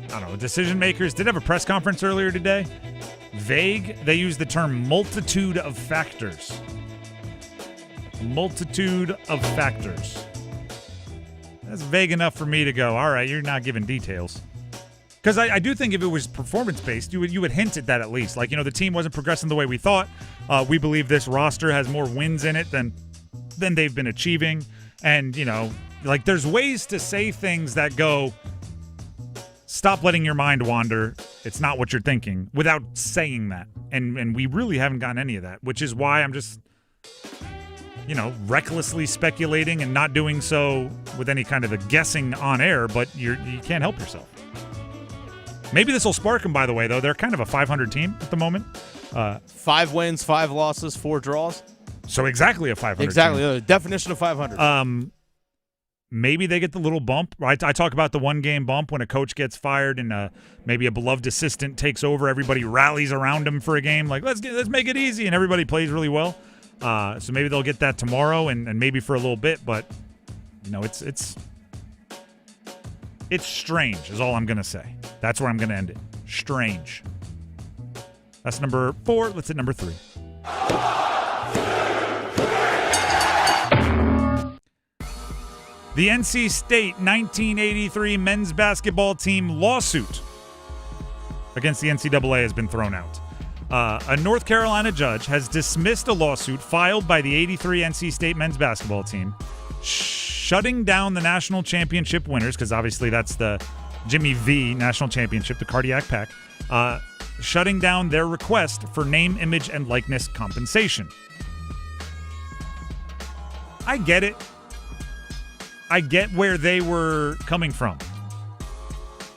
I don't know, decision makers did have a press conference earlier today. Vague. They used the term multitude of factors. Multitude of factors. That's vague enough for me to go, all right, you're not giving details. Because I do think if it was performance-based, you would hint at that at least. The team wasn't progressing the way we thought. We believe this roster has more wins in it than they've been achieving. And, there's ways to say things that go, stop letting your mind wander. It's not what you're thinking, without saying that. And we really haven't gotten any of that, which is why I'm just, recklessly speculating and not doing so with any kind of a guessing on air, but you can't help yourself. Maybe this will spark them, by the way, though. They're kind of a 500 team at the moment. 5 wins, 5 losses, 4 draws. So exactly a 500 Exactly, team. The definition of 500. Maybe they get the little bump, right? I talk about the one-game bump when a coach gets fired and maybe a beloved assistant takes over. Everybody rallies around him for a game. Let's make it easy, and everybody plays really well. So maybe they'll get that tomorrow and maybe for a little bit. But it's strange is all I'm gonna say. That's where I'm gonna end it. Strange. That's number 4. Let's hit number 3. The NC State 1983 men's basketball team lawsuit against the NCAA has been thrown out. A North Carolina judge has dismissed a lawsuit filed by the 83 NC State men's basketball team, shutting down the national championship winners, because obviously that's the Jimmy V National Championship, the Cardiac Pack, shutting down their request for name, image, and likeness compensation. I get it. I get where they were coming from.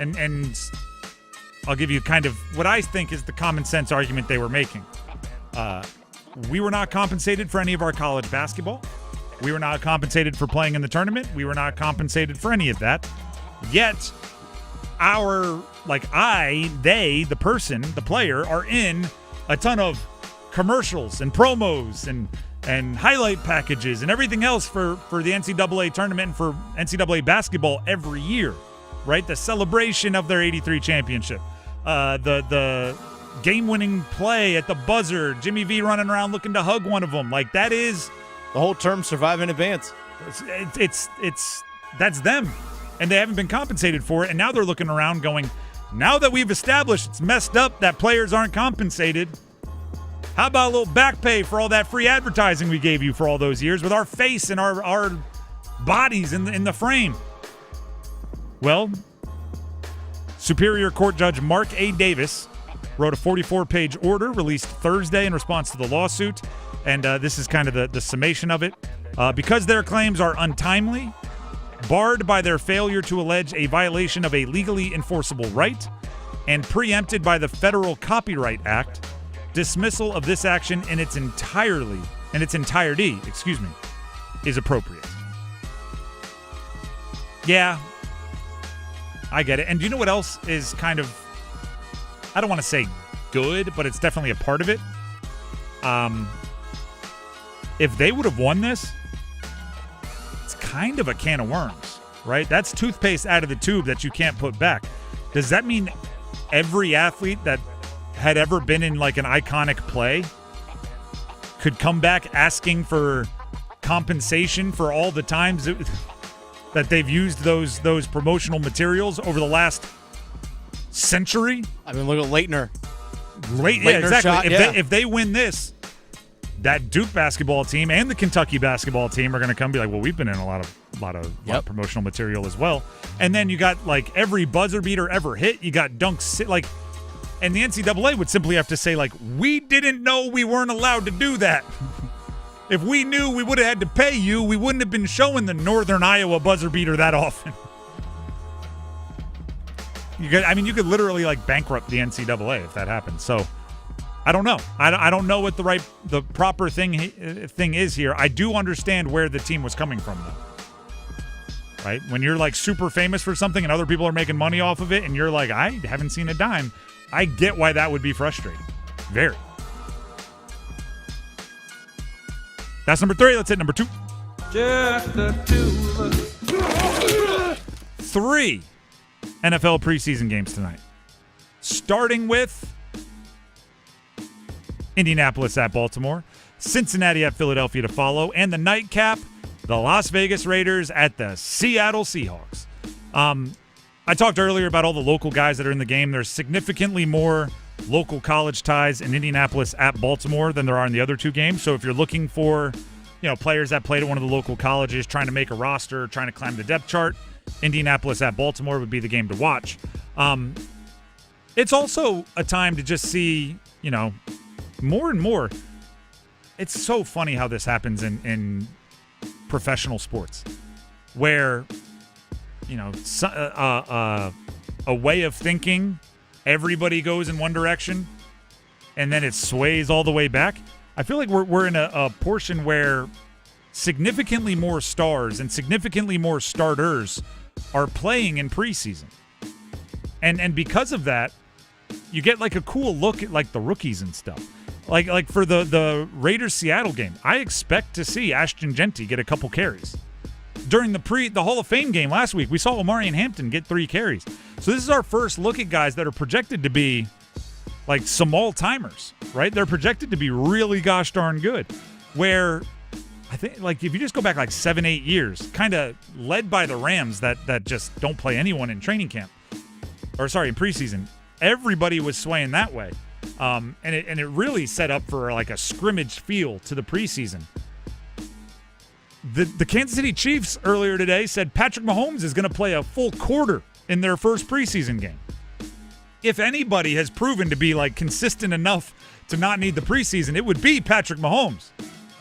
And I'll give you kind of what I think is the common sense argument they were making. We were not compensated for any of our college basketball. We were not compensated for playing in the tournament. We were not compensated for any of that. Yet, the person, the player, are in a ton of commercials and promos and highlight packages and everything else for the NCAA tournament and for NCAA basketball every year, right? The celebration of their 83 championship, the game-winning play at the buzzer, Jimmy V running around looking to hug one of them. That is The whole term survive in advance. It's that's them, and they haven't been compensated for it. And now they're looking around going, now that we've established it's messed up that players aren't compensated, how about a little back pay for all that free advertising we gave you for all those years with our face and our bodies in the frame? Well, Superior Court Judge Mark A. Davis wrote a 44-page order released Thursday in response to the lawsuit, and this is kind of the summation of it. Because their claims are untimely, barred by their failure to allege a violation of a legally enforceable right, and preempted by the Federal Copyright Act, dismissal of this action in its entirety, is appropriate. Yeah, I get it. And do you know what else is kind of, I don't want to say good, but it's definitely a part of it? If they would have won this, it's kind of a can of worms, right? That's toothpaste out of the tube that you can't put back. Does that mean every athlete that had ever been in like an iconic play could come back asking for compensation for all the times that they've used those promotional materials over the last century? I mean, look at Leitner. Yeah, exactly. Shot, if they win this, that Duke basketball team and the Kentucky basketball team are going to come be like, well, we've been in a lot of promotional material as well. And then you got like every buzzer beater ever hit. You got dunks like, and the NCAA would simply have to say like, we didn't know we weren't allowed to do that. If we knew we would have had to pay you, we wouldn't have been showing the Northern Iowa buzzer beater that often. You could literally like bankrupt the NCAA if that happened. So I don't know. I don't know what the proper thing is here. I do understand where the team was coming from, though. Right? When you're like super famous for something and other people are making money off of it, and you're like, I haven't seen a dime. I get why that would be frustrating. Very. That's number 3. Let's hit number 2. Just the two of us. 3 NFL preseason games tonight. Starting with Indianapolis at Baltimore, Cincinnati at Philadelphia to follow, and the nightcap, the Las Vegas Raiders at the Seattle Seahawks. I talked earlier about all the local guys that are in the game. There's significantly more local college ties in Indianapolis at Baltimore than there are in the other 2 games. So if you're looking for, players that played at one of the local colleges, trying to make a roster, trying to climb the depth chart, Indianapolis at Baltimore would be the game to watch. It's also a time to just see, more and more. It's so funny how this happens in professional sports, where a way of thinking, everybody goes in one direction, and then it sways all the way back. I feel like we're in a portion where significantly more stars and significantly more starters are playing in preseason, and because of that, you get like a cool look at like the rookies and stuff. Like for the Raiders Seattle game, I expect to see Ashton Genty get a couple carries. During the Hall of Fame game last week, we saw Omarion Hampton get 3 carries. So this is our first look at guys that are projected to be like some all-timers, right? They're projected to be really gosh darn good. Where I think like if you just go back like 7-8 years, kind of led by the Rams that just don't play anyone in training camp. In preseason. Everybody was swaying that way. And it really set up for like a scrimmage feel to the preseason. The Kansas City Chiefs earlier today said Patrick Mahomes is going to play a full quarter in their first preseason game. If anybody has proven to be like consistent enough to not need the preseason, it would be Patrick Mahomes.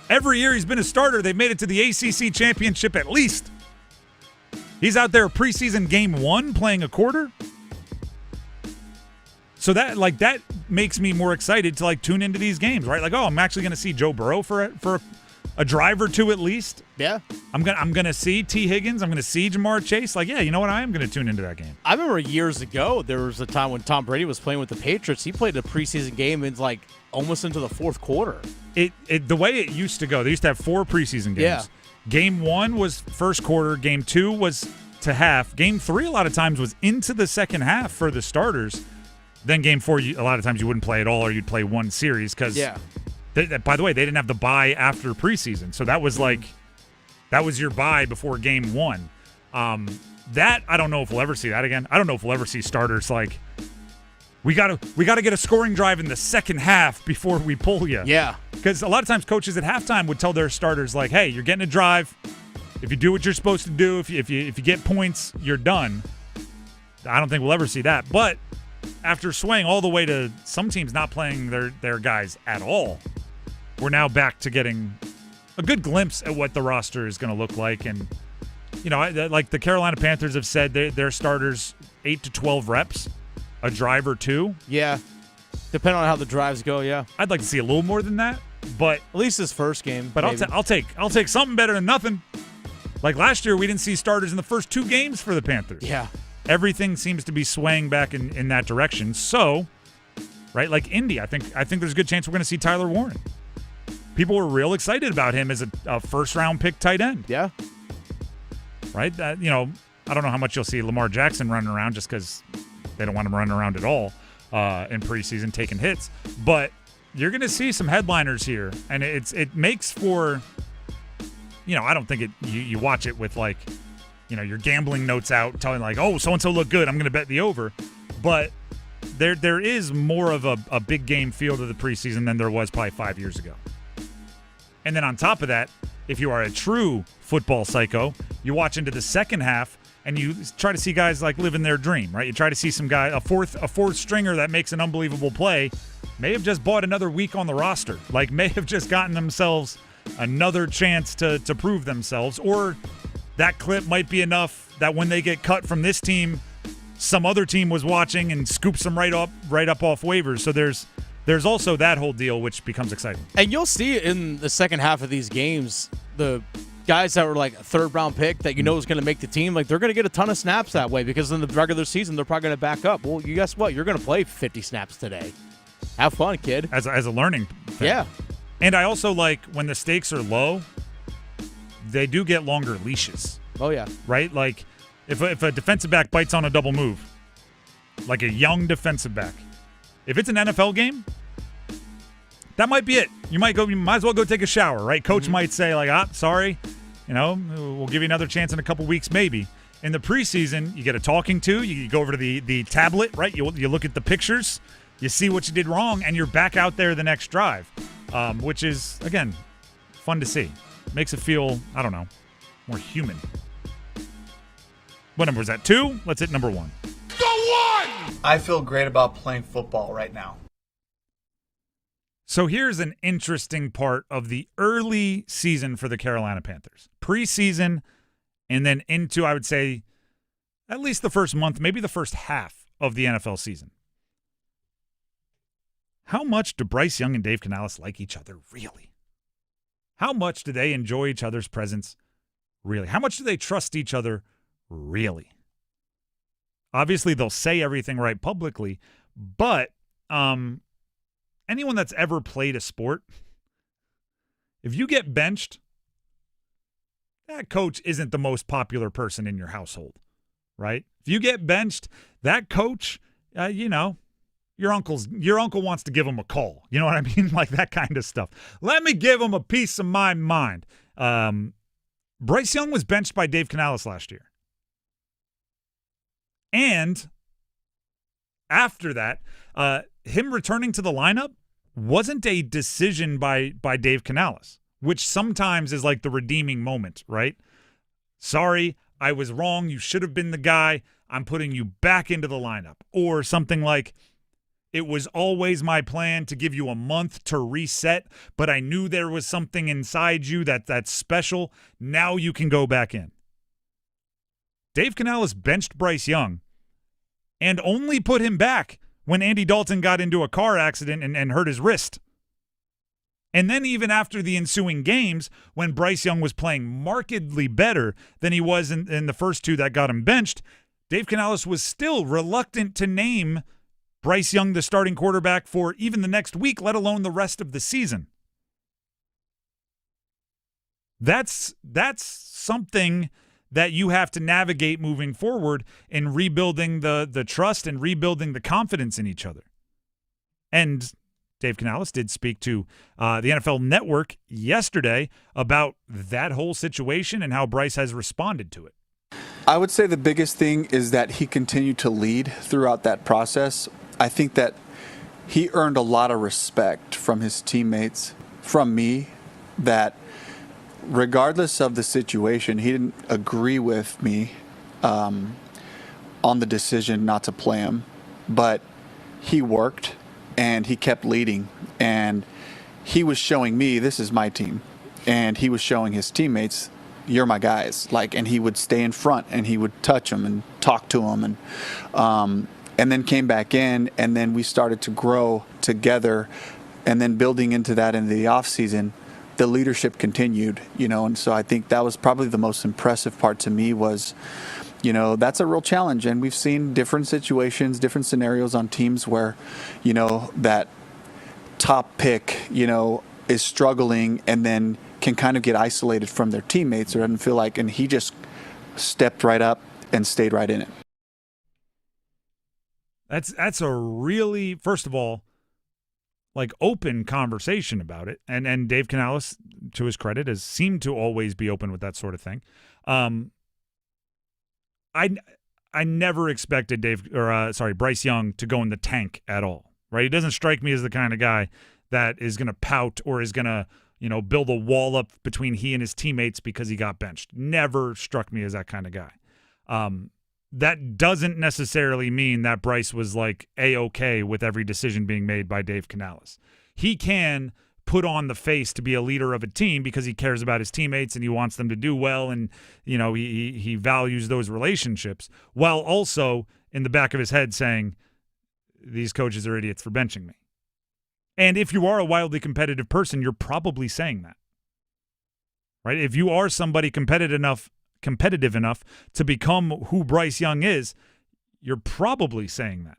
Every year he's been a starter, they've made it to the ACC championship at least. He's out there preseason game 1 playing a quarter. So that makes me more excited to like tune into these games, right? Like, oh, I'm actually going to see Joe Burrow for a drive or 2 at least. Yeah. I'm gonna see T. Higgins. I'm gonna see Jamar Chase. Like, yeah, you know what? I am gonna tune into that game. I remember years ago there was a time when Tom Brady was playing with the Patriots. He played a preseason game in like almost into the 4th quarter. The way it used to go, they used to have 4 preseason games. Yeah. Game 1 was first quarter. Game 2 was to half. Game 3 a lot of times was into the second half for the starters. Then game 4, a lot of times you wouldn't play at all, or you'd play one series because By the way, they didn't have the bye after preseason, so that was your bye before game one. That I don't know if we'll ever see that again. I don't know if we'll ever see starters like, we gotta get a scoring drive in the second half before we pull you. Yeah, because a lot of times coaches at halftime would tell their starters like, hey, you're getting a drive. If you do what you're supposed to do, if you get points, you're done. I don't think we'll ever see that. But after swaying all the way to some teams not playing their guys at all, we're now back to getting a good glimpse at what the roster is going to look like. And, like the Carolina Panthers have said, their starters 8 to 12 reps, a drive or two. Yeah, depending on how the drives go, yeah. I'd like to see a little more than that, but at least this first game. But I'll take something better than nothing. Like last year, we didn't see starters in the first 2 games for the Panthers. Yeah. Everything seems to be swaying back in that direction. So, right, like Indy, I think there's a good chance we're going to see Tyler Warren. People were real excited about him as a first-round pick tight end. Yeah. Right? I don't know how much you'll see Lamar Jackson running around just because they don't want him running around at all in preseason taking hits. But you're going to see some headliners here, and it makes for, I don't think you watch it with like, your gambling notes out telling like, oh, so-and-so look good, I'm going to bet the over. But there is more of a big game feel to the preseason than there was probably 5 years ago. And then on top of that, if you are a true football psycho, you watch into the second half and you try to see guys like living their dream, right? You try to see some guy, a fourth stringer that makes an unbelievable play, may have just bought another week on the roster, like may have just gotten themselves another chance to prove themselves, or that clip might be enough that when they get cut from this team, some other team was watching and scoops them right up off waivers. So there's also that whole deal, which becomes exciting. And you'll see in the second half of these games, the guys that were like a third-round pick that is going to make the team, like they're going to get a ton of snaps that way because in the regular season, they're probably going to back up. Well, you guess what? You're going to play 50 snaps today. Have fun, kid. As a learning thing. Yeah. And I also like when the stakes are low, they do get longer leashes. Oh, yeah. Right? Like if a defensive back bites on a double move, like a young defensive back, if it's an NFL game, that might be it. You might as well go take a shower, right? Coach might say like, sorry, we'll give you another chance in a couple weeks maybe. In the preseason, you get a talking to, you go over to the tablet, right? You look at the pictures, you see what you did wrong, and you're back out there the next drive, which is, again, fun to see. Makes it feel, I don't know, more human. What number was that? 2? Let's hit number 1. The 1! I feel great about playing football right now. So here's an interesting part of the early season for the Carolina Panthers. Preseason and then into, I would say, at least the first month, maybe the first half of the NFL season. How much do Bryce Young and Dave Canales like each other, really? How much do they enjoy each other's presence, really? How much do they trust each other, really? Obviously, they'll say everything right publicly, but anyone that's ever played a sport, if you get benched, that coach isn't the most popular person in your household, right? If you get benched, that coach, your uncle wants to give him a call. You know what I mean? Like that kind of stuff. Let me give him a piece of my mind. Bryce Young was benched by Dave Canales last year. And after that, him returning to the lineup wasn't a decision by Dave Canales, which sometimes is like the redeeming moment, right? Sorry, I was wrong. You should have been the guy. I'm putting you back into the lineup. Or something like, it was always my plan to give you a month to reset, but I knew there was something inside you that's special. Now you can go back in. Dave Canales benched Bryce Young and only put him back when Andy Dalton got into a car accident and hurt his wrist. And then even after the ensuing games, when Bryce Young was playing markedly better than he was in the first 2 that got him benched, Dave Canales was still reluctant to name Bryce Young the starting quarterback for even the next week, let alone the rest of the season. That's something that you have to navigate moving forward in rebuilding the trust and rebuilding the confidence in each other. And Dave Canales did speak to the NFL Network yesterday about that whole situation and how Bryce has responded to it. I would say the biggest thing is that he continued to lead throughout that process. I think that he earned a lot of respect from his teammates, from me, that regardless of the situation, he didn't agree with me on the decision not to play him, but he worked and he kept leading, and he was showing me, this is my team, and he was showing his teammates, you're my guys. And he would stay in front and he would touch them and talk to them, and then came back in, and then we started to grow together, and then building into that in the off season, the leadership continued, and so I think that was probably the most impressive part to me was, that's a real challenge. And we've seen different situations, different scenarios on teams where, that top pick, is struggling and then can kind of get isolated from their teammates or doesn't feel like, and he just stepped right up and stayed right in it. That's a really, first of all, open conversation about it. And Dave Canales, to his credit, has seemed to always be open with that sort of thing. I never expected Bryce Young to go in the tank at all, right? He doesn't strike me as the kind of guy that is going to pout or is going to, build a wall up between he and his teammates because he got benched. Never struck me as that kind of guy. That doesn't necessarily mean that Bryce was A-okay with every decision being made by Dave Canales. He can put on the face to be a leader of a team because he cares about his teammates and he wants them to do well, and he values those relationships, while also in the back of his head saying, these coaches are idiots for benching me. And if you are a wildly competitive person, you're probably saying that, right? If you are somebody competitive enough to become who Bryce Young is, you're probably saying that.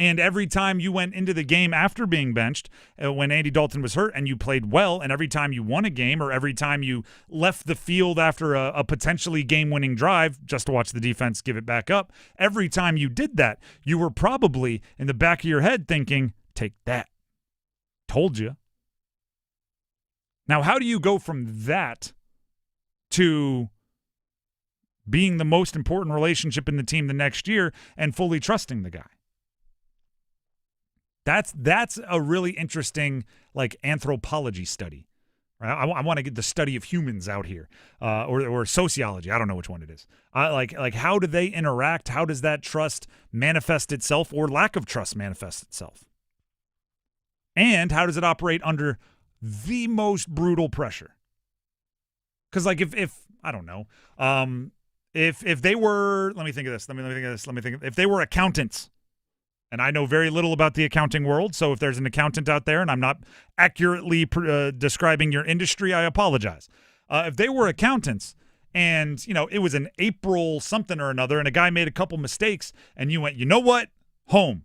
And every time you went into the game after being benched, when Andy Dalton was hurt and you played well, and every time you won a game or every time you left the field after a potentially game-winning drive just to watch the defense give it back up, every time you did that, you were probably in the back of your head thinking, take that. Told you. Now, how do you go from that to being the most important relationship in the team the next year and fully trusting the guy? That's a really interesting anthropology study. Right? I want to get the study of humans out here, or sociology. I don't know which one it is. How do they interact? How does that trust manifest itself, or lack of trust manifest itself? And how does it operate under the most brutal pressure? Because if I don't know, if they were, let me think of this. If they were accountants. And I know very little about the accounting world, so if there's an accountant out there and I'm not accurately describing your industry, I apologize. If they were accountants and, it was an April something or another and a guy made a couple mistakes and you went, you know what? Home.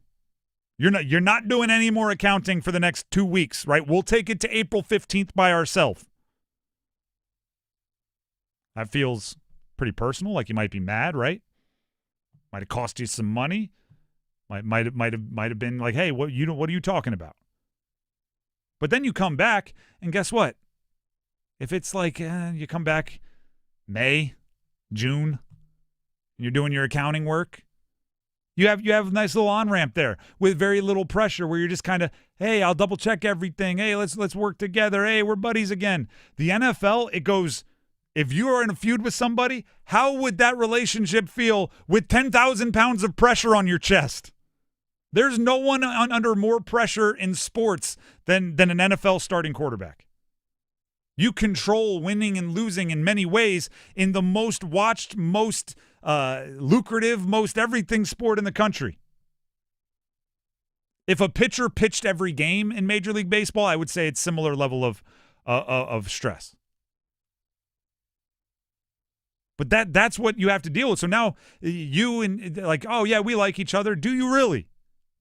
You're not doing any more accounting for the next 2 weeks, right? We'll take it to April 15th by ourselves. That feels pretty personal, like you might be mad, right? Might have cost you some money. Might have been like, hey, what are you talking about? But then you come back, and guess what? If it's you come back May, June, and you're doing your accounting work, you have a nice little on-ramp there with very little pressure, where you're just kind of, hey, I'll double check everything. Hey, let's work together. Hey, we're buddies again. The NFL, it goes. If you are in a feud with somebody, how would that relationship feel with 10,000 pounds of pressure on your chest? There's no one under more pressure in sports than an NFL starting quarterback. You control winning and losing in many ways in the most watched, most lucrative, most everything sport in the country. If a pitcher pitched every game in Major League Baseball, I would say it's similar level of stress. But that's what you have to deal with. So now you and oh yeah, we like each other. Do you really?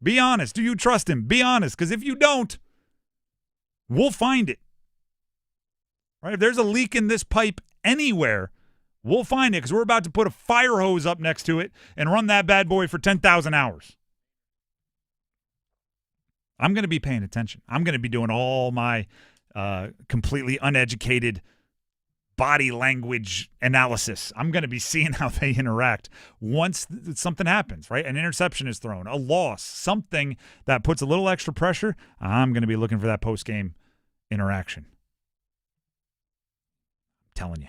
Be honest. Do you trust him? Be honest. Because if you don't, we'll find it. Right? If there's a leak in this pipe anywhere, we'll find it, because we're about to put a fire hose up next to it and run that bad boy for 10,000 hours. I'm going to be paying attention. I'm going to be doing all my completely uneducated body language analysis. I'm going to be seeing how they interact once something happens, right? An interception is thrown, a loss, something that puts a little extra pressure. I'm going to be looking for that post-game interaction. I'm telling you.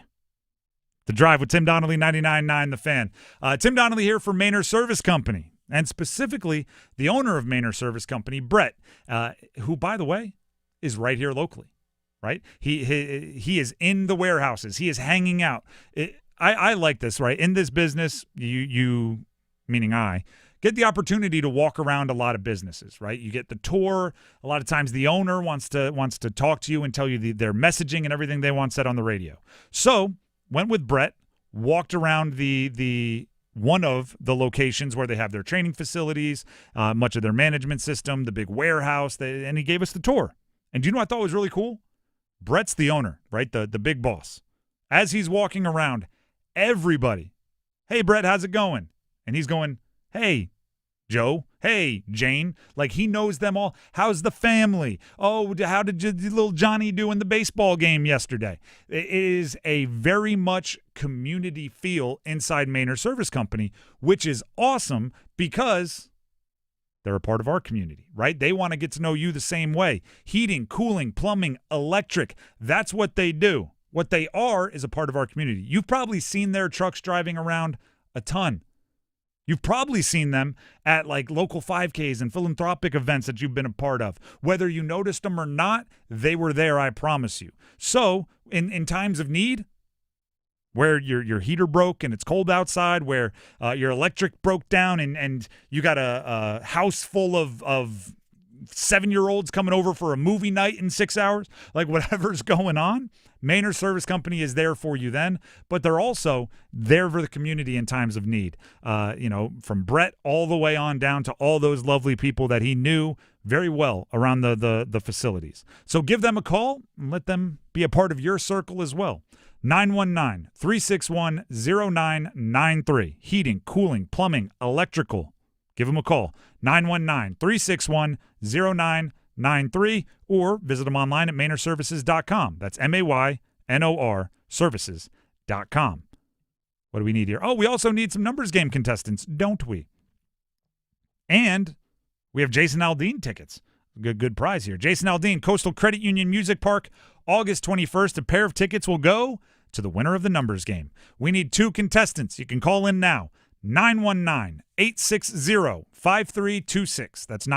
The Drive with Tim Donnelly, 99.9 The Fan. Tim Donnelly here for Maynard Service Company, and specifically the owner of Maynard Service Company, Brett, who, by the way, is right here locally. Right? He is in the warehouses. He is hanging out. I like this, right? In this business, you meaning I, get the opportunity to walk around a lot of businesses, right? You get the tour. A lot of times the owner wants to talk to you and tell you their messaging and everything they want said on the radio. So went with Brett, walked around the one of the locations where they have their training facilities, much of their management system, the big warehouse, and he gave us the tour. And do you know what I thought was really cool? Brett's the owner, right? The big boss. As he's walking around, everybody, hey, Brett, how's it going? And he's going, hey, Joe, hey, Jane. Like, he knows them all. How's the family? Oh, how did little Johnny do in the baseball game yesterday? It is a very much community feel inside Maynard Service Company, which is awesome because they're a part of our community, right? They want to get to know you the same way. Heating, cooling, plumbing, electric. That's what they do. What they are is a part of our community. You've probably seen their trucks driving around a ton. You've probably seen them at like local 5Ks and philanthropic events that you've been a part of. Whether you noticed them or not, they were there, I promise you. So in times of need, where your heater broke and it's cold outside, where your electric broke down and you got a house full of 7-year-olds coming over for a movie night in 6 hours, like whatever's going on, Maynard Service Company is there for you then, but they're also there for the community in times of need. From Brett all the way on down to all those lovely people that he knew very well around the facilities. So give them a call and let them be a part of your circle as well. 919-361-0993. Heating, cooling, plumbing, electrical. Give them a call. 919-361-0993 or visit them online at MaynardServices.com. That's MAYNOR Services.com. What do we need here? Oh, we also need some numbers game contestants, don't we? And we have Jason Aldean tickets. Good prize here. Jason Aldean, Coastal Credit Union Music Park, August 21st. A pair of tickets will go to the winner of the numbers game. We need 2 contestants. You can call in now. 919-860-5326. That's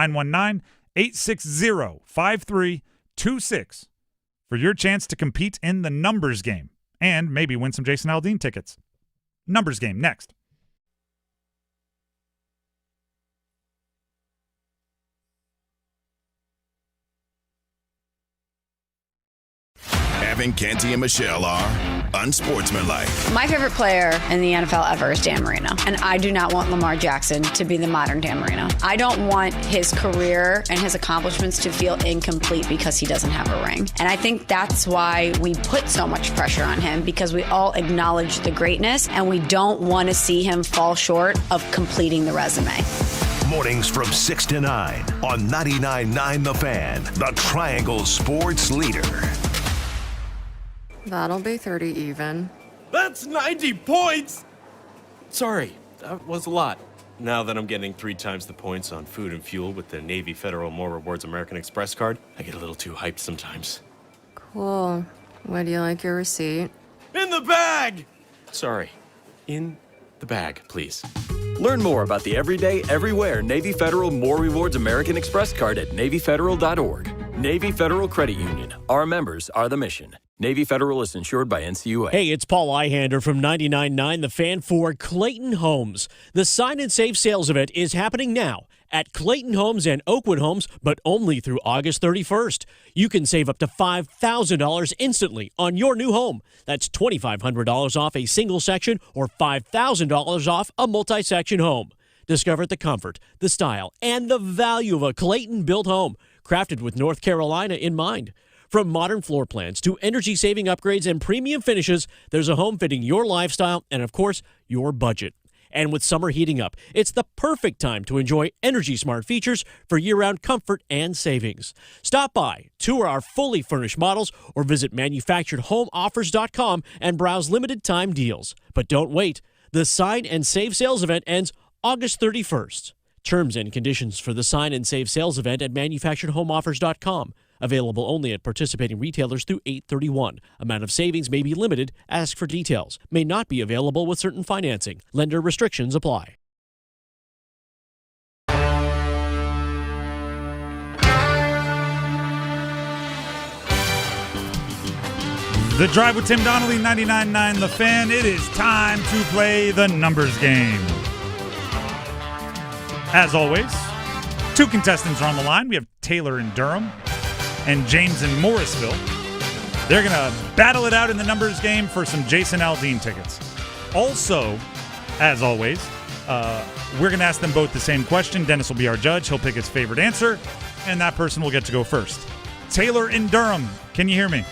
919-860-5326 for your chance to compete in the numbers game and maybe win some Jason Aldean tickets. Numbers game next. Evan, Canty, and Michelle are unsportsmanlike. My favorite player in the NFL ever is Dan Marino, and I do not want Lamar Jackson to be the modern Dan Marino. I don't want his career and his accomplishments to feel incomplete because he doesn't have a ring. And I think that's why we put so much pressure on him, because we all acknowledge the greatness and we don't want to see him fall short of completing the resume. Mornings from 6 to 9 on 99.9 The Fan, the Triangle Sports Leader. That'll be 30 even. That's 90 points! Sorry, that was a lot. Now that I'm getting 3 times the points on food and fuel with the Navy Federal More Rewards American Express card, I get a little too hyped sometimes. Cool. Would you like your receipt? In the bag! Sorry, in the bag, please. Learn more about the everyday, everywhere Navy Federal More Rewards American Express card at NavyFederal.org. Navy Federal Credit Union. Our members are the mission. Navy Federal is insured by NCUA. Hey, it's Paul Eihander from 99.9 The Fan for Clayton Homes. The Sign and Save sales event is happening now at Clayton Homes and Oakwood Homes, but only through August 31st. You can save up to $5,000 instantly on your new home. That's $2,500 off a single section or $5,000 off a multi-section home. Discover the comfort, the style, and the value of a Clayton-built home, crafted with North Carolina in mind. From modern floor plans to energy-saving upgrades and premium finishes, there's a home fitting your lifestyle and, of course, your budget. And with summer heating up, it's the perfect time to enjoy Energy Smart features for year-round comfort and savings. Stop by, tour our fully furnished models, or visit manufacturedhomeoffers.com and browse limited-time deals. But don't wait. The Sign and Save sales event ends August 31st. Terms and conditions for the Sign and Save sales event at manufacturedhomeoffers.com. Available only at participating retailers through 8/31. Amount of savings may be limited. Ask for details. May not be available with certain financing. Lender restrictions apply. The Drive with Tim Donnelly, 99.9 The Fan. It is time to play the numbers game. As always, 2 contestants are on the line. We have Taylor in Durham and James in Morrisville. They're going to battle it out in the numbers game for some Jason Aldean tickets. Also, as always, we're going to ask them both the same question. Dennis will be our judge. He'll pick his favorite answer, and that person will get to go first. Taylor in Durham, can you hear me?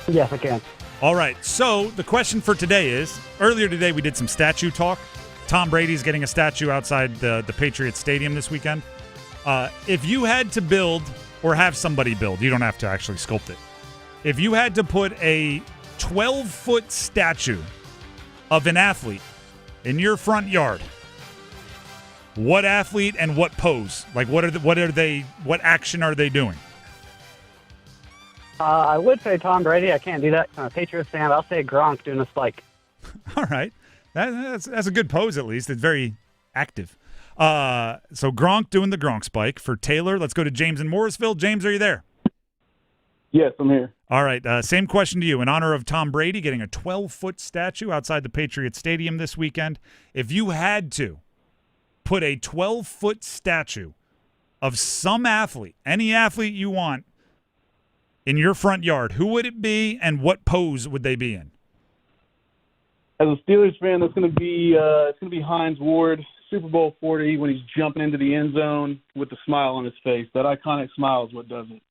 Yes, I can. All right, so the question for today is, earlier today we did some statue talk. Tom Brady's getting a statue outside the Patriots Stadium this weekend. If you had to build or have somebody build, you don't have to actually sculpt it. If you had to put a 12-foot statue of an athlete in your front yard, what athlete and what pose? Like what action are they doing? I would say Tom Brady. I can't do that. I'm a Patriots fan. I'll say Gronk doing a spike. All right. That's a good pose, at least. It's very active. So Gronk doing the Gronk spike. For Taylor, let's go to James in Morrisville. James, are you there? Yes, I'm here. All right. Same question to you. In honor of Tom Brady getting a 12-foot statue outside the Patriots Stadium this weekend, if you had to put a 12-foot statue of some athlete, any athlete you want, in your front yard, who would it be and what pose would they be in? As a Steelers fan, that's going to be Hines Ward, Super Bowl 40, when he's jumping into the end zone with a smile on his face. That iconic smile is what does it.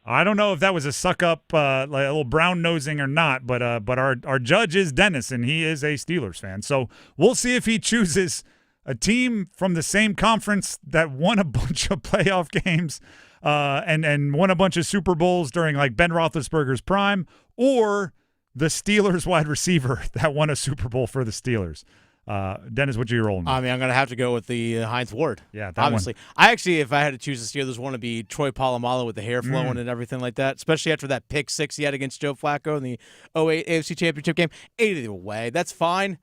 I don't know if that was a suck-up, like a little brown-nosing or not, but our judge is Dennis, and he is a Steelers fan. So we'll see if he chooses a team from the same conference that won a bunch of playoff games and won a bunch of Super Bowls during like Ben Roethlisberger's prime, or the Steelers wide receiver that won a Super Bowl for the Steelers. Dennis, what are you rolling with? I mean, I'm going to have to go with the Hines Ward. Yeah, that obviously. one. I actually, if I had to choose the Steelers, want to be Troy Polamalu with the hair flowing and everything like that, especially after that pick 6 he had against Joe Flacco in the 2008 AFC Championship game. Either way, that's fine.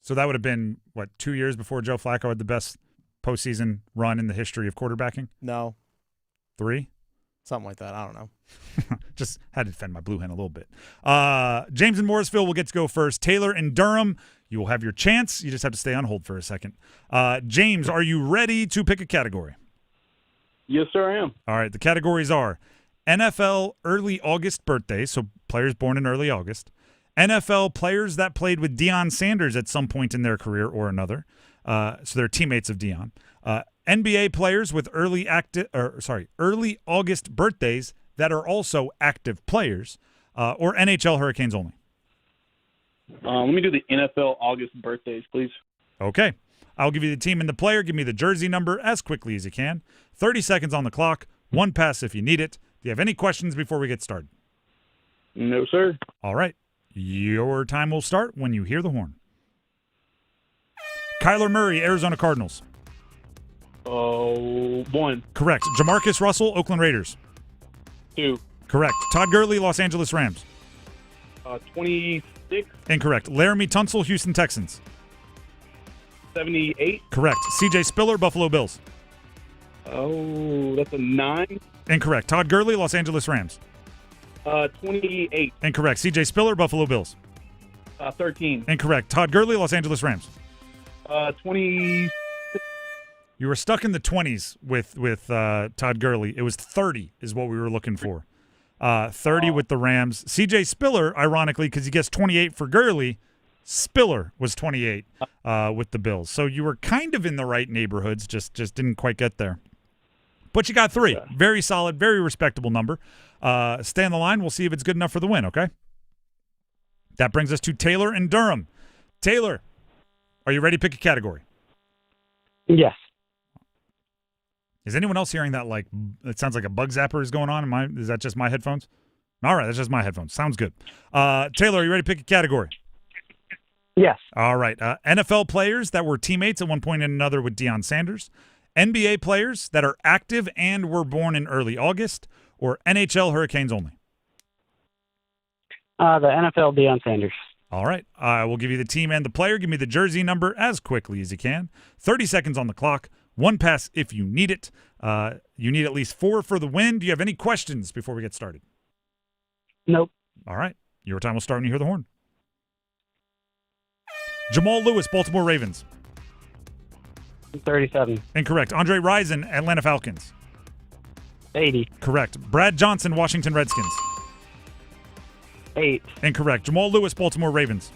So that would have been, 2 years before Joe Flacco had the best postseason run in the history of quarterbacking? No. 3? Something like that. I don't know. Just had to defend my blue hen a little bit. James in Morrisville will get to go first. Taylor in Durham, you will have your chance. You just have to stay on hold for a second. James, are you ready to pick a category? Yes, sir, I am. All right. The categories are NFL early August birthdays, so players born in early August. NFL players that played with Deion Sanders at some point in their career or another. So they're teammates of Deion. NBA players with early August birthdays that are also active players, or NHL Hurricanes only. Let me do the NFL August birthdays, please. Okay. I'll give you the team and the player. Give me the jersey number as quickly as you can. 30 seconds on the clock. 1 pass if you need it. Do you have any questions before we get started? No, sir. All right. Your time will start when you hear the horn. Kyler Murray, Arizona Cardinals. 1. Correct. Jamarcus Russell, Oakland Raiders. 2. Correct. Todd Gurley, Los Angeles Rams. 26. Incorrect. Laramie Tunsil, Houston Texans. 78. Correct. CJ Spiller, Buffalo Bills. Oh, that's a 9. Incorrect. Todd Gurley, Los Angeles Rams. 28. Incorrect. CJ Spiller, Buffalo Bills. 13. Incorrect. Todd Gurley, Los Angeles Rams. 20. You were stuck in the 20s with Todd Gurley. It was 30 is what we were looking for. 30 with the Rams. CJ Spiller, ironically, because he gets 28 for Gurley, Spiller was 28 with the Bills. So you were kind of in the right neighborhoods, just didn't quite get there. But you got 3. Very solid, very respectable number. Stay on the line. We'll see if it's good enough for the win, okay? That brings us to Taylor and Durham. Taylor, are you ready to pick a category? Yes. Is anyone else hearing that? Like, it sounds like a bug zapper is going on. Is that just my headphones? All right, that's just my headphones. Sounds good. Taylor, are you ready to pick a category? Yes. All right. NFL players that were teammates at one point and another with Deion Sanders, NBA players that are active and were born in early August, or NHL Hurricanes only? The NFL Deion Sanders. All right. I will give you the team and the player. Give me the jersey number as quickly as you can. 30 seconds on the clock. One pass if you need it. You need at least 4 for the win. Do you have any questions before we get started? Nope. All right. Your time will start when you hear the horn. Jamal Lewis, Baltimore Ravens. 37. Incorrect. Andre Rison, Atlanta Falcons. 80. Correct. Brad Johnson, Washington Redskins. 8. Incorrect. Jamal Lewis, Baltimore Ravens.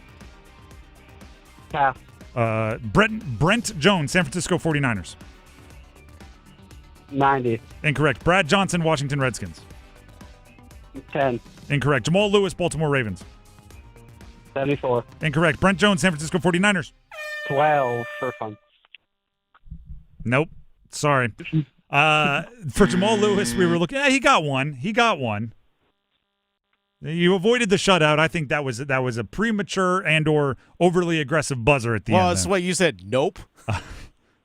Pass. Brent Jones, San Francisco 49ers. 90. Incorrect. Brad Johnson, Washington Redskins. 10. Incorrect. Jamal Lewis, Baltimore Ravens. 74. Incorrect. Brent Jones, San Francisco 49ers. 12 for fun. Nope. Sorry. For Jamal Lewis, we were looking. He got one. You avoided the shutout. I think that was a premature and or overly aggressive buzzer at the end. Well, that's what you said. Nope.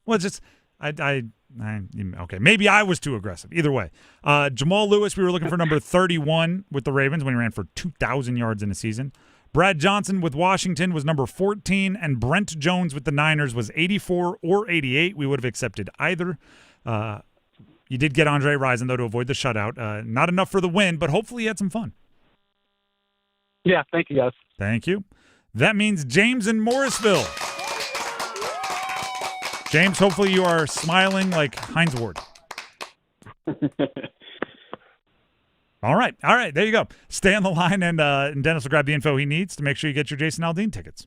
Well, it's just okay. Maybe I was too aggressive. Either way, Jamal Lewis, we were looking for number 31 with the Ravens when he ran for 2,000 yards in a season. Brad Johnson with Washington was number 14, and Brent Jones with the Niners was 84 or 88. We would have accepted either. You did get Andre Rison, though, to avoid the shutout. Not enough for the win, but hopefully you had some fun. Yeah, thank you, guys. Thank you. That means James in Morrisville. James, hopefully you are smiling like Heinz Ward. All right. There you go. Stay on the line, and Dennis will grab the info he needs to make sure you get your Jason Aldean tickets.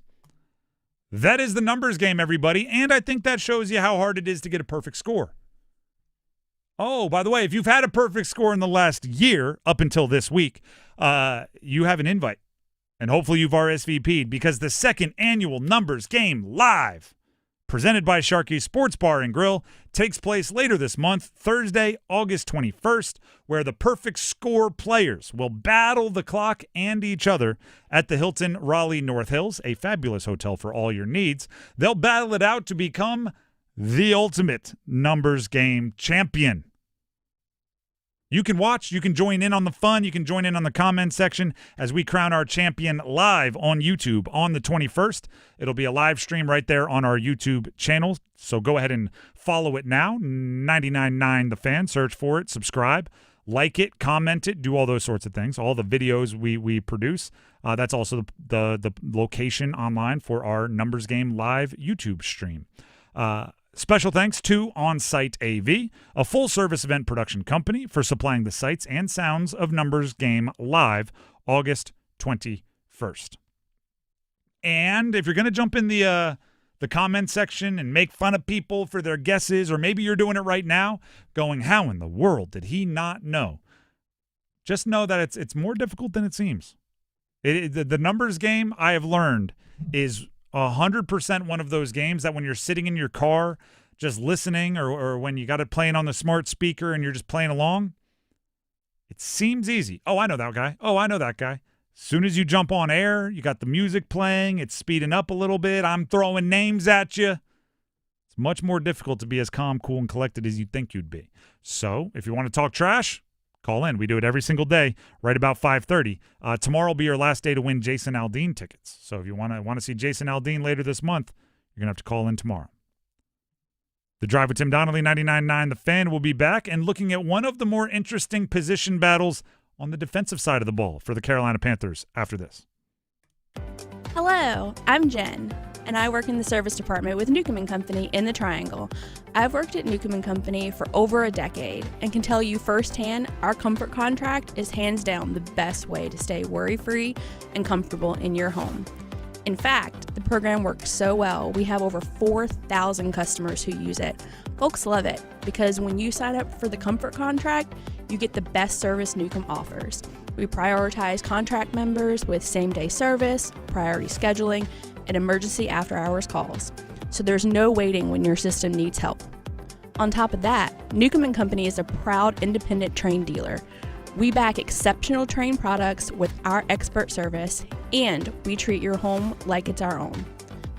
That is the numbers game, everybody, and I think that shows you how hard it is to get a perfect score. Oh, by the way, if you've had a perfect score in the last year up until this week, you have an invite, and hopefully you've RSVP'd because the second annual Numbers Game Live, presented by Sharky's Sports Bar and Grill, takes place later this month, Thursday, August 21st, where the perfect score players will battle the clock and each other at the Hilton Raleigh North Hills, a fabulous hotel for all your needs. They'll battle it out to become the ultimate numbers game champion. You can watch, you can join in on the fun, you can join in on the comment section as we crown our champion live on YouTube on the 21st. It'll be a live stream right there on our YouTube channel, so go ahead and follow it now, 99.9 The Fan. Search for it, subscribe, like it, comment it, do all those sorts of things. All the videos we produce. That's also the location online for our Numbers Game live YouTube stream. Special thanks to On-Site AV, a full-service event production company, for supplying the sights and sounds of Numbers Game Live, August 21st. And if you're going to jump in the comment section and make fun of people for their guesses, or maybe you're doing it right now, going, how in the world did he not know? Just know that it's more difficult than it seems. The Numbers Game, I have learned, is 100% one of those games that when you're sitting in your car just listening, or when you got it playing on the smart speaker and you're just playing along, it seems easy. Oh, I know that guy. Oh, I know that guy. As soon as you jump on air, you got the music playing, it's speeding up a little bit, I'm throwing names at you. It's much more difficult to be as calm, cool, and collected as you think you'd be. So if you want to talk trash, call in. We do it every single day, right about 5:30. Tomorrow will be your last day to win Jason Aldean tickets. So if you want to see Jason Aldean later this month, you're going to have to call in tomorrow. The Drive with Tim Donnelly, 99.9 The Fan, will be back and looking at one of the more interesting position battles on the defensive side of the ball for the Carolina Panthers after this. Hello, I'm Jen, and I work in the service department with Newcomb & Company in the Triangle. I've worked at Newcomb & Company for over a decade and can tell you firsthand our comfort contract is hands down the best way to stay worry-free and comfortable in your home. In fact, the program works so well, we have over 4,000 customers who use it. Folks love it because when you sign up for the comfort contract, you get the best service Newcomb offers. We prioritize contract members with same-day service, priority scheduling, and emergency after-hours calls, so there's no waiting when your system needs help. On top of that, Newcomb & Company is a proud independent Trane dealer. We back exceptional Trane products with our expert service, and we treat your home like it's our own.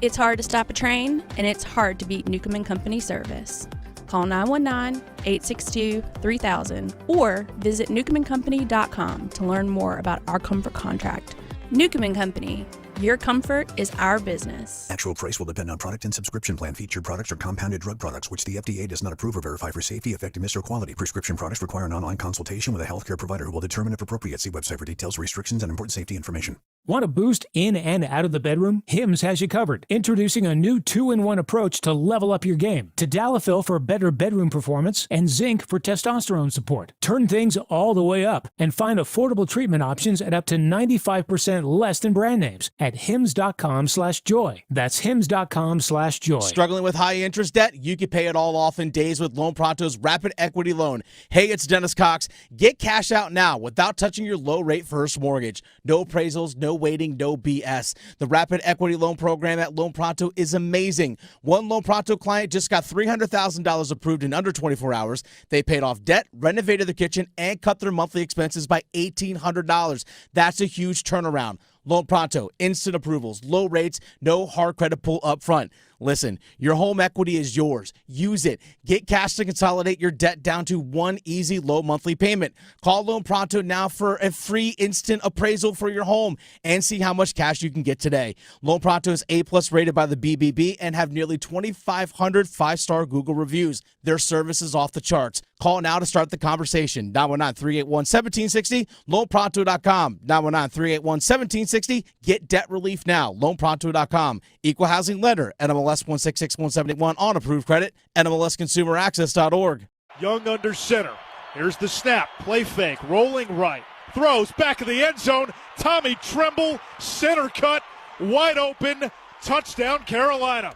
It's hard to stop a Trane, and it's hard to beat Newcomb & Company service. Call 919-862-3000 or visit newcombandcompany.com to learn more about our comfort contract. Newcomb & Company, your comfort is our business. Actual price will depend on product and subscription plan. Featured products are compounded drug products, which the FDA does not approve or verify for safety, effectiveness, or quality. Prescription products require an online consultation with a healthcare provider who will determine if appropriate. See website for details, restrictions, and important safety information. Want a boost in and out of the bedroom? Hims has you covered. Introducing a new 2-in-1 approach to level up your game. Tadalafil for better bedroom performance and zinc for testosterone support. Turn things all the way up and find affordable treatment options at up to 95% less than brand names at hims.com/joy. That's hims.com/joy. Struggling with high interest debt? You can pay it all off in days with Loan Pronto's Rapid Equity Loan. Hey, it's Dennis Cox. Get cash out now without touching your low rate first mortgage. No appraisals, no waiting, no BS. The Rapid Equity Loan program at Loan Pronto is amazing. One Loan Pronto client just got $300,000 approved in under 24 hours. They paid off debt, renovated their kitchen, and cut their monthly expenses by $1,800. That's a huge turnaround. Loan Pronto, instant approvals, low rates, no hard credit pull up front. Listen, your home equity is yours. Use it. Get cash to consolidate your debt down to one easy low monthly payment. Call Loan Pronto now for a free instant appraisal for your home and see how much cash you can get today. Loan Pronto is A+ rated by the BBB and have nearly 2,500 5-star Google reviews. Their service is off the charts. Call now to start the conversation. 919-381-1760, loanpronto.com. 919-381-1760. Get debt relief now. Loanpronto.com. Equal housing lender. NMLS 1661781 on approved credit. NMLSconsumeraccess.org. Young under center. Here's the snap. Play fake. Rolling right. Throws back of the end zone. Tommy Tremble. Center cut. Wide open. Touchdown, Carolina.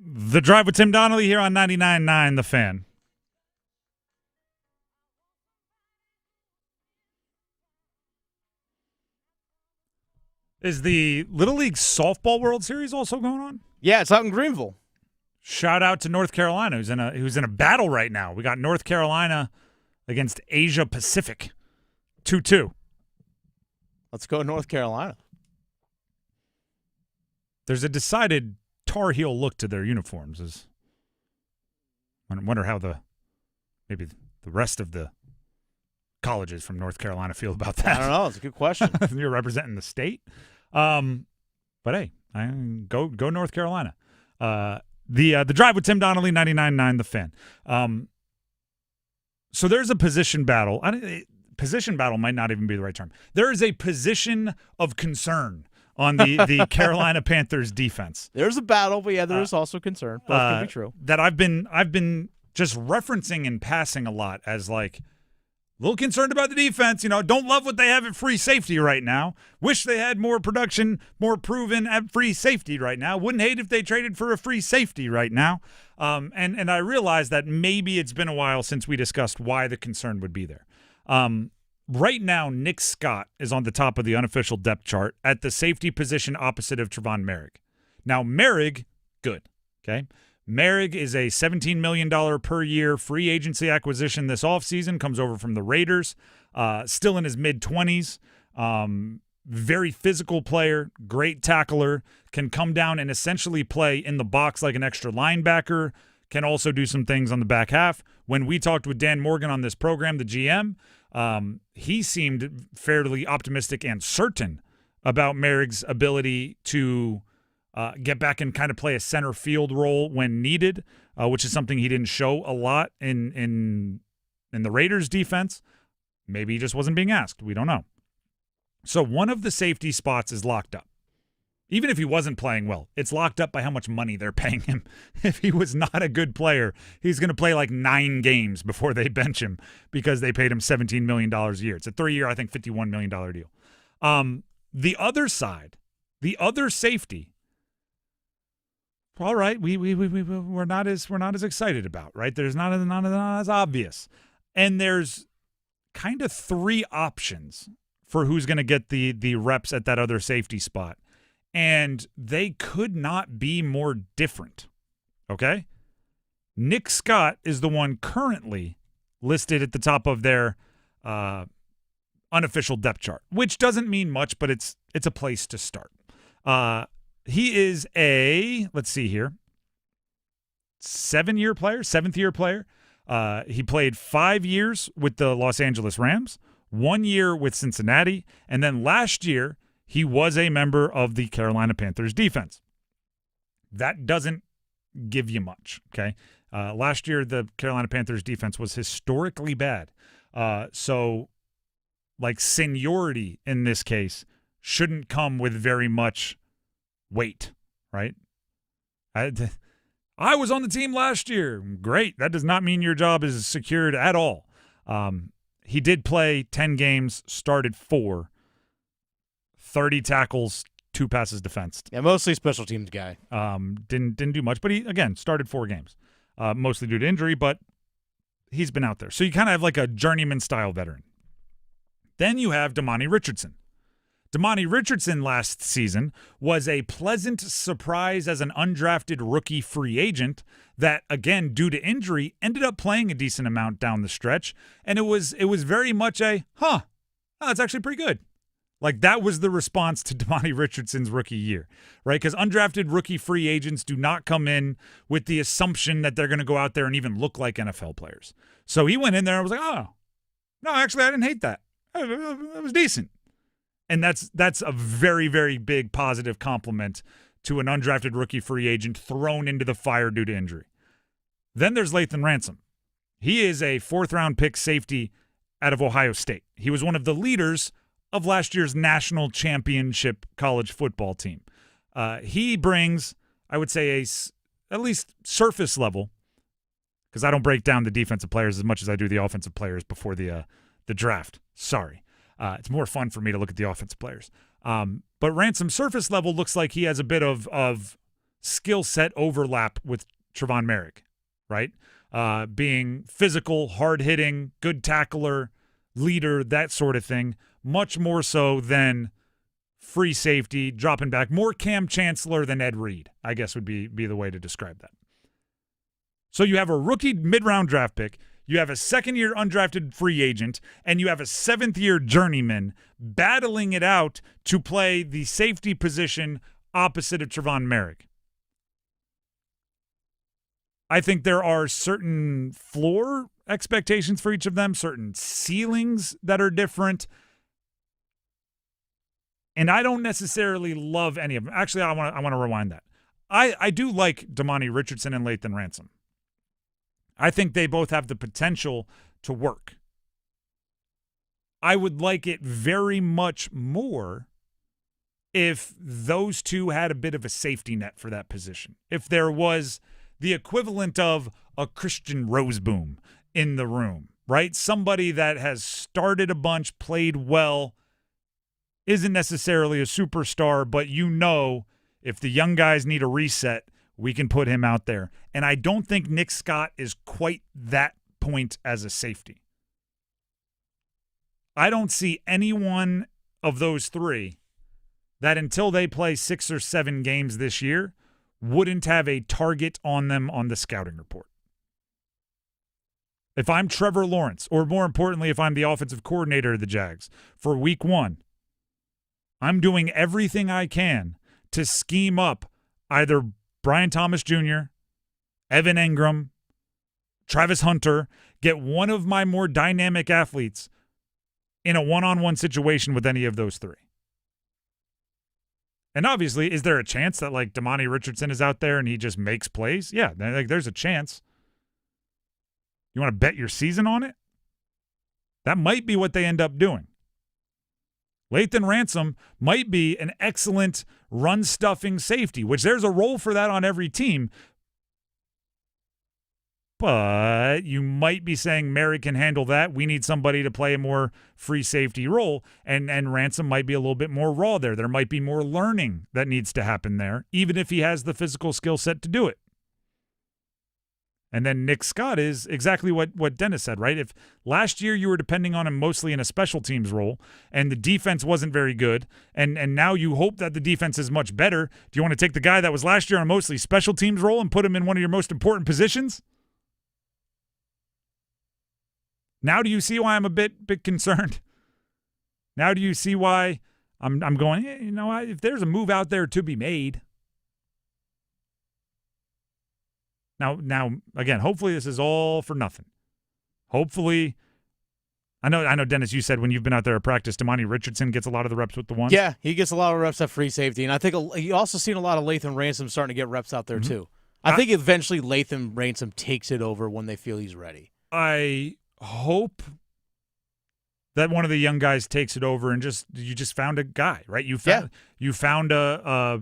The Drive with Tim Donnelly here on 99.9 The Fan. Is the Little League Softball World Series also going on? Yeah, it's out in Greenville. Shout out to North Carolina, who's in a battle right now. We got North Carolina against Asia Pacific, 2-2. Let's go North Carolina. There's a decided Tar Heel look to their uniforms. I wonder how maybe the rest of the colleges from North Carolina feel about that. I don't know. It's a good question. You're representing the state. But hey, go North Carolina. The Drive with Tim Donnelly, 99.9 The Fan. So there's a position battle. Position battle might not even be the right term. There is a position of concern on the Carolina Panthers defense. There's a battle, but yeah, there is also concern. Both can be true. That I've been just referencing and passing a lot as like a little concerned about the defense. Don't love what they have at free safety right now. Wish they had more production, more proven at free safety right now. Wouldn't hate if they traded for a free safety right now. And I realized that maybe it's been a while since we discussed why the concern would be there. Right now, Nick Scott is on the top of the unofficial depth chart at the safety position opposite of Trevon Merrick. Now, Merrick, good, okay? Merrick is a $17 million per year free agency acquisition this offseason, comes over from the Raiders, still in his mid-20s, very physical player, great tackler, can come down and essentially play in the box like an extra linebacker, can also do some things on the back half. When we talked with Dan Morgan on this program, the GM, he seemed fairly optimistic and certain about Merrick's ability to get back and kind of play a center field role when needed, which is something he didn't show a lot in the Raiders defense. Maybe he just wasn't being asked. We don't know. So one of the safety spots is locked up. Even if he wasn't playing well, it's locked up by how much money they're paying him. If he was not a good player, he's going to play like 9 games before they bench him because they paid him $17 million a year. It's a 3-year, I think, $51 million deal. The other side, the other safety, all right, we're not as excited about, right? There's not as obvious. And there's kind of three options for who's going to get the reps at that other safety spot. And they could not be more different, okay? Nick Scott is the one currently listed at the top of their unofficial depth chart, which doesn't mean much, but it's a place to start. He is let's see here, seventh-year player. He played 5 years with the Los Angeles Rams, 1 year with Cincinnati, and then last year he was a member of the Carolina Panthers defense. That doesn't give you much, okay? Last year, the Carolina Panthers defense was historically bad. So, like, seniority in this case shouldn't come with very much weight, right? I was on the team last year. Great. That does not mean your job is secured at all. He did play 10 games, started 4, 30 tackles, 2 passes defensed. Yeah, mostly special teams guy. Didn't do much, but he, again, started 4 games, mostly due to injury, but he's been out there. So you kind of have like a journeyman-style veteran. Then you have Damani Richardson. Damani Richardson last season was a pleasant surprise as an undrafted rookie free agent that, again, due to injury, ended up playing a decent amount down the stretch. And it was very much that's actually pretty good. Like, that was the response to Damani Richardson's rookie year, right? Because undrafted rookie free agents do not come in with the assumption that they're going to go out there and even look like NFL players. So he went in there and was like, oh, no, actually, I didn't hate that. It was decent. And that's a very, very big positive compliment to an undrafted rookie free agent thrown into the fire due to injury. Then there's Lathan Ransom. He is a 4th-round pick safety out of Ohio State. He was one of the leaders of last year's national championship college football team. He brings, I would say, at least surface level, because I don't break down the defensive players as much as I do the offensive players before the draft. Sorry. It's more fun for me to look at the offensive players. But Ransom surface level looks like he has a bit of skill set overlap with Trevon Merrick, right? Being physical, hard-hitting, good tackler, leader, that sort of thing. Much more so than free safety, dropping back. More Cam Chancellor than Ed Reed, I guess would be the way to describe that. So you have a rookie mid-round draft pick, you have a second-year undrafted free agent, and you have a 7th-year journeyman battling it out to play the safety position opposite of Trevon Merrick. I think there are certain floor expectations for each of them, certain ceilings that are different. And I don't necessarily love any of them. Actually, I want to rewind that. I do like Damani Richardson and Lathan Ransom. I think they both have the potential to work. I would like it very much more if those two had a bit of a safety net for that position. If there was the equivalent of a Christian Roseboom in the room, right? Somebody that has started a bunch, played well, isn't necessarily a superstar, but if the young guys need a reset, we can put him out there. And I don't think Nick Scott is quite that point as a safety. I don't see any one of those three that until they play 6 or 7 games this year wouldn't have a target on them on the scouting report. If I'm Trevor Lawrence, or more importantly, if I'm the offensive coordinator of the Jags for week 1, I'm doing everything I can to scheme up either Brian Thomas Jr., Evan Engram, Travis Hunter, get one of my more dynamic athletes in a one-on-one situation with any of those three. And obviously, is there a chance that like Damani Richardson is out there and he just makes plays? Yeah, there's a chance. You want to bet your season on it? That might be what they end up doing. Lathan Ransom might be an excellent run-stuffing safety, which there's a role for that on every team. But you might be saying Merrick can handle that. We need somebody to play a more free safety role, and Ransom might be a little bit more raw there. There might be more learning that needs to happen there, even if he has the physical skill set to do it. And then Nick Scott is exactly what Dennis said, right? If last year you were depending on him mostly in a special teams role and the defense wasn't very good, and now you hope that the defense is much better, do you want to take the guy that was last year on a mostly special teams role and put him in one of your most important positions? Now do you see why I'm a bit concerned? Now do you see why I'm going, if there's a move out there to be made. Now, again, hopefully this is all for nothing. Hopefully, I know, Dennis, you said when you've been out there at practice, Damani Richardson gets a lot of the reps with the ones. Yeah, he gets a lot of reps at free safety, and I think you also seen a lot of Lathan Ransom starting to get reps out there too. I think eventually Lathan Ransom takes it over when they feel he's ready. I hope that one of the young guys takes it over and you just found a guy, right? You found a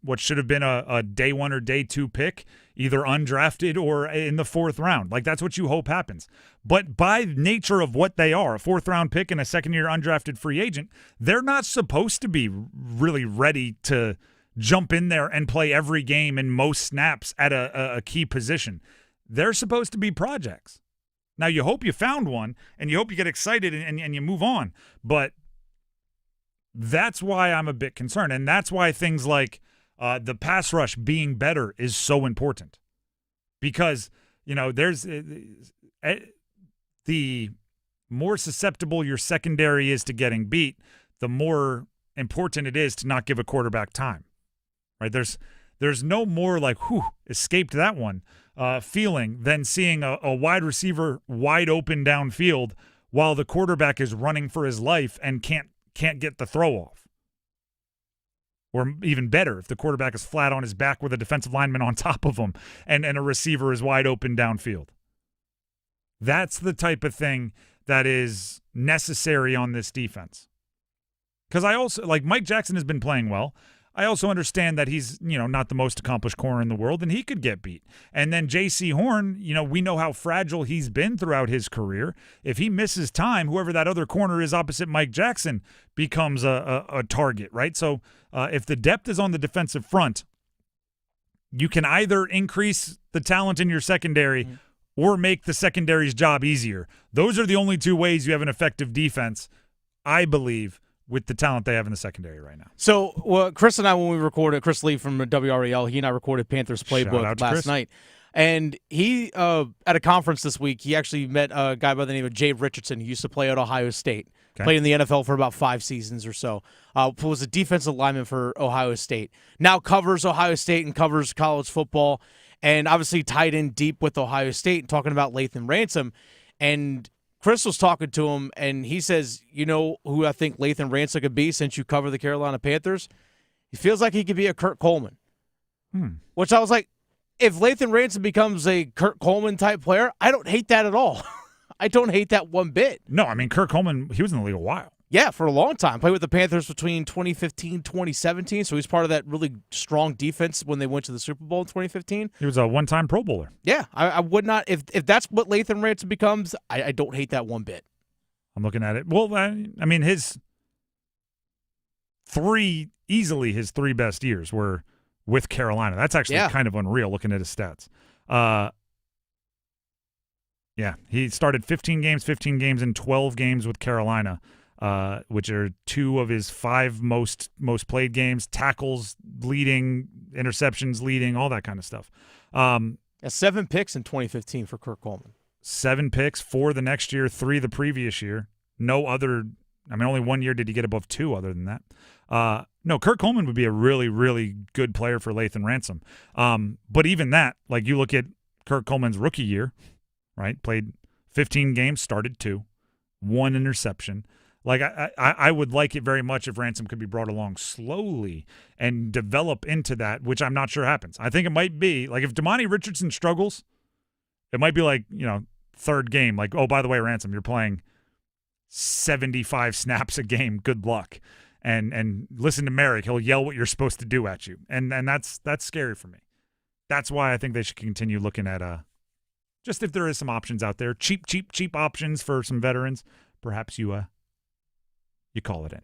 what should have been a day 1 or day 2 pick, either undrafted or in the 4th round. Like that's what you hope happens. But by nature of what they are, a 4th round pick and a second-year undrafted free agent, they're not supposed to be really ready to jump in there and play every game and most snaps at a key position. They're supposed to be projects. Now, you hope you found one, and you hope you get excited and you move on. But that's why I'm a bit concerned, and that's why things like the pass rush being better is so important. Because, there's the more susceptible your secondary is to getting beat, the more important it is to not give a quarterback time. Right? There's no more like, escaped that one feeling than seeing a wide receiver wide open downfield while the quarterback is running for his life and can't get the throw off. Or even better, if the quarterback is flat on his back with a defensive lineman on top of him and a receiver is wide open downfield. That's the type of thing that is necessary on this defense. Because I also, Mike Jackson has been playing well. I also understand that he's, not the most accomplished corner in the world, and he could get beat. And then J.C. Horn, we know how fragile he's been throughout his career. If he misses time, whoever that other corner is opposite Mike Jackson becomes a target, right? So if the depth is on the defensive front, you can either increase the talent in your secondary or make the secondary's job easier. Those are the only two ways you have an effective defense, I believe, with the talent they have in the secondary right now. So, Chris and I, when we recorded, Chris Lee from WREL, he and I recorded Panthers Playbook last night. And he, at a conference this week, he actually met a guy by the name of Jay Richardson. He used to play at Ohio State, played in the NFL for about 5 seasons or so, was a defensive lineman for Ohio State. Now covers Ohio State and covers college football, and obviously tied in deep with Ohio State and talking about Lathan Ransom. And Chris was talking to him, and he says, who I think Lathan Ransom could be since you cover the Carolina Panthers? He feels like he could be a Kurt Coleman. Which I was like, if Lathan Ransom becomes a Kurt Coleman-type player, I don't hate that at all. I don't hate that one bit. No, I mean, Kurt Coleman, he was in the league a while. Yeah, for a long time. Played with the Panthers between 2015 2017, so he's part of that really strong defense when they went to the Super Bowl in 2015. He was a one-time Pro Bowler. Yeah, I would not – if that's what Lathan Ransom becomes, I don't hate that one bit. I'm looking at it. Well, I mean, his three best years were with Carolina. That's actually kind of unreal looking at his stats. He started 15 games in 12 games with Carolina. Which are 2 of his 5 most played games, tackles leading, interceptions leading, all that kind of stuff. 7 picks in 2015 for Kurt Coleman. 7 picks, 4 the next year, 3 the previous year. Only 1 year did he get above 2 other than that. No, Kurt Coleman would be a really, really good player for Lathan Ransom. But even that, you look at Kurt Coleman's rookie year, right? Played 15 games, started 2, 1 interception. I would like it very much if Ransom could be brought along slowly and develop into that, which I'm not sure happens. I think it might be, if Damani Richardson struggles, it might be 3rd game. Oh, by the way, Ransom, you're playing 75 snaps a game. Good luck. And listen to Merrick. He'll yell what you're supposed to do at you. And that's scary for me. That's why I think they should continue looking at just if there is some options out there, cheap options for some veterans, perhaps you call it in.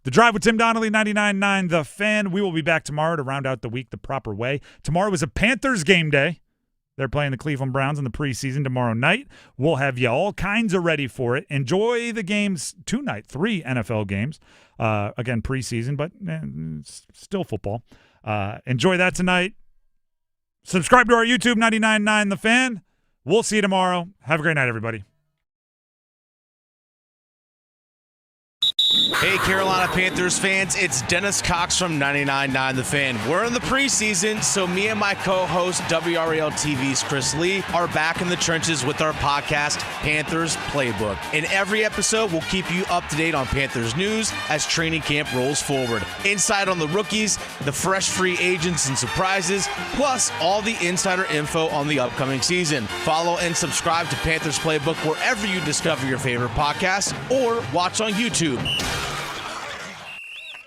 The Drive with Tim Donnelly, 99.9 The Fan. We will be back tomorrow to round out the week the proper way. Tomorrow is a Panthers game day. They're playing the Cleveland Browns in the preseason tomorrow night. We'll have you all kinds of ready for it. Enjoy the games tonight, 3 NFL games. Again, preseason, but it's still football. Enjoy that tonight. Subscribe to our YouTube, 99.9 The Fan. We'll see you tomorrow. Have a great night, everybody. Hey, Carolina Panthers fans, it's Dennis Cox from 99.9 The Fan. We're in the preseason, so me and my co-host, WRAL TV's Chris Lee, are back in the trenches with our podcast, Panthers Playbook. In every episode, we'll keep you up to date on Panthers news as training camp rolls forward. Insight on the rookies, the fresh free agents and surprises, plus all the insider info on the upcoming season. Follow and subscribe to Panthers Playbook wherever you discover your favorite podcasts or watch on YouTube.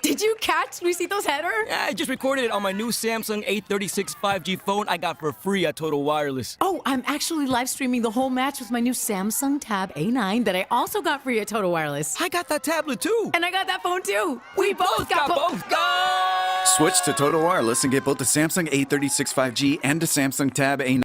Did you catch Luisito's header? Yeah, I just recorded it on my new Samsung A36 5G phone I got for free at Total Wireless. Oh, I'm actually live streaming the whole match with my new Samsung Tab A9 that I also got free at Total Wireless. I got that tablet too. And I got that phone too. We both got both. Go! Switch to Total Wireless and get both the Samsung A36 5G and the Samsung Tab A9.